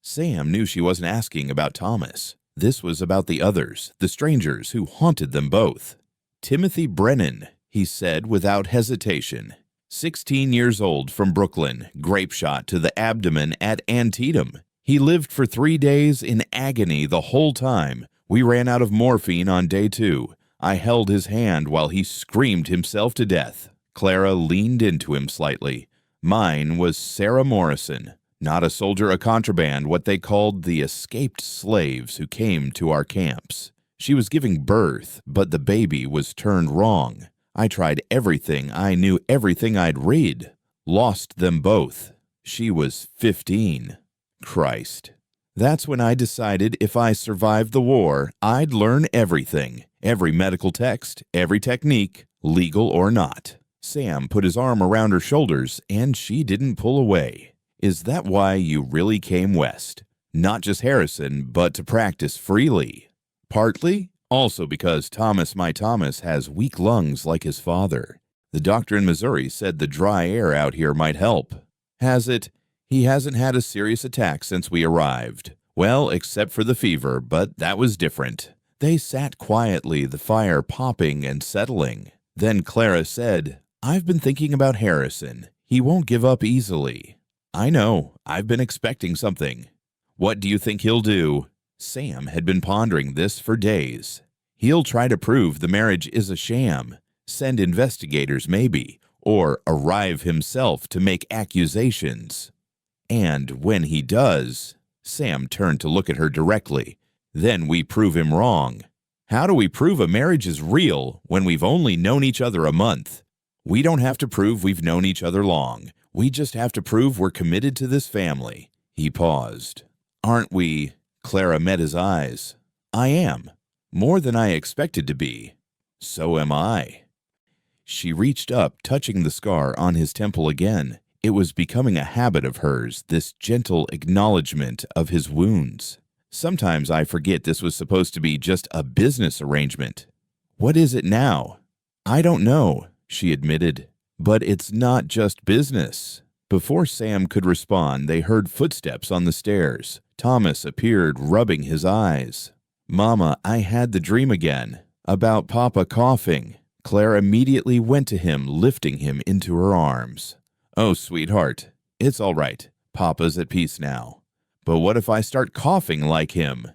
Sam knew she wasn't asking about Thomas. This was about the others, the strangers who haunted them both. "Timothy Brennan," he said without hesitation. 16 years old from Brooklyn, grape shot to the abdomen at Antietam. He lived for 3 days in agony the whole time. We ran out of morphine on day 2. I held his hand while he screamed himself to death. Clara leaned into him slightly. "Mine was Sarah Morrison. Not a soldier of contraband, what they called the escaped slaves who came to our camps. She was giving birth, but the baby was turned wrong. I tried everything. I knew everything I'd read. Lost them both. She was 15. Christ. That's when I decided if I survived the war, I'd learn everything. Every medical text, every technique, legal or not." Sam put his arm around her shoulders, and she didn't pull away. "Is that why you really came west? Not just Harrison, but to practice freely?" "Partly. Also because my Thomas has weak lungs like his father. The doctor in Missouri said the dry air out here might help." "Has it? He hasn't had a serious attack since we arrived." "Well, except for the fever, but that was different." They sat quietly, the fire popping and settling. Then Clara said, "I've been thinking about Harrison. He won't give up easily." "I know. I've been expecting something." "What do you think he'll do?" Sam had been pondering this for days. "He'll try to prove the marriage is a sham, send investigators maybe, or arrive himself to make accusations. And when he does," Sam turned to look at her directly, "then we prove him wrong. How do we prove a marriage is real when we've only known each other a month? We don't have to prove we've known each other long. We just have to prove we're committed to this family." He paused. "Aren't we?" Clara met his eyes. "I am. More than I expected to be." "So am I." She reached up, touching the scar on his temple again. It was becoming a habit of hers, this gentle acknowledgement of his wounds. "Sometimes I forget this was supposed to be just a business arrangement." "What is it now?" "I don't know," she admitted. "But it's not just business." Before Sam could respond, they heard footsteps on the stairs. Thomas appeared, rubbing his eyes. "Mama, I had the dream again. About Papa coughing." Clara immediately went to him, lifting him into her arms. "Oh, sweetheart, it's all right. Papa's at peace now. But what if I start coughing like him?"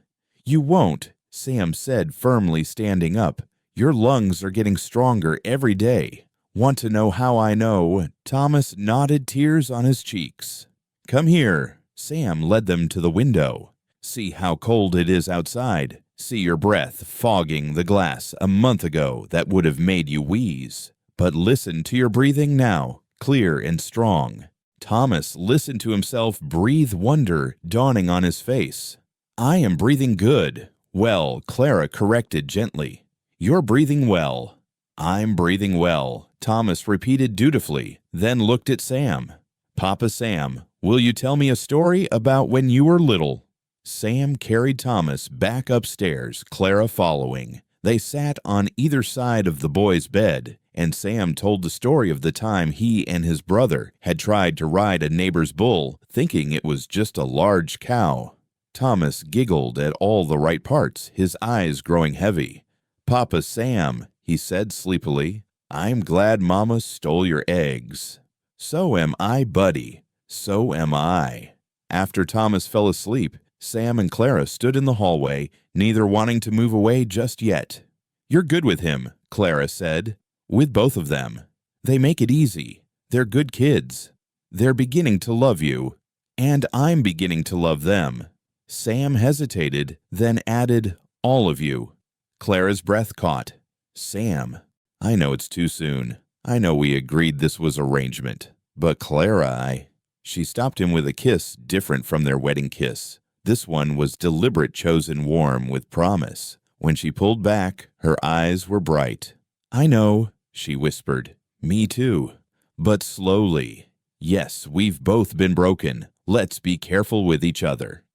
"You won't," Sam said, firmly standing up. Your lungs are getting stronger every day. Want to know how I know? Thomas nodded, tears on his cheeks. Come here. Sam led them to the window. See how cold it is outside. See your breath fogging the glass a month ago that would have made you wheeze. But listen to your breathing now, clear and strong. Thomas listened to himself breathe, wonder dawning on his face. I am breathing good. Well, Clara corrected gently. You're breathing well. I'm breathing well, Thomas repeated dutifully, then looked at Sam. Papa Sam, will you tell me a story about when you were little? Sam carried Thomas back upstairs, Clara following. They sat on either side of the boy's bed, and Sam told the story of the time he and his brother had tried to ride a neighbor's bull, thinking it was just a large cow. Thomas giggled at all the right parts, his eyes growing heavy. Papa Sam, he said sleepily, I'm glad Mama stole your eggs. So am I, buddy. So am I. After Thomas fell asleep, Sam and Clara stood in the hallway, neither wanting to move away just yet. You're good with him, Clara said. With both of them. They make it easy. They're good kids. They're beginning to love you. And I'm beginning to love them. Sam hesitated, then added, all of you. Clara's breath caught. Sam, I know it's too soon. I know we agreed this was arrangement. But Clara, She stopped him with a kiss different from their wedding kiss. This one was deliberate, chosen warm with promise. When she pulled back, her eyes were bright. I know, she whispered. Me too. But slowly. Yes, we've both been broken. Let's be careful with each other.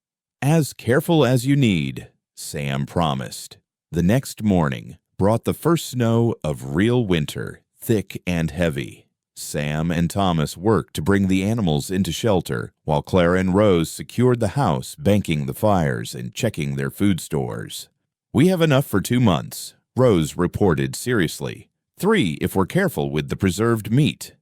As careful as you need, Sam promised. The next morning brought the first snow of real winter, thick and heavy. Sam and Thomas worked to bring the animals into shelter, while Clara and Rose secured the house, banking the fires and checking their food stores. We have enough for 2 months, Rose reported seriously. 3 if we're careful with the preserved meat.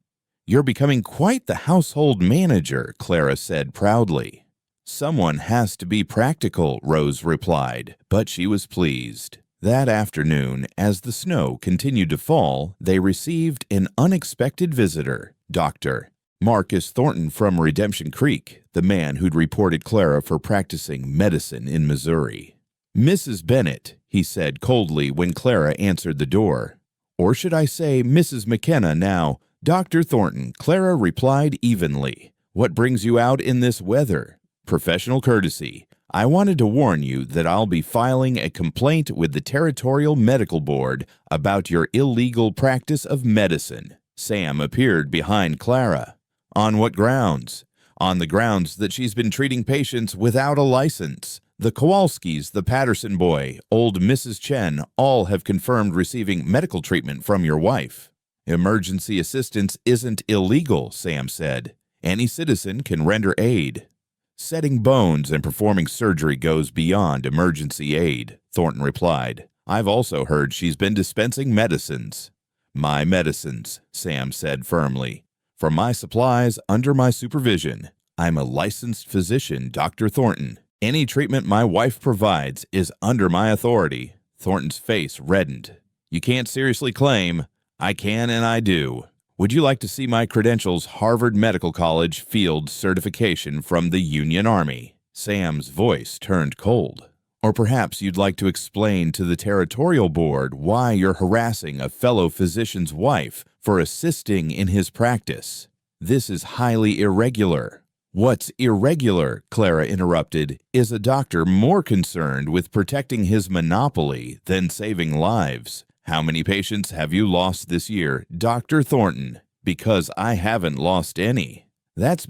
You're becoming quite the household manager, Clara said proudly. Someone has to be practical, Rose replied, but she was pleased. That afternoon, as the snow continued to fall, they received an unexpected visitor, Dr. Marcus Thornton from Redemption Creek, the man who'd reported Clara for practicing medicine in Missouri. Mrs. Bennett, he said coldly when Clara answered the door. Or should I say Mrs. McKenna now? Dr. Thornton, Clara replied evenly. What brings you out in this weather? Professional courtesy. I wanted to warn you that I'll be filing a complaint with the Territorial Medical Board about your illegal practice of medicine. Sam appeared behind Clara. On what grounds? On the grounds that she's been treating patients without a license. The Kowalskis, the Patterson boy, old Mrs. Chen, all have confirmed receiving medical treatment from your wife. Emergency assistance isn't illegal, Sam said. Any citizen can render aid. Setting bones and performing surgery goes beyond emergency aid, Thornton replied. I've also heard she's been dispensing medicines. My medicines, Sam said firmly. For my supplies under my supervision. I'm a licensed physician, Dr. Thornton. Any treatment my wife provides is under my authority. Thornton's face reddened. You can't seriously claim. I can and I do. Would you like to see my credentials Harvard Medical College field certification from the Union Army? Sam's voice turned cold. Or perhaps you'd like to explain to the Territorial Board why you're harassing a fellow physician's wife for assisting in his practice. This is highly irregular. What's irregular, Clara interrupted, is a doctor more concerned with protecting his monopoly than saving lives. How many patients have you lost this year, Dr. Thornton? Because I haven't lost any. That's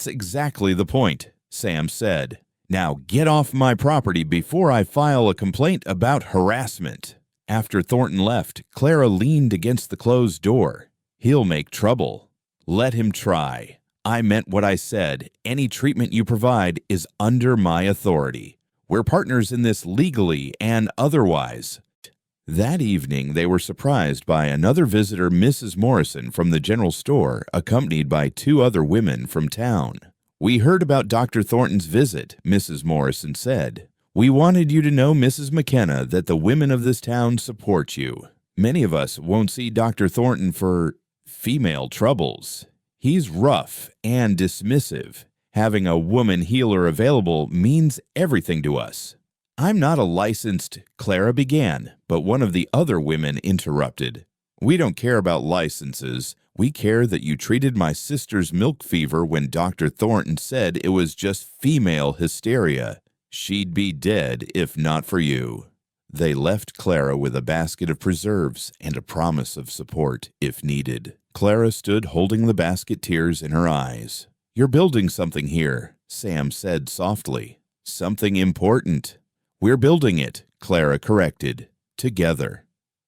exactly the point, Sam said. Now get off my property before I file a complaint about harassment. After Thornton left, Clara leaned against the closed door. He'll make trouble. Let him try. I meant what I said. Any treatment you provide is under my authority. We're partners in this legally and otherwise. That evening, they were surprised by another visitor, Mrs. Morrison, from the general store, accompanied by 2 other women from town. We heard about Dr. Thornton's visit, Mrs. Morrison said. We wanted you to know, Mrs. McKenna, that the women of this town support you. Many of us won't see Dr. Thornton for female troubles. He's rough and dismissive. Having a woman healer available means everything to us. I'm not a licensed, Clara began, but one of the other women interrupted. We don't care about licenses. We care that you treated my sister's milk fever when Dr. Thornton said it was just female hysteria. She'd be dead if not for you. They left Clara with a basket of preserves and a promise of support if needed. Clara stood holding the basket, tears in her eyes. You're building something here, Sam said softly. Something important. We're building it, Clara corrected. Together.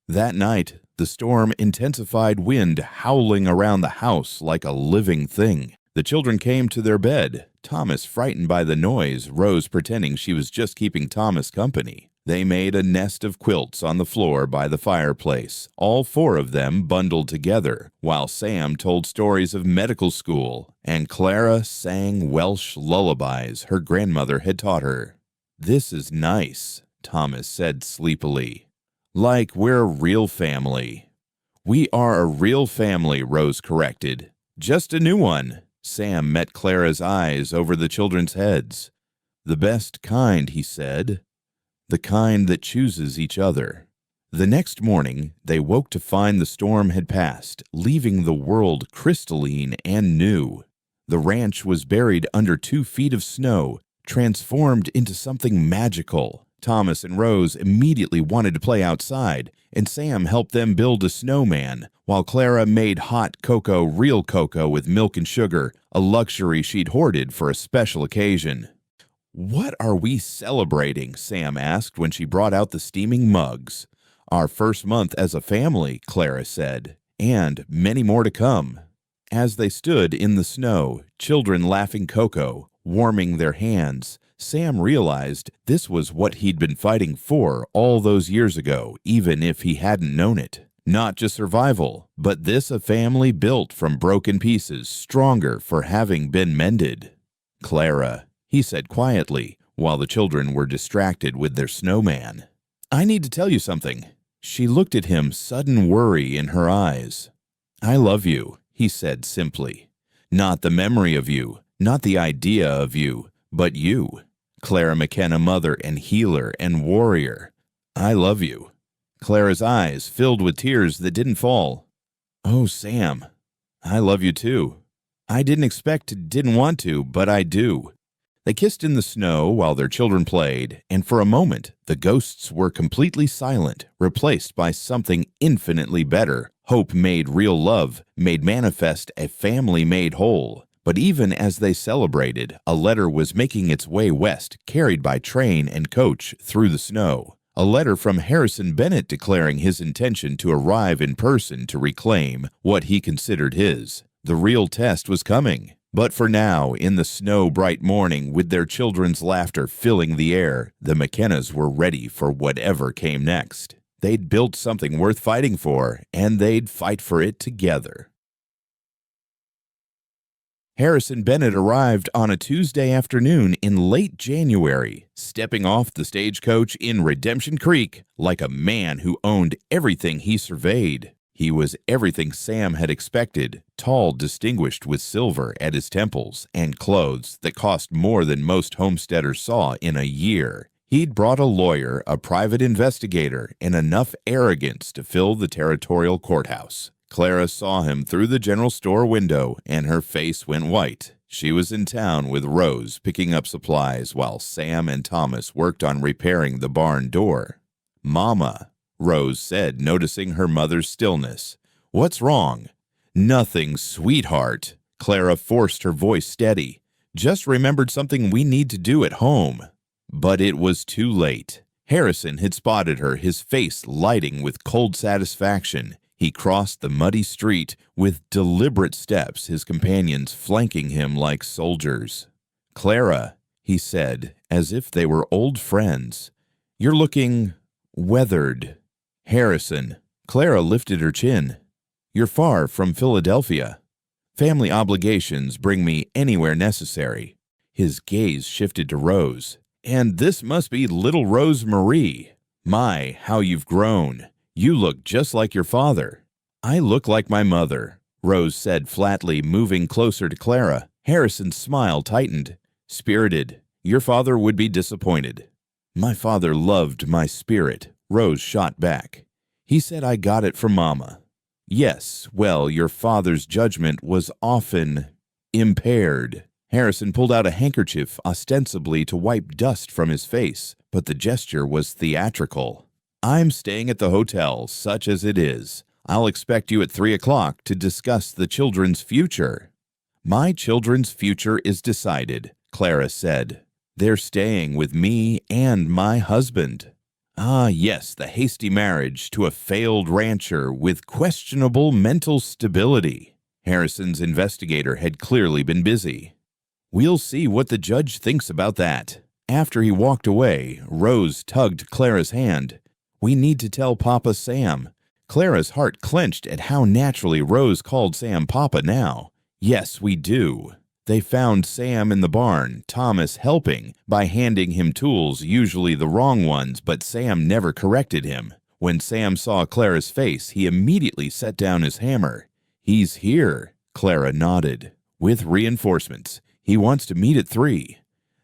That night, the storm intensified, wind howling around the house like a living thing. The children came to their bed. Thomas, frightened by the noise, Rose pretending she was just keeping Thomas company. They made a nest of quilts on the floor by the fireplace, all four of them bundled together, while Sam told stories of medical school, and Clara sang Welsh lullabies her grandmother had taught her. This is nice, Thomas said sleepily. Like we're a real family. We are a real family, Rose corrected. Just a new one. Sam met Clara's eyes over the children's heads. The best kind, he said. The kind that chooses each other. The next morning, they woke to find the storm had passed, leaving the world crystalline and new. The ranch was buried under 2 feet of snow, transformed into something magical. Thomas and Rose immediately wanted to play outside, and Sam helped them build a snowman, while Clara made hot cocoa, real cocoa with milk and sugar, a luxury she'd hoarded for a special occasion. What are we celebrating? Sam asked when she brought out the steaming mugs. Our first month as a family, Clara said, and many more to come. As they stood in the snow, children laughing cocoa, warming their hands, Sam realized this was what he'd been fighting for all those years ago, even if he hadn't known it. Not just survival, but this a family built from broken pieces, stronger for having been mended. Clara, he said quietly, while the children were distracted with their snowman. I need to tell you something. She looked at him, sudden worry in her eyes. I love you, he said simply. Not the memory of you, not the idea of you, but you. Clara McKenna, mother and healer and warrior. I love you. Clara's eyes filled with tears that didn't fall. Oh, Sam, I love you too. I didn't expect, didn't want to, but I do. They kissed in the snow while their children played, and for a moment, the ghosts were completely silent, replaced by something infinitely better. Hope made real love, made manifest a family made whole. But even as they celebrated, a letter was making its way west, carried by train and coach through the snow. A letter from Harrison Bennett declaring his intention to arrive in person to reclaim what he considered his. The real test was coming. But for now, in the snow-bright morning, with their children's laughter filling the air, the McKennas were ready for whatever came next. They'd built something worth fighting for, and they'd fight for it together. Harrison Bennett arrived on a Tuesday afternoon in late January, stepping off the stagecoach in Redemption Creek like a man who owned everything he surveyed. He was everything Sam had expected, tall, distinguished with silver at his temples and clothes that cost more than most homesteaders saw in a year. He'd brought a lawyer, a private investigator, and enough arrogance to fill the territorial courthouse. Clara saw him through the general store window, and her face went white. She was in town with Rose picking up supplies while Sam and Thomas worked on repairing the barn door. Mama, Rose said, noticing her mother's stillness. What's wrong? Nothing, sweetheart. Clara forced her voice steady. Just remembered something we need to do at home. But it was too late. Harrison had spotted her, his face lighting with cold satisfaction. He crossed the muddy street with deliberate steps, his companions flanking him like soldiers. Clara, he said, as if they were old friends, you're looking weathered. Harrison, Clara lifted her chin. You're far from Philadelphia. Family obligations bring me anywhere necessary. His gaze shifted to Rose. And this must be little Rose Marie. My, how you've grown. You look just like your father." "I look like my mother," Rose said flatly, moving closer to Clara. Harrison's smile tightened. "Spirited. Your father would be disappointed." "My father loved my spirit," Rose shot back. "He said I got it from Mama." "Yes, well, your father's judgment was often impaired." Harrison pulled out a handkerchief ostensibly to wipe dust from his face, but the gesture was theatrical. "I'm staying at the hotel, such as it is. I'll expect you at 3 o'clock to discuss the children's future." "My children's future is decided," Clara said. "They're staying with me and my husband." "Ah, yes, the hasty marriage to a failed rancher with questionable mental stability." Harrison's investigator had clearly been busy. "We'll see what the judge thinks about that." After he walked away, Rose tugged Clara's hand. "We need to tell Papa Sam." Clara's heart clenched at how naturally Rose called Sam Papa now. "Yes, we do." They found Sam in the barn, Thomas helping by handing him tools, usually the wrong ones, but Sam never corrected him. When Sam saw Clara's face, he immediately set down his hammer. "He's here," Clara nodded. "With reinforcements. He wants to meet at 3.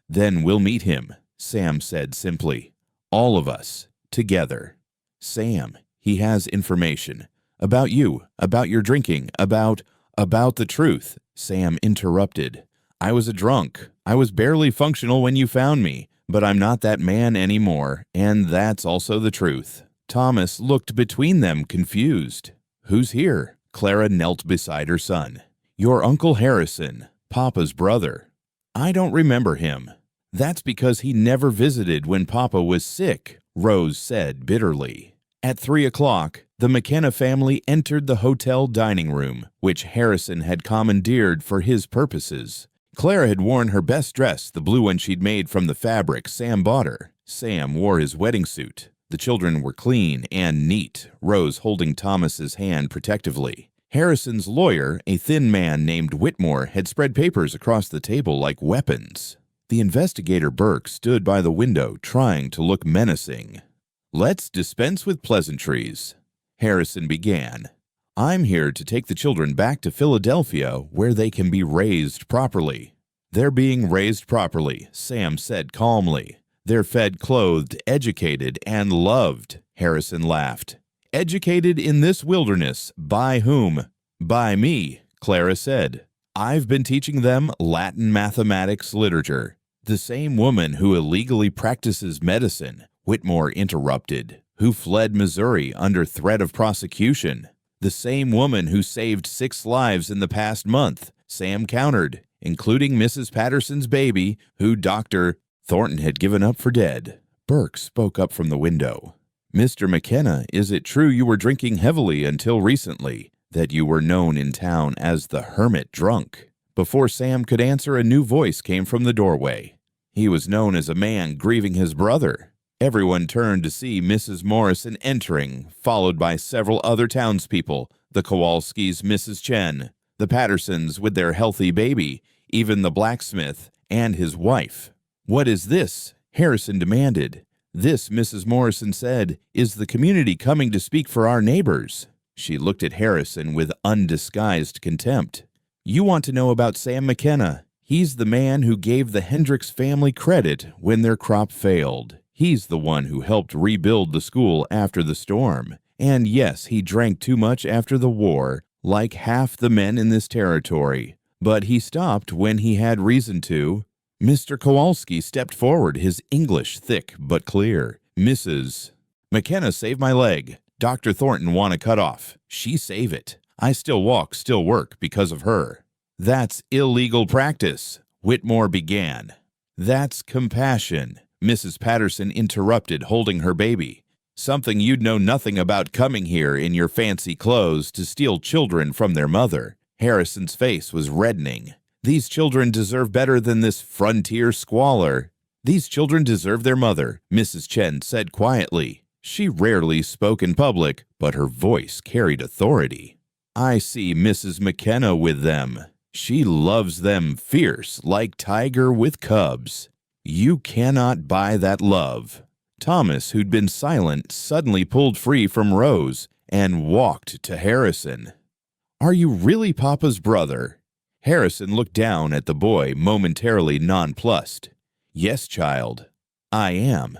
"Then we'll meet him," Sam said simply. "All of us, together." "Sam, he has information. About you, about your drinking, about the truth," Sam interrupted. "I was a drunk. I was barely functional when you found me, but I'm not that man anymore, and that's also the truth." Thomas looked between them, confused. "Who's here?" Clara knelt beside her son. "Your Uncle Harrison, Papa's brother." "I don't remember him." "That's because he never visited when Papa was sick," Rose said bitterly. At 3 o'clock, the McKenna family entered the hotel dining room, which Harrison had commandeered for his purposes. Clara had worn her best dress, the blue one she'd made from the fabric Sam bought her. Sam wore his wedding suit. The children were clean and neat, Rose holding Thomas's hand protectively. Harrison's lawyer, a thin man named Whitmore, had spread papers across the table like weapons. The investigator Burke stood by the window, trying to look menacing. "Let's dispense with pleasantries," Harrison began. "I'm here to take the children back to Philadelphia where they can be raised properly." "They're being raised properly," Sam said calmly. "They're fed, clothed, educated, and loved," Harrison laughed. "Educated in this wilderness, by whom?" "By me," Clara said. "I've been teaching them Latin, mathematics, literature." "The same woman who illegally practices medicine," Whitmore interrupted, "who fled Missouri under threat of prosecution." "The same woman who saved 6 lives in the past month," Sam countered, "including Mrs. Patterson's baby, who Dr. Thornton had given up for dead." Burke spoke up from the window. "Mr. McKenna, is it true you were drinking heavily until recently, that you were known in town as the Hermit Drunk?" Before Sam could answer, a new voice came from the doorway. "He was known as a man grieving his brother." Everyone turned to see Mrs. Morrison entering, followed by several other townspeople, the Kowalskis' Mrs. Chen, the Pattersons with their healthy baby, even the blacksmith and his wife. "What is this?" Harrison demanded. "This," Mrs. Morrison said, "is the community coming to speak for our neighbors." She looked at Harrison with undisguised contempt. "You want to know about Sam McKenna. He's the man who gave the Hendricks family credit when their crop failed. He's the one who helped rebuild the school after the storm. And yes, he drank too much after the war, like half the men in this territory. But he stopped when he had reason to." Mr. Kowalski stepped forward, his English thick but clear. "Mrs. McKenna saved my leg. Dr. Thornton want to cut off. She save it. I still walk, still work because of her." "That's illegal practice," Whitmore began. "That's compassion," Mrs. Patterson interrupted, holding her baby. "Something you'd know nothing about, coming here in your fancy clothes to steal children from their mother." Harrison's face was reddening. "These children deserve better than this frontier squalor." "These children deserve their mother," Mrs. Chen said quietly. She rarely spoke in public, but her voice carried authority. "I see Mrs. McKenna with them. She loves them fierce, like tiger with cubs." You cannot buy that love." Thomas, who'd been silent, suddenly pulled free from Rose and walked to Harrison. "Are you really Papa's brother?" Harrison looked down at the boy, momentarily nonplussed. "Yes, child, I am."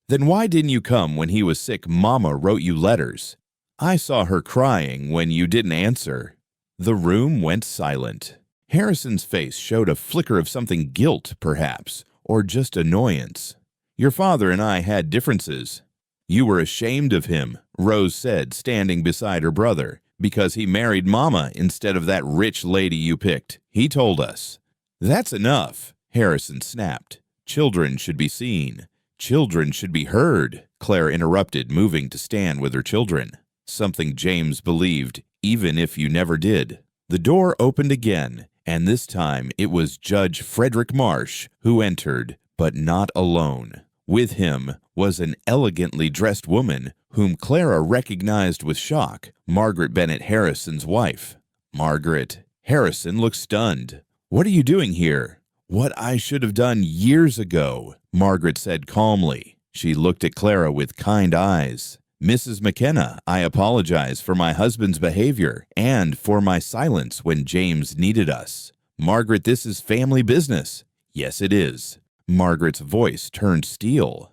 "Then why didn't you come when he was sick? Mama wrote you letters. I saw her crying when you didn't answer." The room went silent. Harrison's face showed a flicker of something, guilt, perhaps, or just annoyance. "Your father and I had differences." "You were ashamed of him," Rose said, standing beside her brother, "because he married Mama instead of that rich lady you picked. He told us." "That's enough," Harrison snapped. "Children should be seen. Children should be heard," Claire interrupted, moving to stand with her children. "Something James believed, even if you never did." The door opened again, and this time it was Judge Frederick Marsh who entered, but not alone. With him was an elegantly dressed woman whom Clara recognized with shock, Margaret Bennett Harrison's wife. "Margaret." Harrison looked stunned. "What are you doing here?" "What I should have done years ago," Margaret said calmly. She looked at Clara with kind eyes. "Mrs. McKenna, I apologize for my husband's behavior and for my silence when James needed us. Margaret, this is family business." "Yes, it is." Margaret's voice turned steel.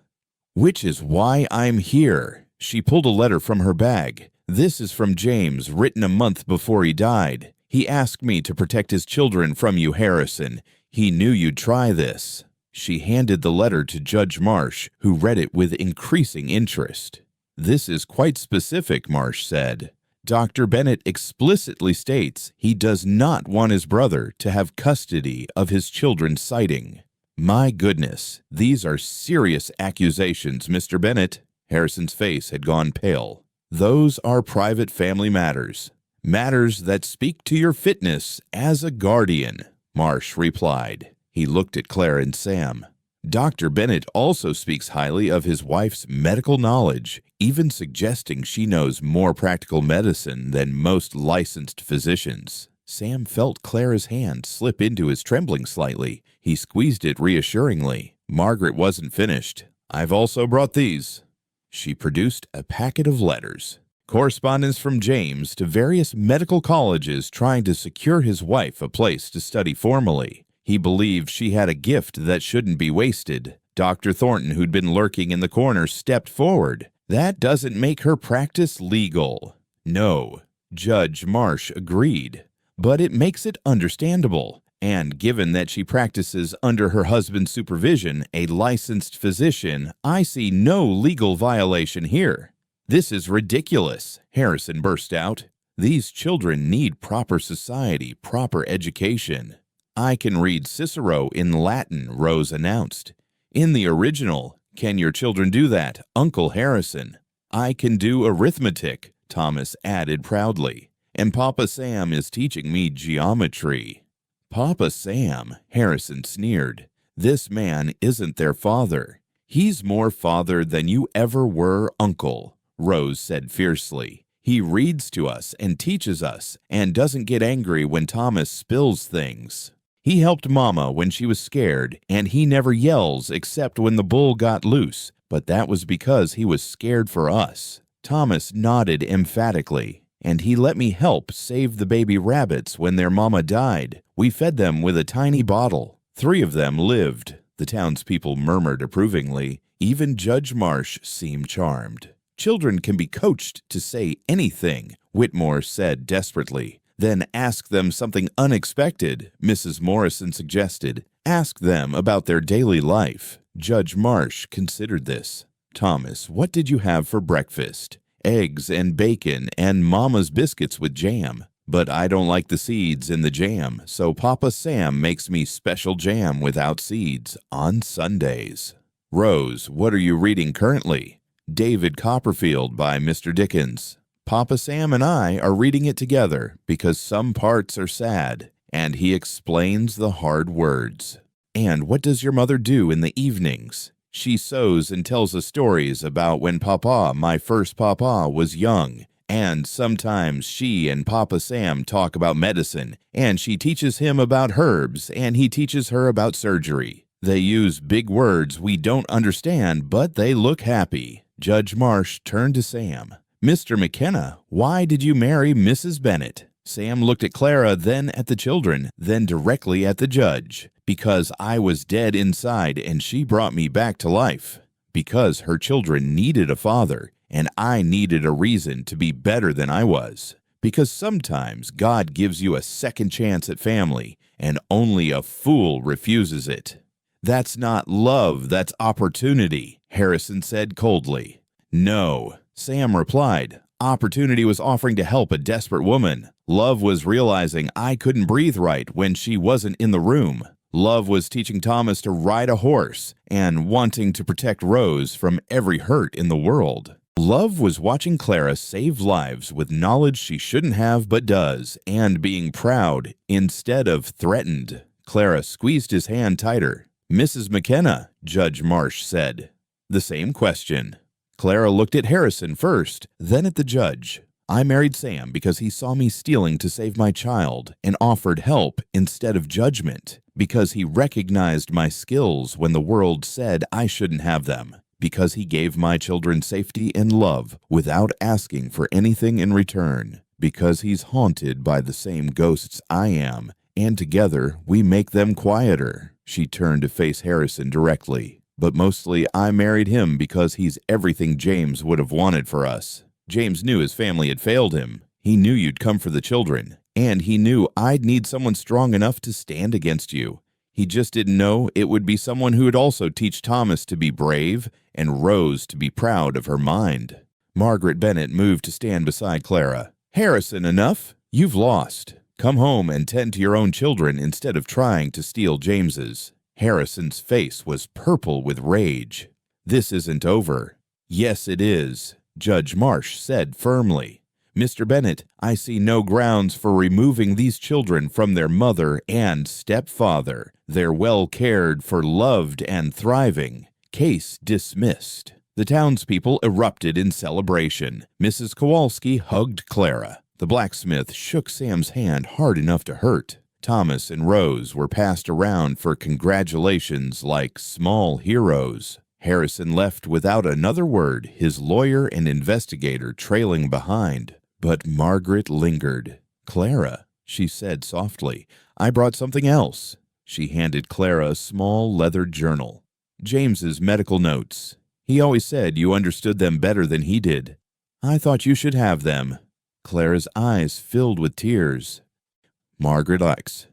"Which is why I'm here." She pulled a letter from her bag. "This is from James, written a month before he died. He asked me to protect his children from you, Harrison. He knew you'd try this." She handed the letter to Judge Marsh, who read it with increasing interest. "This is quite specific," Marsh said. "Dr. Bennett explicitly states he does not want his brother to have custody of his children's sighting." "My goodness, these are serious accusations, Mr. Bennett." Harrison's face had gone pale. "Those are private family matters. Matters that speak to your fitness as a guardian," Marsh replied. He looked at Claire and Sam. "Dr. Bennett also speaks highly of his wife's medical knowledge, even suggesting she knows more practical medicine than most licensed physicians." Sam felt Clara's hand slip into his, trembling slightly. He squeezed it reassuringly. Margaret wasn't finished. "I've also brought these." She produced a packet of letters. Correspondence from James to various medical colleges trying to secure his wife a place to study formally. He believed she had a gift that shouldn't be wasted. Dr. Thornton, who'd been lurking in the corner, stepped forward. "That doesn't make her practice legal." "No," Judge Marsh agreed. "But it makes it understandable. And given that she practices under her husband's supervision, a licensed physician, I see no legal violation here." "This is ridiculous," Harrison burst out. "These children need proper society, proper education." "I can read Cicero in Latin," Rose announced. "In the original. Can your children do that, Uncle Harrison?" "I can do arithmetic," Thomas added proudly. "And Papa Sam is teaching me geometry." "Papa Sam," Harrison sneered. "This man isn't their father. He's more father than you ever were, Uncle," Rose said fiercely. "He reads to us and teaches us and doesn't get angry when Thomas spills things. He helped Mama when she was scared, and he never yells except when the bull got loose, but that was because he was scared for us." Thomas nodded emphatically. "And he let me help save the baby rabbits when their mama died. We fed them with a tiny bottle. 3 of them lived." The townspeople murmured approvingly. Even Judge Marsh seemed charmed. "Children can be coached to say anything," Whitmore said desperately. "Then ask them something unexpected," Mrs. Morrison suggested. "Ask them about their daily life." Judge Marsh considered this. "Thomas, what did you have for breakfast?" "Eggs and bacon and Mama's biscuits with jam. But I don't like the seeds in the jam, so Papa Sam makes me special jam without seeds on Sundays." "Rose, what are you reading currently?" "David Copperfield by Mr. Dickens. Papa Sam and I are reading it together because some parts are sad, and he explains the hard words." "And what does your mother do in the evenings?" "She sews and tells us stories about when Papa, my first Papa, was young. And sometimes she and Papa Sam talk about medicine, and she teaches him about herbs, and he teaches her about surgery. They use big words we don't understand, but they look happy. Judge Marsh turned to Sam. Mr. McKenna, why did you marry Mrs. Bennet? Sam looked at Clara, then at the children, then directly at the judge. Because I was dead inside and she brought me back to life. Because her children needed a father, and I needed a reason to be better than I was. Because sometimes God gives you a second chance at family, and only a fool refuses it. That's not love, that's opportunity, Harrison said coldly. No, Sam replied. Opportunity was offering to help a desperate woman. Love was realizing I couldn't breathe right when she wasn't in the room. Love was teaching Thomas to ride a horse and wanting to protect Rose from every hurt in the world. Love was watching Clara save lives with knowledge she shouldn't have but does, and being proud instead of threatened. Clara squeezed his hand tighter. Mrs. McKenna, Judge Marsh said. The same question. Clara looked at Harrison first, then at the judge. I married Sam because he saw me stealing to save my child and offered help instead of judgment, because he recognized my skills when the world said I shouldn't have them, because he gave my children safety and love without asking for anything in return, because he's haunted by the same ghosts I am, and together we make them quieter. She turned to face Harrison directly. But mostly I married him because he's everything James would have wanted for us. James knew his family had failed him. He knew you'd come for the children. And he knew I'd need someone strong enough to stand against you. He just didn't know it would be someone who would also teach Thomas to be brave and Rose to be proud of her mind. Margaret Bennet moved to stand beside Clara. Harrison, enough. You've lost. Come home and tend to your own children instead of trying to steal James's. Harrison's face was purple with rage. This isn't over. Yes, it is, Judge Marsh said firmly. Mr. Bennet, I see no grounds for removing these children from their mother and stepfather. They're well cared for, loved, and thriving. Case dismissed. The townspeople erupted in celebration. Mrs. Kowalski hugged Clara. The blacksmith shook Sam's hand hard enough to hurt. Thomas and Rose were passed around for congratulations like small heroes. Harrison left without another word, his lawyer and investigator trailing behind. But Margaret lingered. Clara, she said softly, I brought something else. She handed Clara a small leather journal. James's medical notes. He always said you understood them better than he did. I thought you should have them. Clara's eyes filled with tears. Margaret X.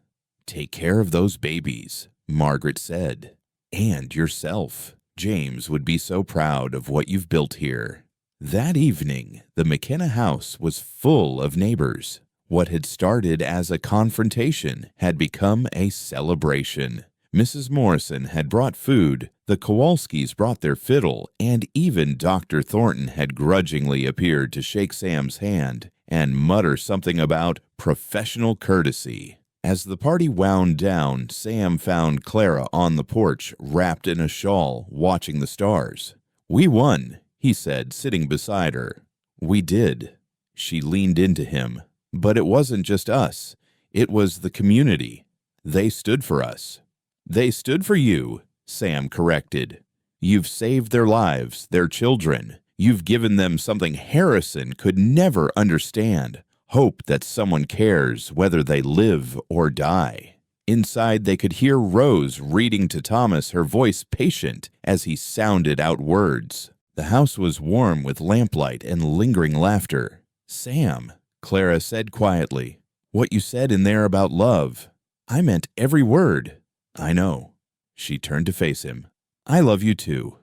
Take care of those babies, Margaret said. And yourself. James would be so proud of what you've built here. That evening, the McKenna house was full of neighbors. What had started as a confrontation had become a celebration. Mrs. Morrison had brought food, the Kowalskis brought their fiddle, and even Dr. Thornton had grudgingly appeared to shake Sam's hand and mutter something about professional courtesy. As the party wound down, Sam found Clara on the porch, wrapped in a shawl, watching the stars. We won, he said, sitting beside her. We did. She leaned into him. But it wasn't just us. It was the community. They stood for us. They stood for you, Sam corrected. You've saved their lives, their children. You've given them something Harrison could never understand. Hope that someone cares whether they live or die. Inside, they could hear Rose reading to Thomas, her voice patient as he sounded out words. The house was warm with lamplight and lingering laughter. Sam, Clara said quietly, what you said in there about love, I meant every word. I know. She turned to face him. I love you too.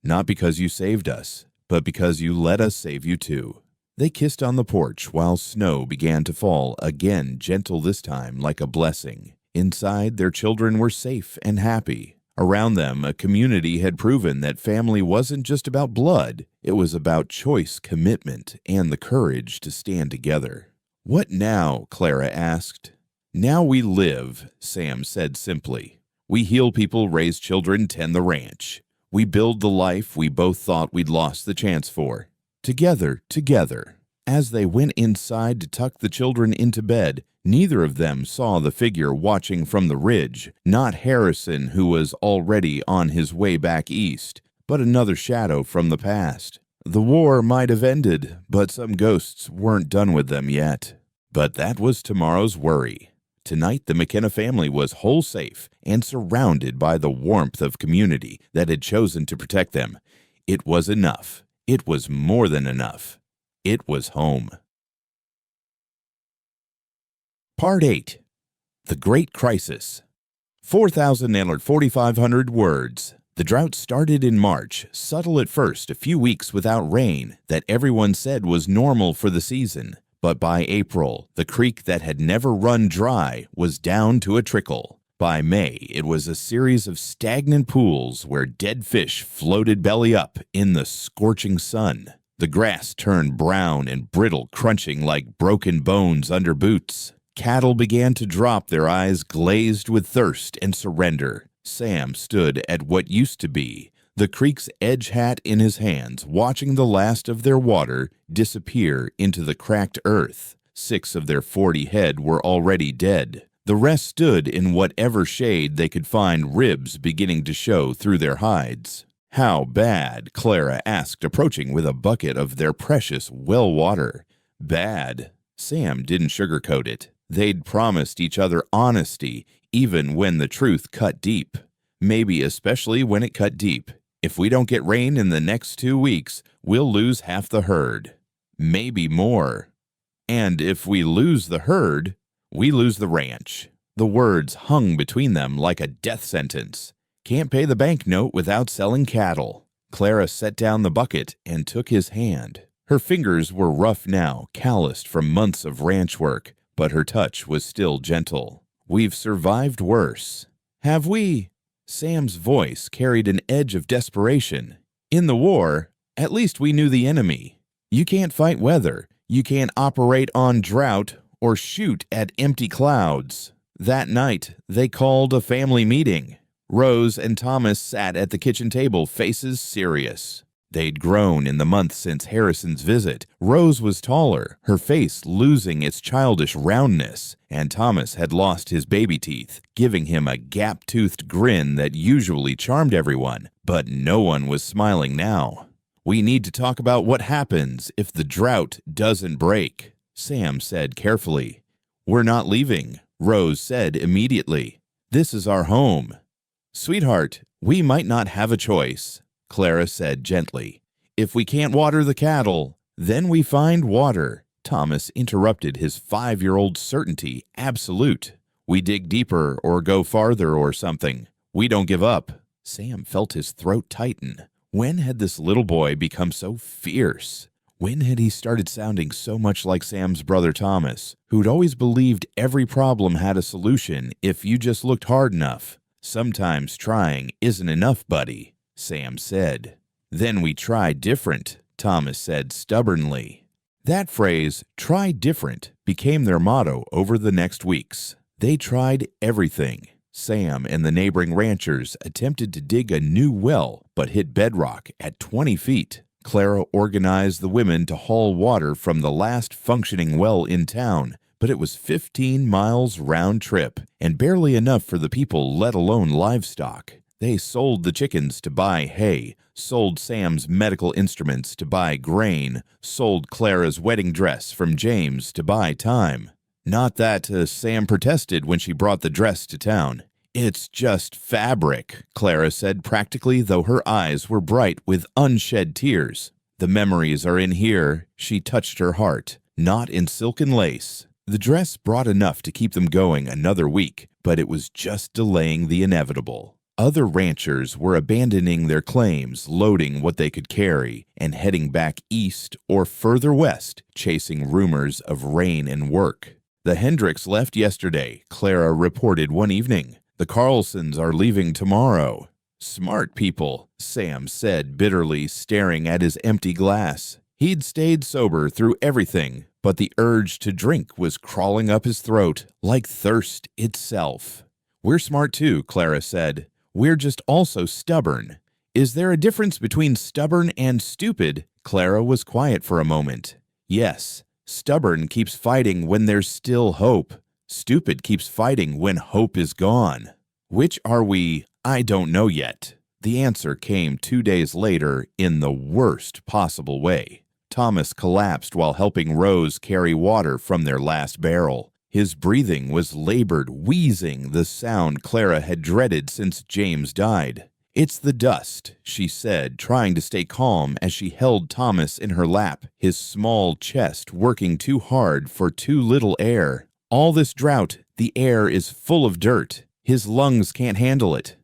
Not because you saved us, but because you let us save you too. They kissed on the porch while snow began to fall, again gentle this time like a blessing. Inside, their children were safe and happy. Around them, a community had proven that family wasn't just about blood. It was about choice, commitment, and the courage to stand together. What now? Clara asked. Now we live, Sam said simply. We heal people, raise children, tend the ranch. We build the life we both thought we'd lost the chance for. Together, together. As they went inside to tuck the children into bed, neither of them saw the figure watching from the ridge, not Harrison, who was already on his way back east, but another shadow from the past. The war might have ended, but some ghosts weren't done with them yet. But that was tomorrow's worry. Tonight, the McKenna family was whole safe and surrounded by the warmth of community that had chosen to protect them. It was enough. It was more than enough. It was home. Part 8. The Great Crisis. 4,4,500 words. The drought started in March, subtle at first, a few weeks without rain that everyone said was normal for the season. But by April, the creek that had never run dry was down to a trickle. By May, it was a series of stagnant pools where dead fish floated belly up in the scorching sun. The grass turned brown and brittle, crunching like broken bones under boots. Cattle began to drop, their eyes glazed with thirst and surrender. Sam stood at what used to be the creek's edge hat in his hands, watching the last of their water disappear into the cracked earth. 6 of their 40 head were already dead. The rest stood in whatever shade they could find, ribs beginning to show through their hides. "How bad?" Clara asked, approaching with a bucket of their precious well water. "Bad." Sam didn't sugarcoat it. They'd promised each other honesty, even when the truth cut deep. Maybe especially when it cut deep. If we don't get rain in the next 2 weeks, we'll lose half the herd. Maybe more. And if we lose the herd, we lose the ranch. The words hung between them like a death sentence. Can't pay the banknote without selling cattle. Clara set down the bucket and took his hand. Her fingers were rough now, calloused from months of ranch work, but her touch was still gentle. "We've survived worse." "Have we?" Sam's voice carried an edge of desperation. "In the war, at least we knew the enemy. You can't fight weather. You can't operate on drought or shoot at empty clouds." That night, they called a family meeting. Rose and Thomas sat at the kitchen table, faces serious. They'd grown in the months since Harrison's visit. Rose was taller, her face losing its childish roundness, and Thomas had lost his baby teeth, giving him a gap-toothed grin that usually charmed everyone, but no one was smiling now. "We need to talk about what happens if the drought doesn't break," Sam said carefully. "We're not leaving," Rose said immediately. "This is our home." "Sweetheart, we might not have a choice," Clara said gently. "If we can't water the cattle, then we find water." Thomas interrupted his 5-year-old certainty absolute. "We dig deeper or go farther or something. We don't give up." Sam felt his throat tighten. When had this little boy become so fierce? When had he started sounding so much like Sam's brother Thomas, who'd always believed every problem had a solution if you just looked hard enough? "Sometimes trying isn't enough, buddy," Sam said. "Then we try different," Thomas said stubbornly. That phrase, "try different," became their motto over the next weeks. They tried everything. Sam and the neighboring ranchers attempted to dig a new well, but hit bedrock at 20 feet. Clara organized the women to haul water from the last functioning well in town, but it was 15 miles round trip, and barely enough for the people, let alone livestock. They sold the chickens to buy hay, sold Sam's medical instruments to buy grain, sold Clara's wedding dress from James to buy time. Not that Sam protested when she brought the dress to town. "It's just fabric," Clara said practically, though her eyes were bright with unshed tears. "The memories are in here," she touched her heart, "not in silken lace." The dress brought enough to keep them going another week, but it was just delaying the inevitable. Other ranchers were abandoning their claims, loading what they could carry, and heading back east or further west, chasing rumors of rain and work. "The Hendricks left yesterday," Clara reported one evening. "The Carlsons are leaving tomorrow." "Smart people," Sam said bitterly, staring at his empty glass. He'd stayed sober through everything, but the urge to drink was crawling up his throat, like thirst itself. "We're smart too," Clara said. "We're just also stubborn." "Is there a difference between stubborn and stupid?" Clara was quiet for a moment. Yes, stubborn keeps fighting when there's still hope. Stupid keeps fighting when hope is gone. Which are we? I don't know yet. The answer came 2 days later in the worst possible way. Thomas collapsed while helping Rose carry water from their last barrel. His breathing was labored, wheezing, the sound Clara had dreaded since James died. "It's the dust," she said, trying to stay calm as she held Thomas in her lap, his small chest working too hard for too little air. "All this drought, the air is full of dirt. His lungs can't handle it."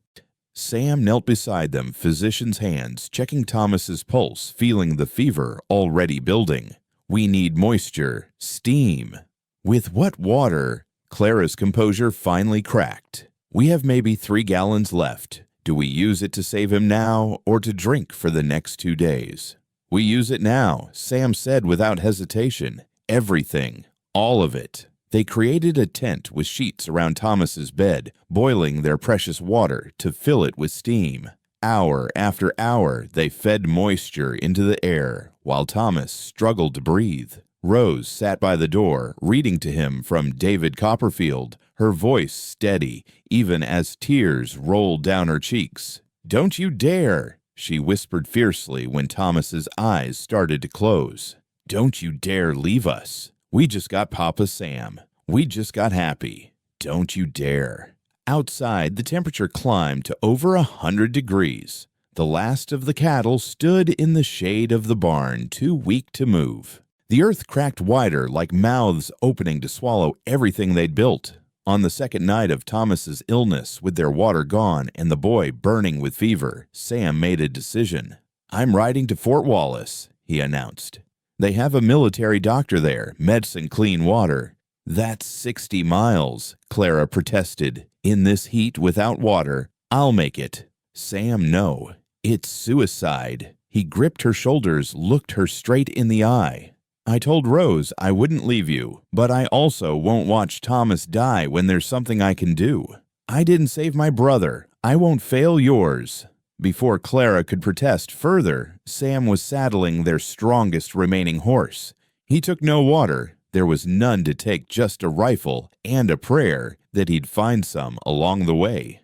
Sam knelt beside them, physician's hands, checking Thomas's pulse, feeling the fever already building. "We need moisture, steam." "With what water?" Clara's composure finally cracked. "We have maybe 3 gallons left. Do we use it to save him now or to drink for the next 2 days?" "We use it now," Sam said without hesitation. "Everything, all of it." They created a tent with sheets around Thomas's bed, boiling their precious water to fill it with steam. Hour after hour, they fed moisture into the air while Thomas struggled to breathe. Rose sat by the door, reading to him from David Copperfield, her voice steady, even as tears rolled down her cheeks. "Don't you dare!" she whispered fiercely when Thomas's eyes started to close. "Don't you dare leave us. We just got Papa Sam. We just got happy. Don't you dare." Outside, the temperature climbed to over 100 degrees. The last of the cattle stood in the shade of the barn, too weak to move. The earth cracked wider, like mouths opening to swallow everything they'd built. On the second night of Thomas's illness, with their water gone and the boy burning with fever, Sam made a decision. "I'm riding to Fort Wallace," he announced. "They have a military doctor there, medicine clean water." "That's 60 miles, Clara protested. "In this heat without water, I'll make it." "Sam, no. It's suicide." He gripped her shoulders, looked her straight in the eye. "I told Rose I wouldn't leave you, but I also won't watch Thomas die when there's something I can do. I didn't save my brother. I won't fail yours." Before Clara could protest further, Sam was saddling their strongest remaining horse. He took no water. There was none to take, just a rifle and a prayer that he'd find some along the way.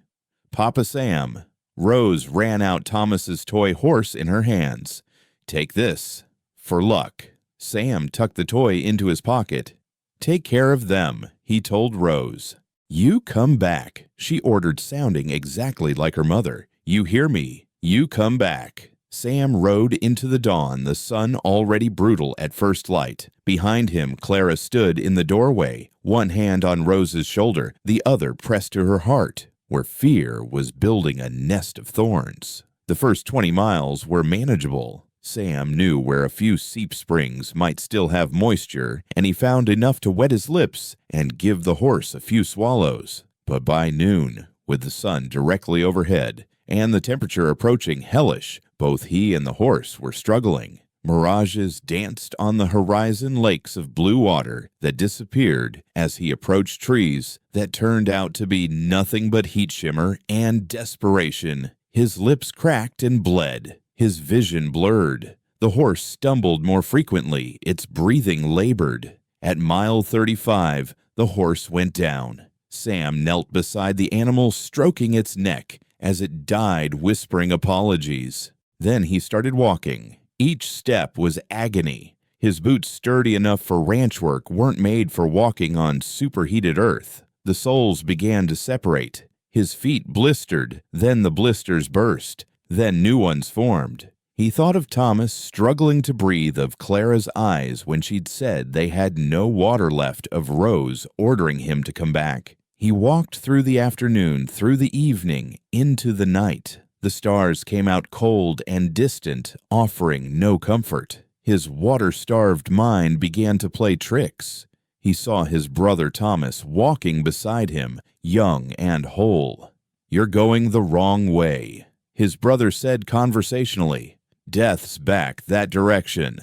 "Papa Sam." Rose ran out Thomas's toy horse in her hands. "Take this. For luck." Sam tucked the toy into his pocket. "Take care of them," he told Rose. "You come back," she ordered, sounding exactly like her mother. "You hear me? You come back." Sam rode into the dawn, the sun already brutal at first light. Behind him, Clara stood in the doorway, one hand on Rose's shoulder, the other pressed to her heart, where fear was building a nest of thorns. The first 20 miles were manageable. Sam knew where a few seep springs might still have moisture, and he found enough to wet his lips and give the horse a few swallows. But by noon, with the sun directly overhead, and the temperature approaching hellish, both he and the horse were struggling. Mirages danced on the horizon, lakes of blue water that disappeared as he approached trees that turned out to be nothing but heat shimmer and desperation. His lips cracked and bled, his vision blurred. The horse stumbled more frequently, its breathing labored. At mile 35, the horse went down. Sam knelt beside the animal, stroking its neck as it died, whispering apologies. Then he started walking. Each step was agony. His boots, sturdy enough for ranch work, weren't made for walking on superheated earth. The soles began to separate. His feet blistered, then the blisters burst, then new ones formed. He thought of Thomas struggling to breathe, of Clara's eyes when she'd said they had no water left, of Rose ordering him to come back. He walked through the afternoon, through the evening, into the night. The stars came out cold and distant, offering no comfort. His water-starved mind began to play tricks. He saw his brother Thomas walking beside him, young and whole. "You're going the wrong way," his brother said conversationally. "Death's back that direction."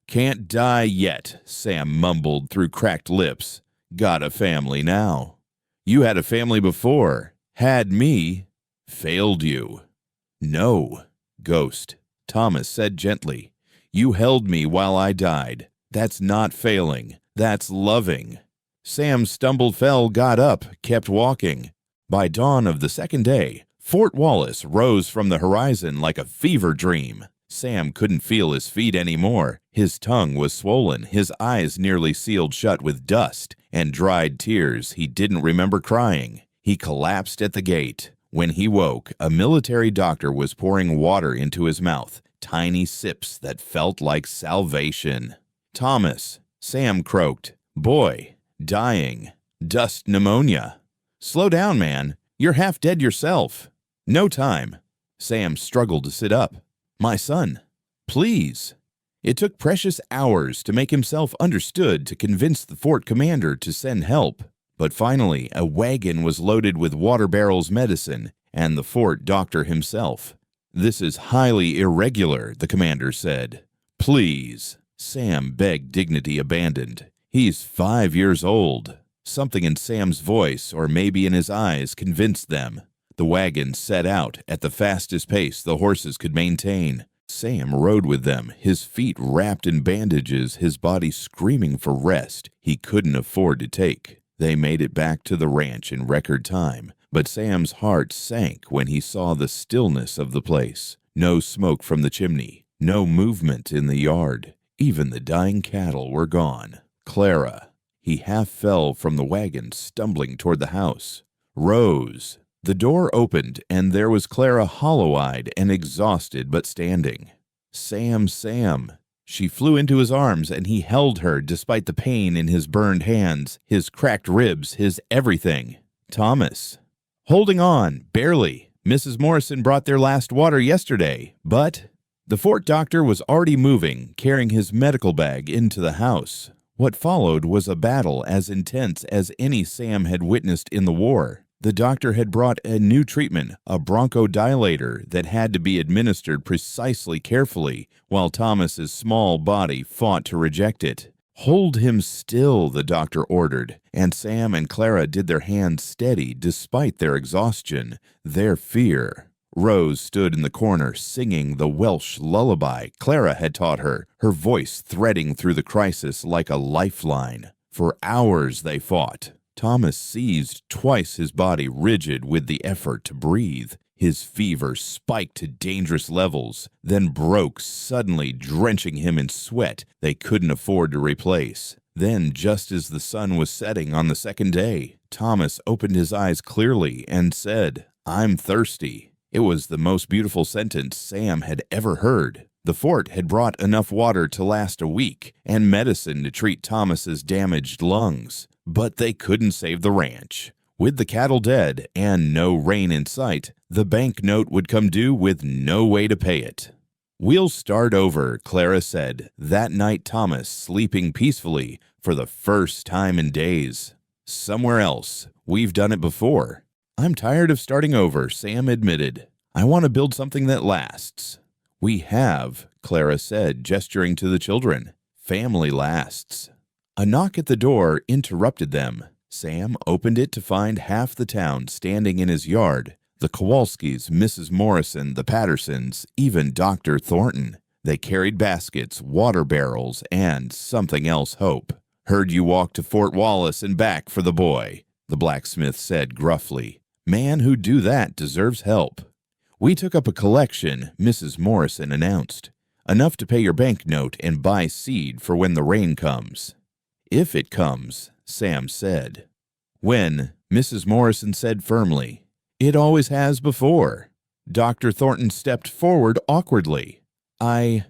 "Can't die yet," Sam mumbled through cracked lips. "Got a family now." "You had a family before." "Had me." "Failed you." "No, Ghost," Thomas said gently. "You held me while I died. That's not failing. That's loving. Sam stumbled, fell, got up, kept walking. By dawn of the second day, Fort Wallace rose from the horizon like a fever dream. Sam couldn't feel his feet anymore. His tongue was swollen, his eyes nearly sealed shut with dust and dried tears he didn't remember crying. He collapsed at the gate. When he woke, a military doctor was pouring water into his mouth, tiny sips that felt like salvation. "Thomas," Sam croaked. "Boy, dying. Dust pneumonia." "Slow down, man. You're half dead yourself." "No time." Sam struggled to sit up. "My son, please." It took precious hours to make himself understood to convince the fort commander to send help. But finally, a wagon was loaded with water barrels, medicine, and the fort doctor himself. "This is highly irregular," the commander said. "Please." Sam begged, dignity abandoned. "He's 5 years old." Something in Sam's voice, or maybe in his eyes, convinced them. The wagon set out at the fastest pace the horses could maintain. Sam rode with them, his feet wrapped in bandages, his body screaming for rest he couldn't afford to take. They made it back to the ranch in record time, but Sam's heart sank when he saw the stillness of the place. No smoke from the chimney, no movement in the yard. Even the dying cattle were gone. Clara. He half fell from the wagon, stumbling toward the house. Rose. The door opened, and there was Clara, hollow-eyed and exhausted but standing. "Sam, Sam." She flew into his arms, and he held her despite the pain in his burned hands, his cracked ribs, his everything. "Thomas." "Holding on, barely. Mrs. Morrison brought their last water yesterday, but—" The fort doctor was already moving, carrying his medical bag into the house. What followed was a battle as intense as any Sam had witnessed in the war. The doctor had brought a new treatment, a bronchodilator that had to be administered precisely carefully, while Thomas's small body fought to reject it. "Hold him still," the doctor ordered, and Sam and Clara did their hands steady despite their exhaustion, their fear. Rose stood in the corner singing the Welsh lullaby Clara had taught her, her voice threading through the crisis like a lifeline. For hours they fought. Thomas seized, twice his body rigid with the effort to breathe. His fever spiked to dangerous levels, then broke, suddenly drenching him in sweat they couldn't afford to replace. Then, just as the sun was setting on the second day, Thomas opened his eyes clearly and said, "I'm thirsty." It was the most beautiful sentence Sam had ever heard. The fort had brought enough water to last a week and medicine to treat Thomas's damaged lungs. But they couldn't save the ranch. With the cattle dead and no rain in sight, the bank note would come due with no way to pay it. "We'll start over," Clara said, that night Thomas sleeping peacefully for the first time in days. "Somewhere else. We've done it before." "I'm tired of starting over," Sam admitted. "I want to build something that lasts." "We have," Clara said, gesturing to the children. "Family lasts." A knock at the door interrupted them. Sam opened it to find half the town standing in his yard. The Kowalskis, Mrs. Morrison, the Pattersons, even Dr. Thornton. They carried baskets, water barrels, and something else hope. "Heard you walk to Fort Wallace and back for the boy," the blacksmith said gruffly. "Man who'd do that deserves help." "We took up a collection," Mrs. Morrison announced. "Enough to pay your bank note and buy seed for when the rain comes." "If it comes," Sam said. "When," Mrs. Morrison said firmly. "It always has before." Dr. Thornton stepped forward awkwardly. I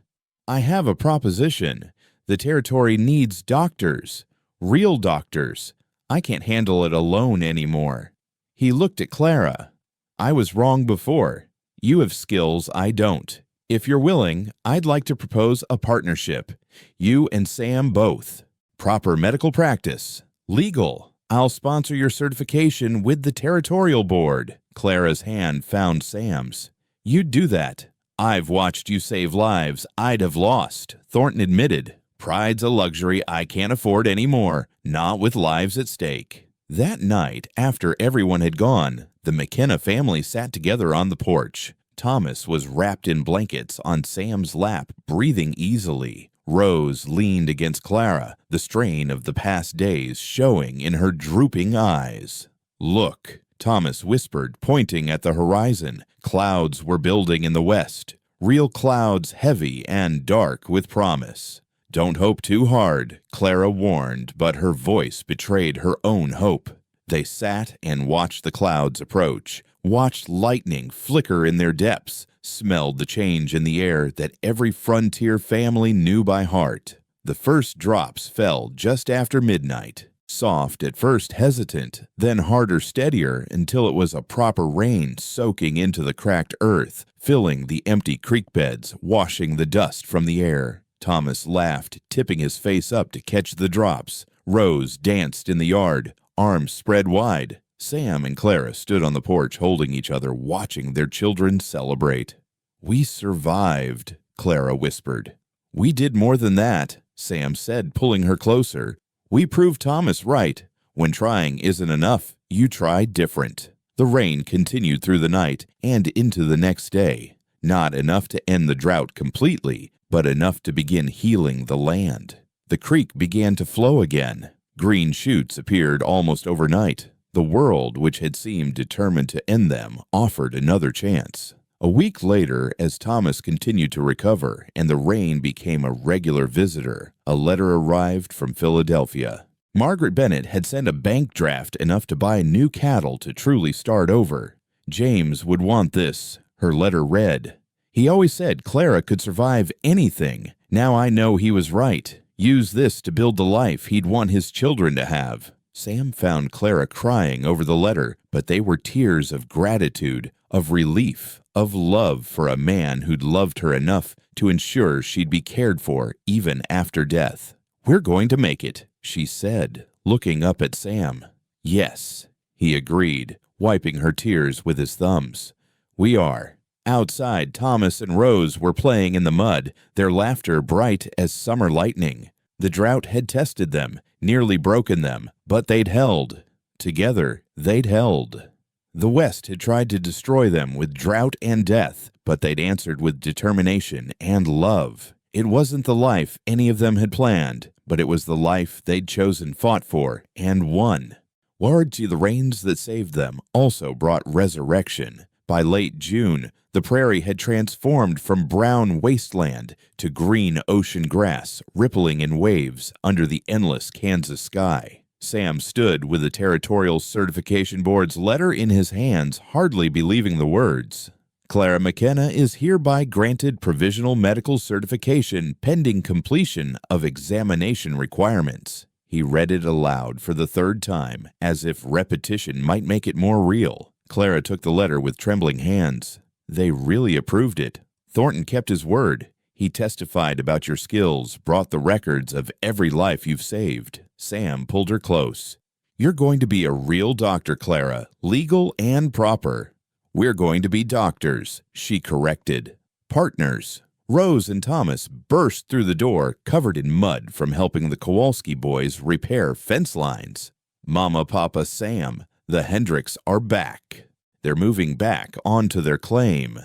have a proposition. The territory needs doctors. Real doctors. I can't handle it alone anymore." He looked at Clara. "I was wrong before. You have skills I don't. If you're willing, I'd like to propose a partnership. You and Sam both. Proper medical practice. Legal. I'll sponsor your certification with the territorial board." Clara's hand found Sam's. "You'd do that. I've watched you save lives I'd have lost," Thornton admitted. "Pride's a luxury I can't afford anymore, not with lives at stake." That night, after everyone had gone, the McKenna family sat together on the porch. Thomas was wrapped in blankets on Sam's lap, breathing easily. Rose leaned against Clara, the strain of the past days showing in her drooping eyes. "Look," Thomas whispered, pointing at the horizon. Clouds were building in the west, real clouds heavy and dark with promise. "Don't hope too hard," Clara warned, but her voice betrayed her own hope. They sat and watched the clouds approach, watched lightning flicker in their depths, smelled the change in the air that every frontier family knew by heart. The first drops fell just after midnight, soft at first, hesitant, then harder, steadier, until it was a proper rain soaking into the cracked earth, filling the empty creek beds, washing the dust from the air. Thomas laughed, tipping his face up to catch the drops. Rose danced in the yard, arms spread wide. Sam and Clara stood on the porch holding each other, watching their children celebrate. "We survived," Clara whispered. "We did more than that," Sam said, pulling her closer. "We proved Thomas right. When trying isn't enough, you try different." The rain continued through the night and into the next day. Not enough to end the drought completely, but enough to begin healing the land. The creek began to flow again. Green shoots appeared almost overnight. The world, which had seemed determined to end them, offered another chance. A week later, as Thomas continued to recover and the rain became a regular visitor, a letter arrived from Philadelphia. Margaret Bennett had sent a bank draft enough to buy new cattle to truly start over. "James would want this," her letter read. "He always said Clara could survive anything. Now I know he was right. Use this to build the life he'd want his children to have." Sam found Clara crying over the letter, but they were tears of gratitude, of relief, of love for a man who'd loved her enough to ensure she'd be cared for even after death. "We're going to make it," she said, looking up at Sam. "Yes," he agreed, wiping her tears with his thumbs. "We are." Outside, Thomas and Rose were playing in the mud, their laughter bright as summer lightning. The drought had tested them, nearly broken them, but they'd held. Together, they'd held. The West had tried to destroy them with drought and death, but they'd answered with determination and love. It wasn't the life any of them had planned, but it was the life they'd chosen, fought for, and won. Word to the rains that saved them also brought resurrection. By late June, the prairie had transformed from brown wasteland to green ocean grass rippling in waves under the endless Kansas sky. Sam stood with the Territorial Certification Board's letter in his hands, hardly believing the words. "Clara McKenna is hereby granted provisional medical certification pending completion of examination requirements." He read it aloud for the third time, as if repetition might make it more real. Clara took the letter with trembling hands. "They really approved it. Thornton kept his word. He testified about your skills, brought the records of every life you've saved." Sam pulled her close. "You're going to be a real doctor, Clara, legal and proper." "We're going to be doctors," she corrected. "Partners." Rose and Thomas burst through the door, covered in mud from helping the Kowalski boys repair fence lines. "Mama, Papa, Sam, the Hendricks are back. They're moving back onto their claim."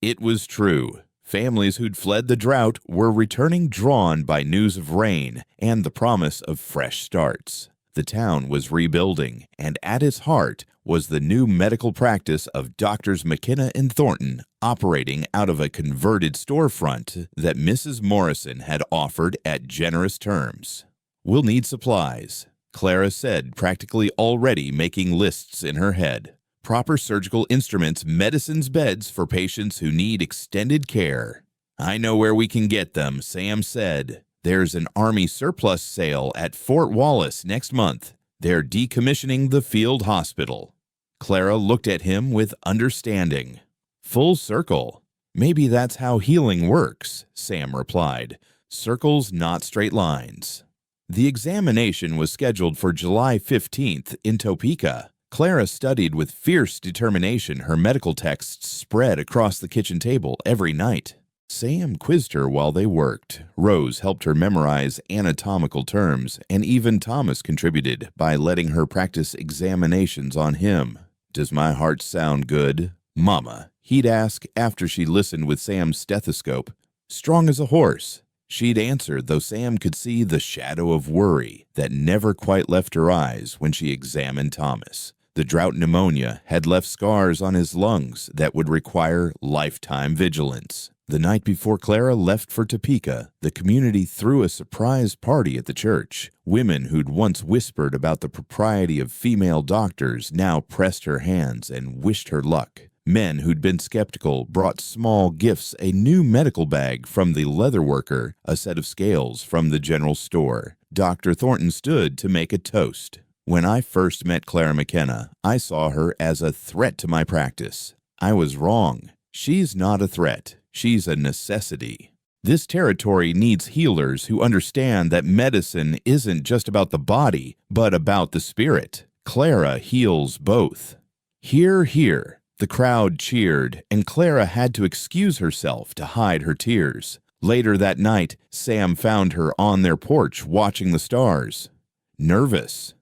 It was true. Families who'd fled the drought were returning, drawn by news of rain and the promise of fresh starts. The town was rebuilding, and at its heart was the new medical practice of Doctors McKenna and Thornton, operating out of a converted storefront that Mrs. Morrison had offered at generous terms. "We'll need supplies," Clara said, practically already making lists in her head. "Proper surgical instruments, medicines, beds for patients who need extended care." "I know where we can get them," Sam said. "There's an Army surplus sale at Fort Wallace next month. They're decommissioning the field hospital." Clara looked at him with understanding. "Full circle. Maybe that's how healing works," Sam replied. "Circles, not straight lines." The examination was scheduled for July 15th in Topeka. Clara studied with fierce determination, her medical texts spread across the kitchen table every night. Sam quizzed her while they worked. Rose helped her memorize anatomical terms, and even Thomas contributed by letting her practice examinations on him. "Does my heart sound good, Mama?" he'd ask after she listened with Sam's stethoscope. "Strong as a horse." She'd answer, though Sam could see the shadow of worry that never quite left her eyes when she examined Thomas. The drought pneumonia had left scars on his lungs that would require lifetime vigilance. The night before Clara left for Topeka, the community threw a surprise party at the church. Women who'd once whispered about the propriety of female doctors now pressed her hands and wished her luck. Men who'd been skeptical brought small gifts, a new medical bag from the leather worker, a set of scales from the general store. Dr. Thornton stood to make a toast. When I first met Clara McKenna, I saw her as a threat to my practice. I was wrong. She's not a threat. She's a necessity. This territory needs healers who understand that medicine isn't just about the body, but about the spirit. Clara heals both. Hear, hear. The crowd cheered, and Clara had to excuse herself to hide her tears. Later that night, Sam found her on their porch watching the stars. Nervous.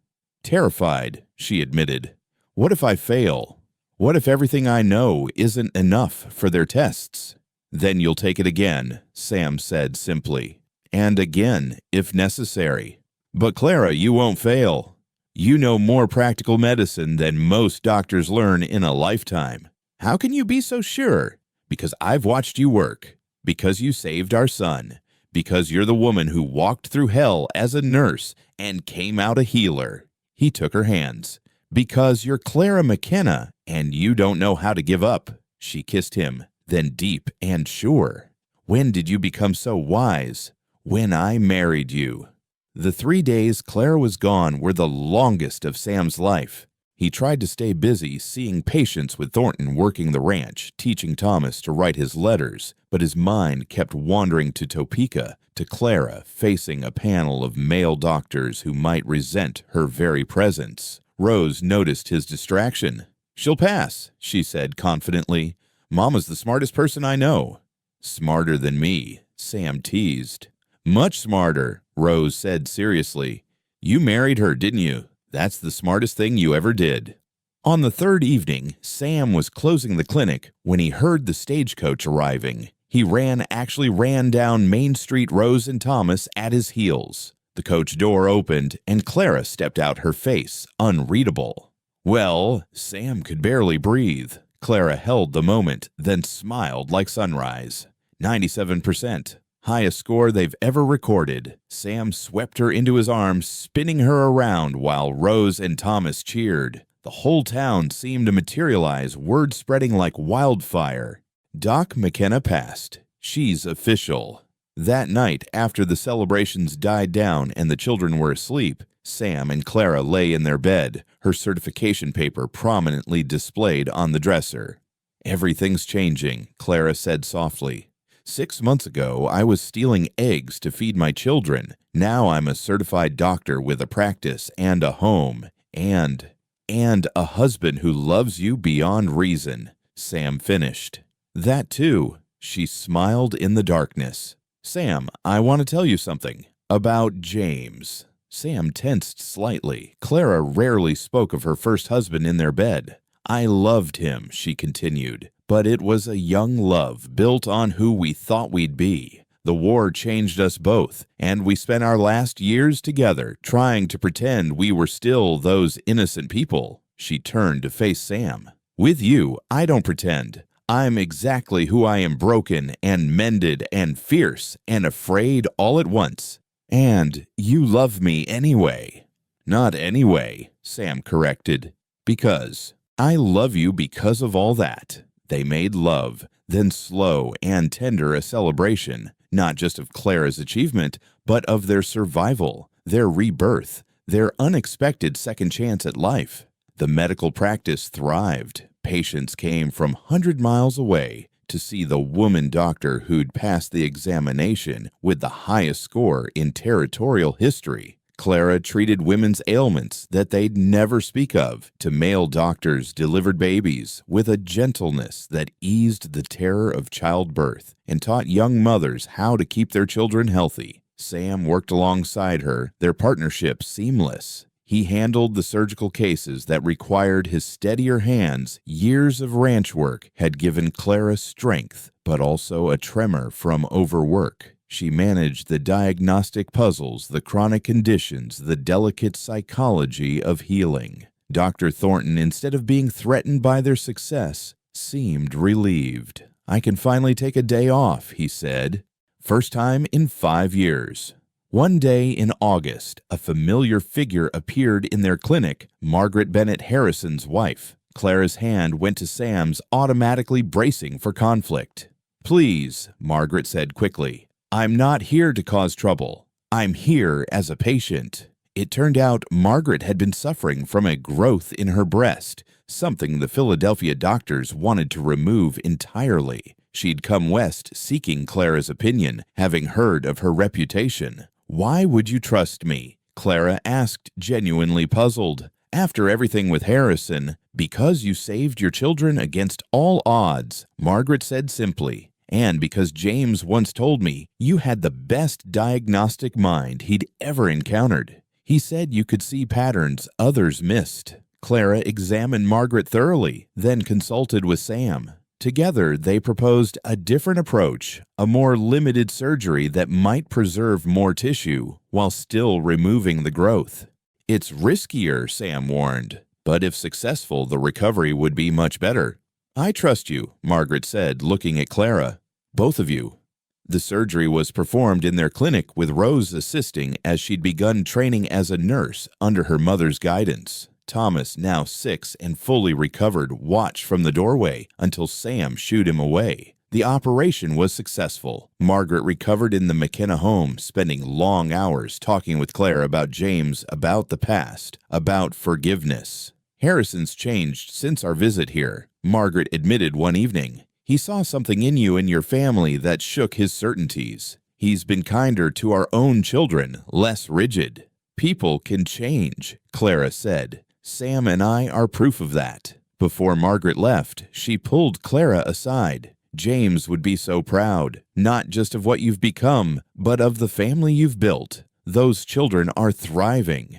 Terrified, she admitted. What if I fail? What if everything I know isn't enough for their tests? Then you'll take it again, Sam said simply. And again, if necessary. But Clara, you won't fail. You know more practical medicine than most doctors learn in a lifetime. How can you be so sure? Because I've watched you work. Because you saved our son. Because you're the woman who walked through hell as a nurse and came out a healer. He took her hands. Because you're Clara McKenna and you don't know how to give up. She kissed him, then deep and sure. When did you become so wise? When I married you. The 3 days Clara was gone were the longest of Sam's life. He tried to stay busy seeing patients with Thornton working the ranch, teaching Thomas to write his letters, but his mind kept wandering to Topeka, to Clara facing a panel of male doctors who might resent her very presence. Rose noticed his distraction. She'll pass, she said confidently. Mama's the smartest person I know. Smarter than me, Sam teased. Much smarter, Rose said seriously. You married her, didn't you? That's the smartest thing you ever did. On the third evening, Sam was closing the clinic when he heard the stagecoach arriving. He actually ran down Main Street, Rose and Thomas at his heels. The coach door opened, and Clara stepped out, her face unreadable. Well, Sam could barely breathe. Clara held the moment, then smiled like sunrise. 97%. Highest score they've ever recorded. Sam swept her into his arms, spinning her around while Rose and Thomas cheered. The whole town seemed to materialize, word spreading like wildfire. Doc McKenna passed. She's official. That night, after the celebrations died down and the children were asleep, Sam and Clara lay in their bed, her certification paper prominently displayed on the dresser. Everything's changing, Clara said softly. 6 months ago, I was stealing eggs to feed my children. Now I'm a certified doctor with a practice and a home, and a husband who loves you beyond reason, Sam finished. That too, she smiled in the darkness. Sam, I want to tell you something about James. Sam tensed slightly. Clara rarely spoke of her first husband in their bed. I loved him, she continued. But it was a young love built on who we thought we'd be. The war changed us both, and we spent our last years together trying to pretend we were still those innocent people. She turned to face Sam. With you, I don't pretend. I'm exactly who I am, broken and mended and fierce and afraid all at once. And you love me anyway. Not anyway, Sam corrected. Because I love you because of all that. They made love, then slow and tender a celebration, not just of Clara's achievement, but of their survival, their rebirth, their unexpected second chance at life. The medical practice thrived. Patients came from 100 miles away to see the woman doctor who'd passed the examination with the highest score in territorial history. Clara treated women's ailments that they'd never speak of to male doctors delivered babies with a gentleness that eased the terror of childbirth and taught young mothers how to keep their children healthy. Sam worked alongside her, their partnership seamless. He handled the surgical cases that required his steadier hands. Years of ranch work had given Clara strength, but also a tremor from overwork. She managed the diagnostic puzzles, the chronic conditions, the delicate psychology of healing. Dr. Thornton, instead of being threatened by their success, seemed relieved. "I can finally take a day off," he said. First time in 5 years. One day in August, a familiar figure appeared in their clinic, Margaret Bennett Harrison's wife. Clara's hand went to Sam's, automatically bracing for conflict. "Please," Margaret said quickly, "I'm not here to cause trouble. I'm here as a patient." It turned out Margaret had been suffering from a growth in her breast, something the Philadelphia doctors wanted to remove entirely. She'd come west seeking Clara's opinion, having heard of her reputation. "Why would you trust me?" Clara asked, genuinely puzzled. "After everything with Harrison, because you saved your children against all odds," Margaret said simply. "And because James once told me you had the best diagnostic mind he'd ever encountered. He said you could see patterns others missed." Clara examined Margaret thoroughly, then consulted with Sam. Together, they proposed a different approach, a more limited surgery that might preserve more tissue while still removing the growth. "It's riskier," Sam warned, "but if successful, the recovery would be much better." "I trust you," Margaret said, looking at Clara. "Both of you." The surgery was performed in their clinic with Rose assisting as she'd begun training as a nurse under her mother's guidance. Thomas, now 6 and fully recovered, watched from the doorway until Sam shooed him away. The operation was successful. Margaret recovered in the McKenna home, spending long hours talking with Claire about James, about the past, about forgiveness. "Harrison's changed since our visit here," Margaret admitted one evening. "He saw something in you and your family that shook his certainties. He's been kinder to our own children, less rigid." "People can change," Clara said. "Sam and I are proof of that." Before Margaret left, she pulled Clara aside. "James would be so proud, not just of what you've become, but of the family you've built. Those children are thriving."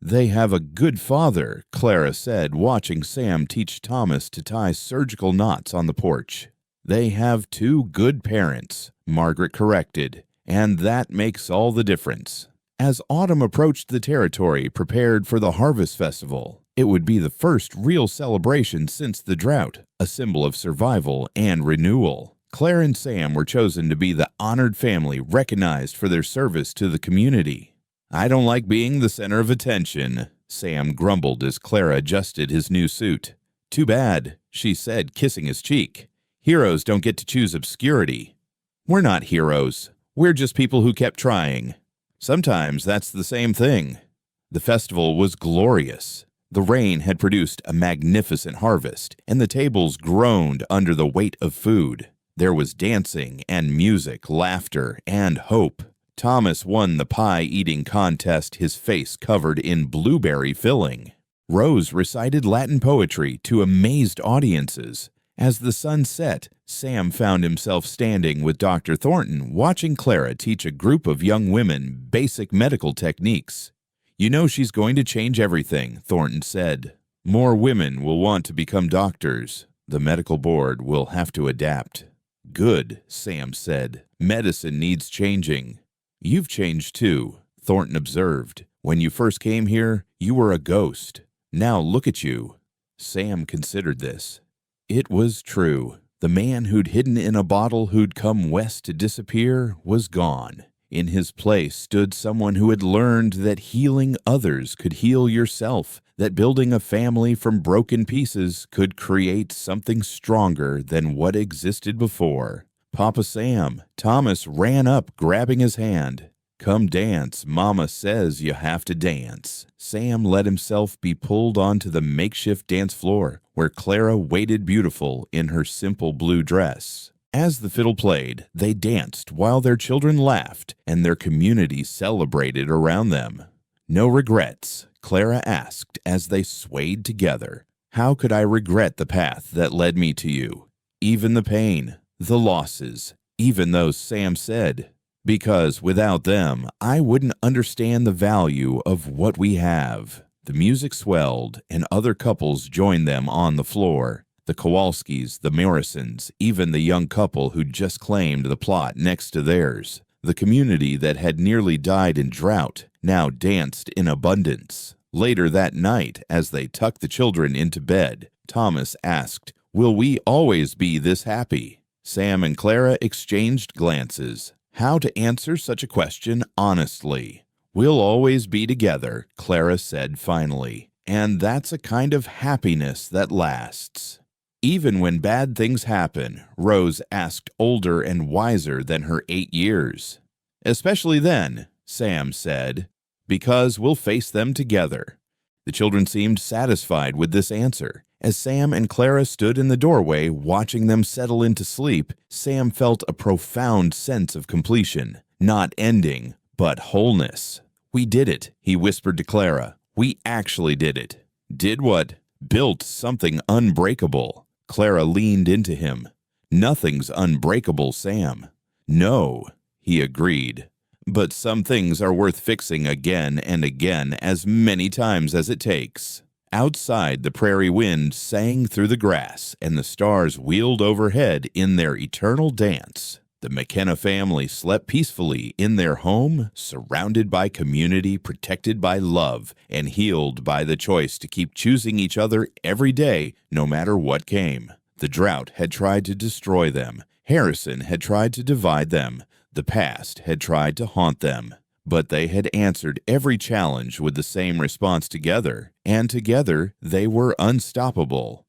"They have a good father," Clara said, watching Sam teach Thomas to tie surgical knots on the porch. "They have 2 good parents," Margaret corrected, "and that makes all the difference." As autumn approached the territory prepared for the Harvest Festival, it would be the first real celebration since the drought, a symbol of survival and renewal. Claire and Sam were chosen to be the honored family recognized for their service to the community. "I don't like being the center of attention," Sam grumbled as Clara adjusted his new suit. "Too bad," she said, kissing his cheek. "Heroes don't get to choose obscurity." "We're not heroes. We're just people who kept trying." "Sometimes that's the same thing." The festival was glorious. The rain had produced a magnificent harvest, and the tables groaned under the weight of food. There was dancing and music, laughter and hope. Thomas won the pie-eating contest, his face covered in blueberry filling. Rose recited Latin poetry to amazed audiences. As the sun set, Sam found himself standing with Dr. Thornton, watching Clara teach a group of young women basic medical techniques. "You know she's going to change everything," Thornton said. "More women will want to become doctors. The medical board will have to adapt." "Good," Sam said. "Medicine needs changing." "You've changed too," Thornton observed. "When you first came here, you were a ghost. Now look at you." Sam considered this. It was true. The man who'd hidden in a bottle, who'd come west to disappear, was gone. In his place stood someone who had learned that healing others could heal yourself, that building a family from broken pieces could create something stronger than what existed before. "Papa Sam," Thomas ran up, grabbing his hand. "Come dance, Mama says you have to dance." Sam let himself be pulled onto the makeshift dance floor, where Clara waited beautiful in her simple blue dress. As the fiddle played, they danced while their children laughed and their community celebrated around them. "No regrets?" Clara asked as they swayed together. "How could I regret the path that led me to you? Even the pain, the losses, even those," Sam said. "Because without them, I wouldn't understand the value of what we have." The music swelled, and other couples joined them on the floor. The Kowalskis, the Morrisons, even the young couple who'd just claimed the plot next to theirs. The community that had nearly died in drought now danced in abundance. Later that night, as they tucked the children into bed, Thomas asked, "Will we always be this happy?" Sam and Clara exchanged glances. How to answer such a question honestly? "We'll always be together," Clara said finally. "And that's a kind of happiness that lasts." Even when bad things happen, Rose asked, older and wiser than her 8 years. "Especially then," Sam said, "because we'll face them together." The children seemed satisfied with this answer. As Sam and Clara stood in the doorway watching them settle into sleep, Sam felt a profound sense of completion, not ending, but wholeness. "We did it," he whispered to Clara. "We actually did it." "Did what?" "Built something unbreakable." Clara leaned into him. "Nothing's unbreakable, Sam." "No," he agreed. "But some things are worth fixing again and again, as many times as it takes." Outside, the prairie wind sang through the grass, and the stars wheeled overhead in their eternal dance. The McKenna family slept peacefully in their home, surrounded by community, protected by love, and healed by the choice to keep choosing each other every day, no matter what came. The drought had tried to destroy them. Harrison had tried to divide them. The past had tried to haunt them. But they had answered every challenge with the same response together, and together they were unstoppable.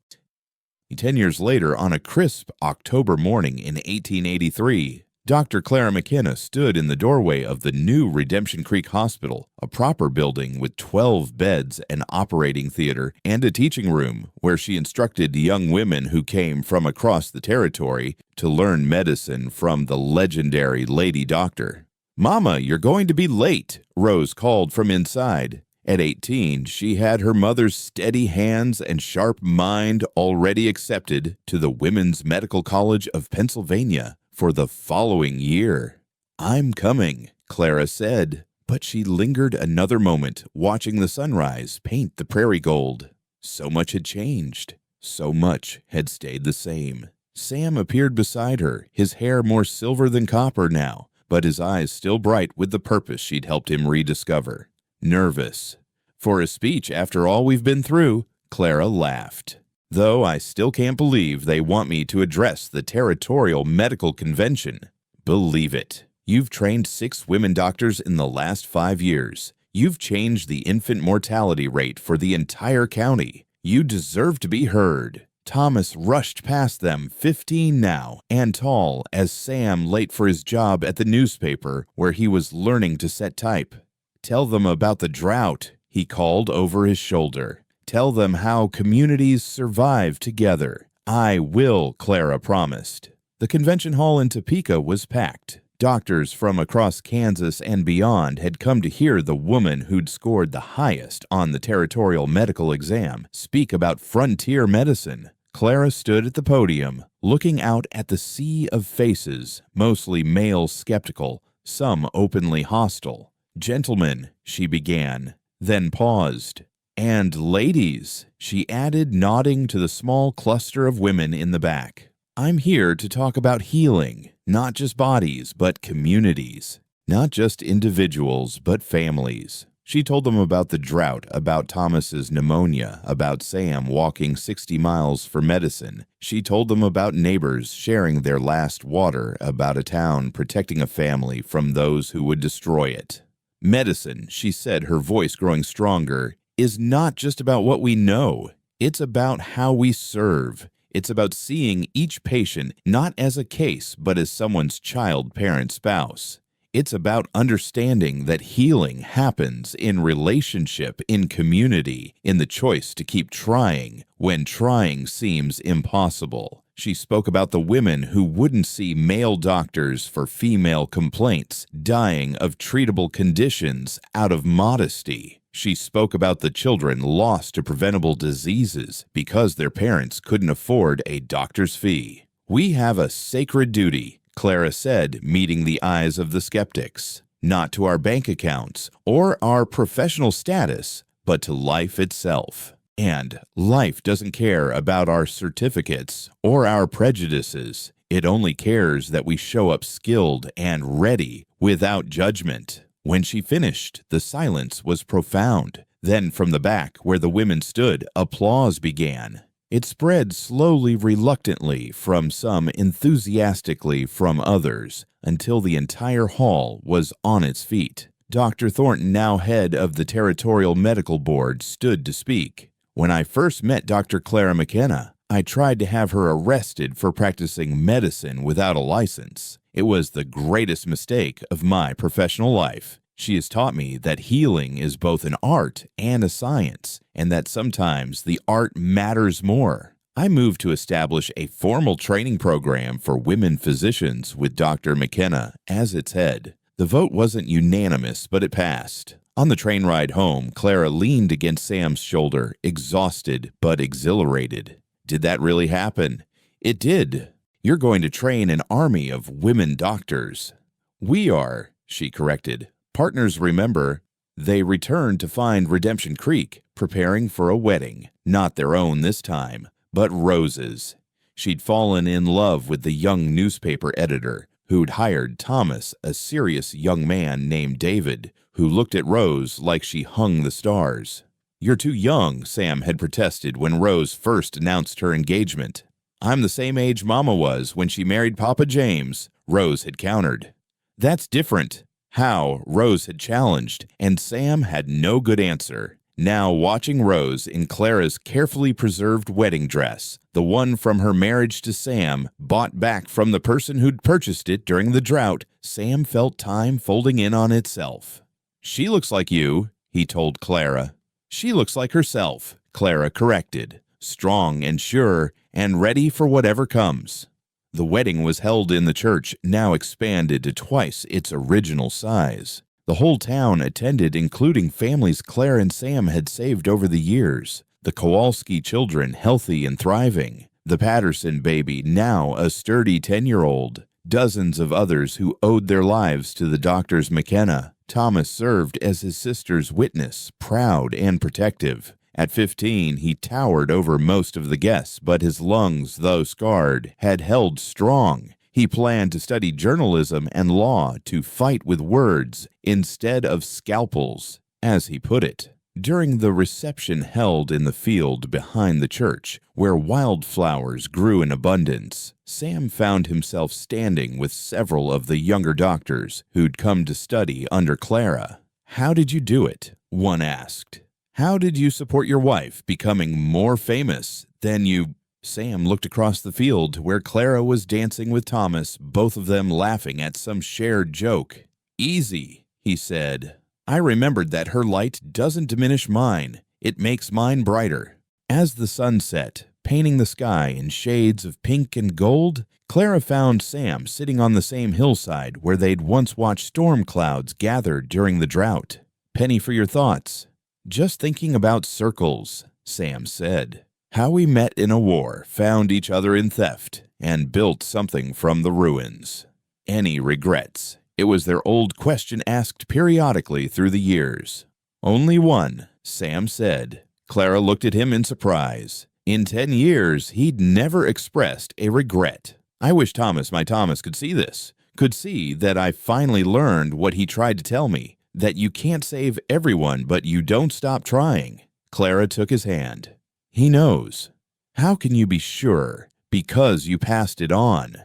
10 years later, on a crisp October morning in 1883, Dr. Clara McKenna stood in the doorway of the new Redemption Creek Hospital, a proper building with 12 beds, an operating theater, and a teaching room where she instructed young women who came from across the territory to learn medicine from the legendary Lady Doctor. "Mama, you're going to be late," Rose called from inside. At 18, she had her mother's steady hands and sharp mind already accepted to the Women's Medical College of Pennsylvania for the following year. "I'm coming," Clara said, but she lingered another moment, watching the sunrise paint the prairie gold. So much had changed. So much had stayed the same. Sam appeared beside her, his hair more silver than copper now, but his eyes still bright with the purpose she'd helped him rediscover. "Nervous." "For a speech after all we've been through," Clara laughed. "Though I still can't believe they want me to address the Territorial Medical Convention." "Believe it. You've trained 6 women doctors in the last 5 years. You've changed the infant mortality rate for the entire county. You deserve to be heard." Thomas rushed past them, 15 now, and tall as Sam, late for his job at the newspaper where he was learning to set type. "Tell them about the drought," he called over his shoulder. "Tell them how communities survive together." "I will," Clara promised. The convention hall in Topeka was packed. Doctors from across Kansas and beyond had come to hear the woman who'd scored the highest on the territorial medical exam speak about frontier medicine. Clara stood at the podium, looking out at the sea of faces, mostly male skeptical, some openly hostile. "Gentlemen," she began, then paused. "And ladies," she added, nodding to the small cluster of women in the back. "I'm here to talk about healing, not just bodies, but communities. Not just individuals, but families." She told them about the drought, about Thomas's pneumonia, about Sam walking 60 miles for medicine. She told them about neighbors sharing their last water, about a town protecting a family from those who would destroy it. "Medicine," she said, her voice growing stronger, "is not just about what we know. It's about how we serve. It's about seeing each patient not as a case, but as someone's child, parent, spouse. It's about understanding that healing happens in relationship, in community, in the choice to keep trying when trying seems impossible." She spoke about the women who wouldn't see male doctors for female complaints, dying of treatable conditions out of modesty. She spoke about the children lost to preventable diseases because their parents couldn't afford a doctor's fee. "We have a sacred duty," Clara said, meeting the eyes of the skeptics, "not to our bank accounts or our professional status, but to life itself. And life doesn't care about our certificates or our prejudices. It only cares that we show up skilled and ready without judgment. When she finished, the silence was profound. Then from the back, where the women stood, applause began. It spread slowly, reluctantly, from some, enthusiastically from others, until the entire hall was on its feet. Dr. Thornton, now head of the Territorial Medical Board, stood to speak. When I first met Dr. Clara McKenna, I tried to have her arrested for practicing medicine without a license. It was the greatest mistake of my professional life. She has taught me that healing is both an art and a science, and that sometimes the art matters more. I moved to establish a formal training program for women physicians with Dr. McKenna as its head. The vote wasn't unanimous, but it passed. On the train ride home, Clara leaned against Sam's shoulder, exhausted but exhilarated. Did that really happen? It did. You're going to train an army of women doctors. We are, she corrected. Partners remember. They returned to find Redemption Creek, preparing for a wedding, not their own this time, but Rose's. She'd fallen in love with the young newspaper editor who'd hired Thomas, a serious young man named David, who looked at Rose like she hung the stars. You're too young, Sam had protested when Rose first announced her engagement. I'm the same age Mama was when she married Papa James, Rose had countered. That's different. How, Rose had challenged, and Sam had no good answer. Now, watching Rose in Clara's carefully preserved wedding dress, the one from her marriage to Sam, bought back from the person who'd purchased it during the drought, Sam felt time folding in on itself. She looks like you, he told Clara. She looks like herself, Clara corrected, strong and sure and ready for whatever comes. The wedding was held in the church, now expanded to twice its original size. The whole town attended, including families Claire and Sam had saved over the years. The Kowalski children, healthy and thriving. The Patterson baby, now a sturdy 10-year-old. Dozens of others who owed their lives to the doctors McKenna. Thomas served as his sister's witness, proud and protective. At 15, he towered over most of the guests, but his lungs, though scarred, had held strong. He planned to study journalism and law, to fight with words instead of scalpels, as he put it. During the reception held in the field behind the church, where wildflowers grew in abundance, Sam found himself standing with several of the younger doctors who'd come to study under Clara. How did you do it? One asked. How did you support your wife, becoming more famous than you? Sam looked across the field to where Clara was dancing with Thomas, both of them laughing at some shared joke. Easy, he said. I remembered that her light doesn't diminish mine. It makes mine brighter. As the sun set, painting the sky in shades of pink and gold, Clara found Sam sitting on the same hillside where they'd once watched storm clouds gather during the drought. Penny for your thoughts. Just thinking about circles, Sam said. How we met in a war, found each other in theft, and built something from the ruins. Any regrets? It was their old question asked periodically through the years. Only one, Sam said. Clara looked at him in surprise. In 10 years, he'd never expressed a regret. I wish my Thomas could see this, could see that I finally learned what he tried to tell me, that you can't save everyone, but you don't stop trying. Clara took his hand. He knows. How can you be sure? Because you passed it on.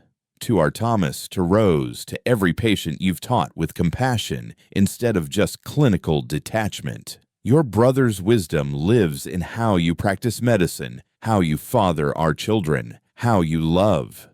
To our Thomas, to Rose, to every patient you've taught with compassion instead of just clinical detachment. Your brother's wisdom lives in how you practice medicine, how you father our children, how you love.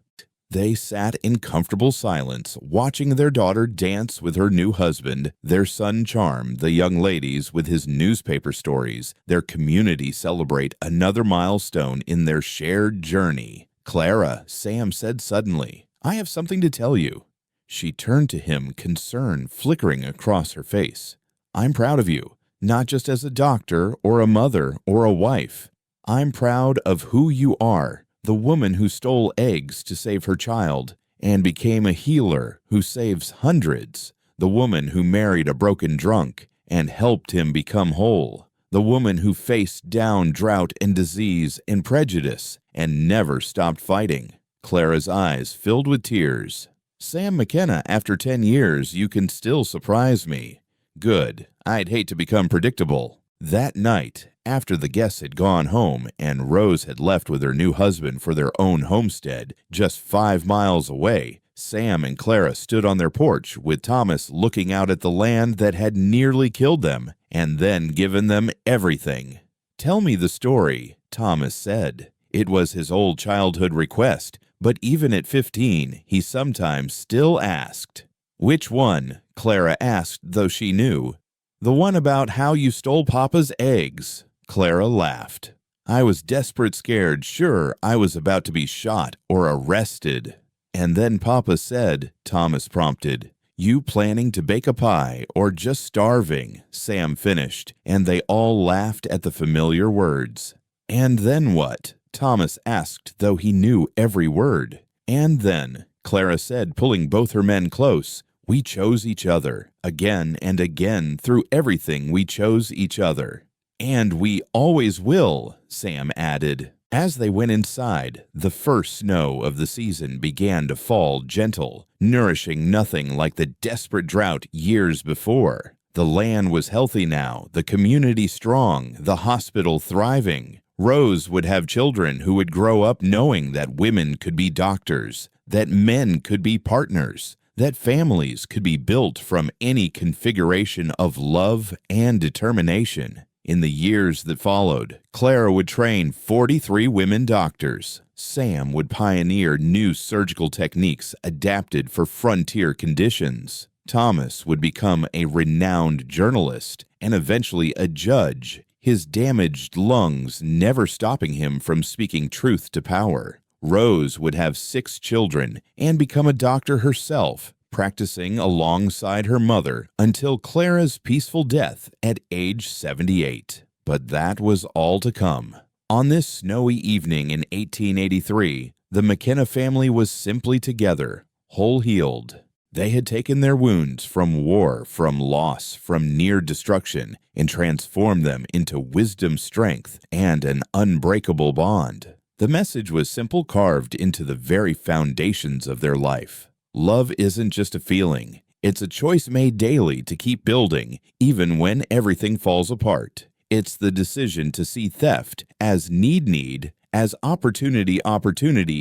They sat in comfortable silence, watching their daughter dance with her new husband, their son charm the young ladies with his newspaper stories, their community celebrate another milestone in their shared journey. Clara, Sam said suddenly, I have something to tell you. She turned to him, concern flickering across her face. I'm proud of you, not just as a doctor or a mother or a wife. I'm proud of who you are. The woman who stole eggs to save her child and became a healer who saves hundreds. The woman who married a broken drunk and helped him become whole. The woman who faced down drought and disease and prejudice and never stopped fighting. Clara's eyes filled with tears. Sam McKenna, after 10 years, you can still surprise me. Good. I'd hate to become predictable. That night, after the guests had gone home and Rose had left with her new husband for their own homestead just 5 miles away, Sam and Clara stood on their porch with Thomas looking out at the land that had nearly killed them and then given them everything. "Tell me the story," Thomas said. It was his old childhood request, but even at 15, he sometimes still asked. "Which one?" Clara asked, though she knew. "The one about how you stole Papa's eggs." Clara laughed. "I was desperate scared, sure I was about to be shot or arrested." "And then Papa said," Thomas prompted. "You planning to bake a pie or just starving?" Sam finished, and they all laughed at the familiar words. "And then what?" Thomas asked, though he knew every word. "And then," Clara said, pulling both her men close, "we chose each other. Again and again, through everything, we chose each other." "And we always will," Sam added. As they went inside, the first snow of the season began to fall gentle, nourishing nothing like the desperate drought years before. The land was healthy now, the community strong, the hospital thriving. Rose would have children who would grow up knowing that women could be doctors, that men could be partners, that families could be built from any configuration of love and determination. In the years that followed, Clara would train 43 women doctors. Sam would pioneer new surgical techniques adapted for frontier conditions. Thomas would become a renowned journalist and eventually a judge, his damaged lungs never stopping him from speaking truth to power. Rose would have 6 children and become a doctor herself, practicing alongside her mother until Clara's peaceful death at age 78. But that was all to come. On this snowy evening in 1883, the McKenna family was simply together, whole-heeled. They had taken their wounds from war, from loss, from near destruction, and transformed them into wisdom, strength, and an unbreakable bond. The message was simple, carved into the very foundations of their life. Love isn't just a feeling. It's a choice made daily to keep building, even when everything falls apart. It's the decision to see theft as need, as opportunity,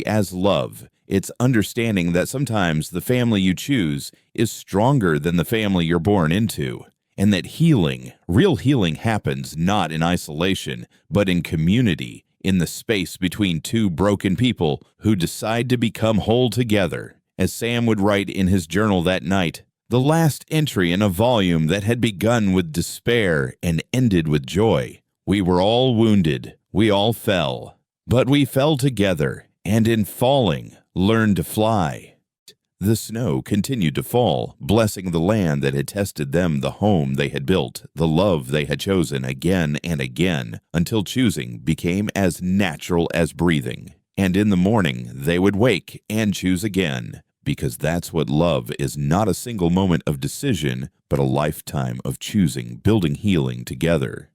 as love. It's understanding that sometimes the family you choose is stronger than the family you're born into, and that healing, real healing, happens not in isolation, but in community, in the space between two broken people who decide to become whole together. As Sam would write in his journal that night, the last entry in a volume that had begun with despair and ended with joy. We were all wounded, we all fell, but we fell together, and in falling, learned to fly. The snow continued to fall, blessing the land that had tested them, the home they had built, the love they had chosen again and again, until choosing became as natural as breathing. And in the morning, they would wake and choose again, because that's what love is, not a single moment of decision, but a lifetime of choosing, building healing together.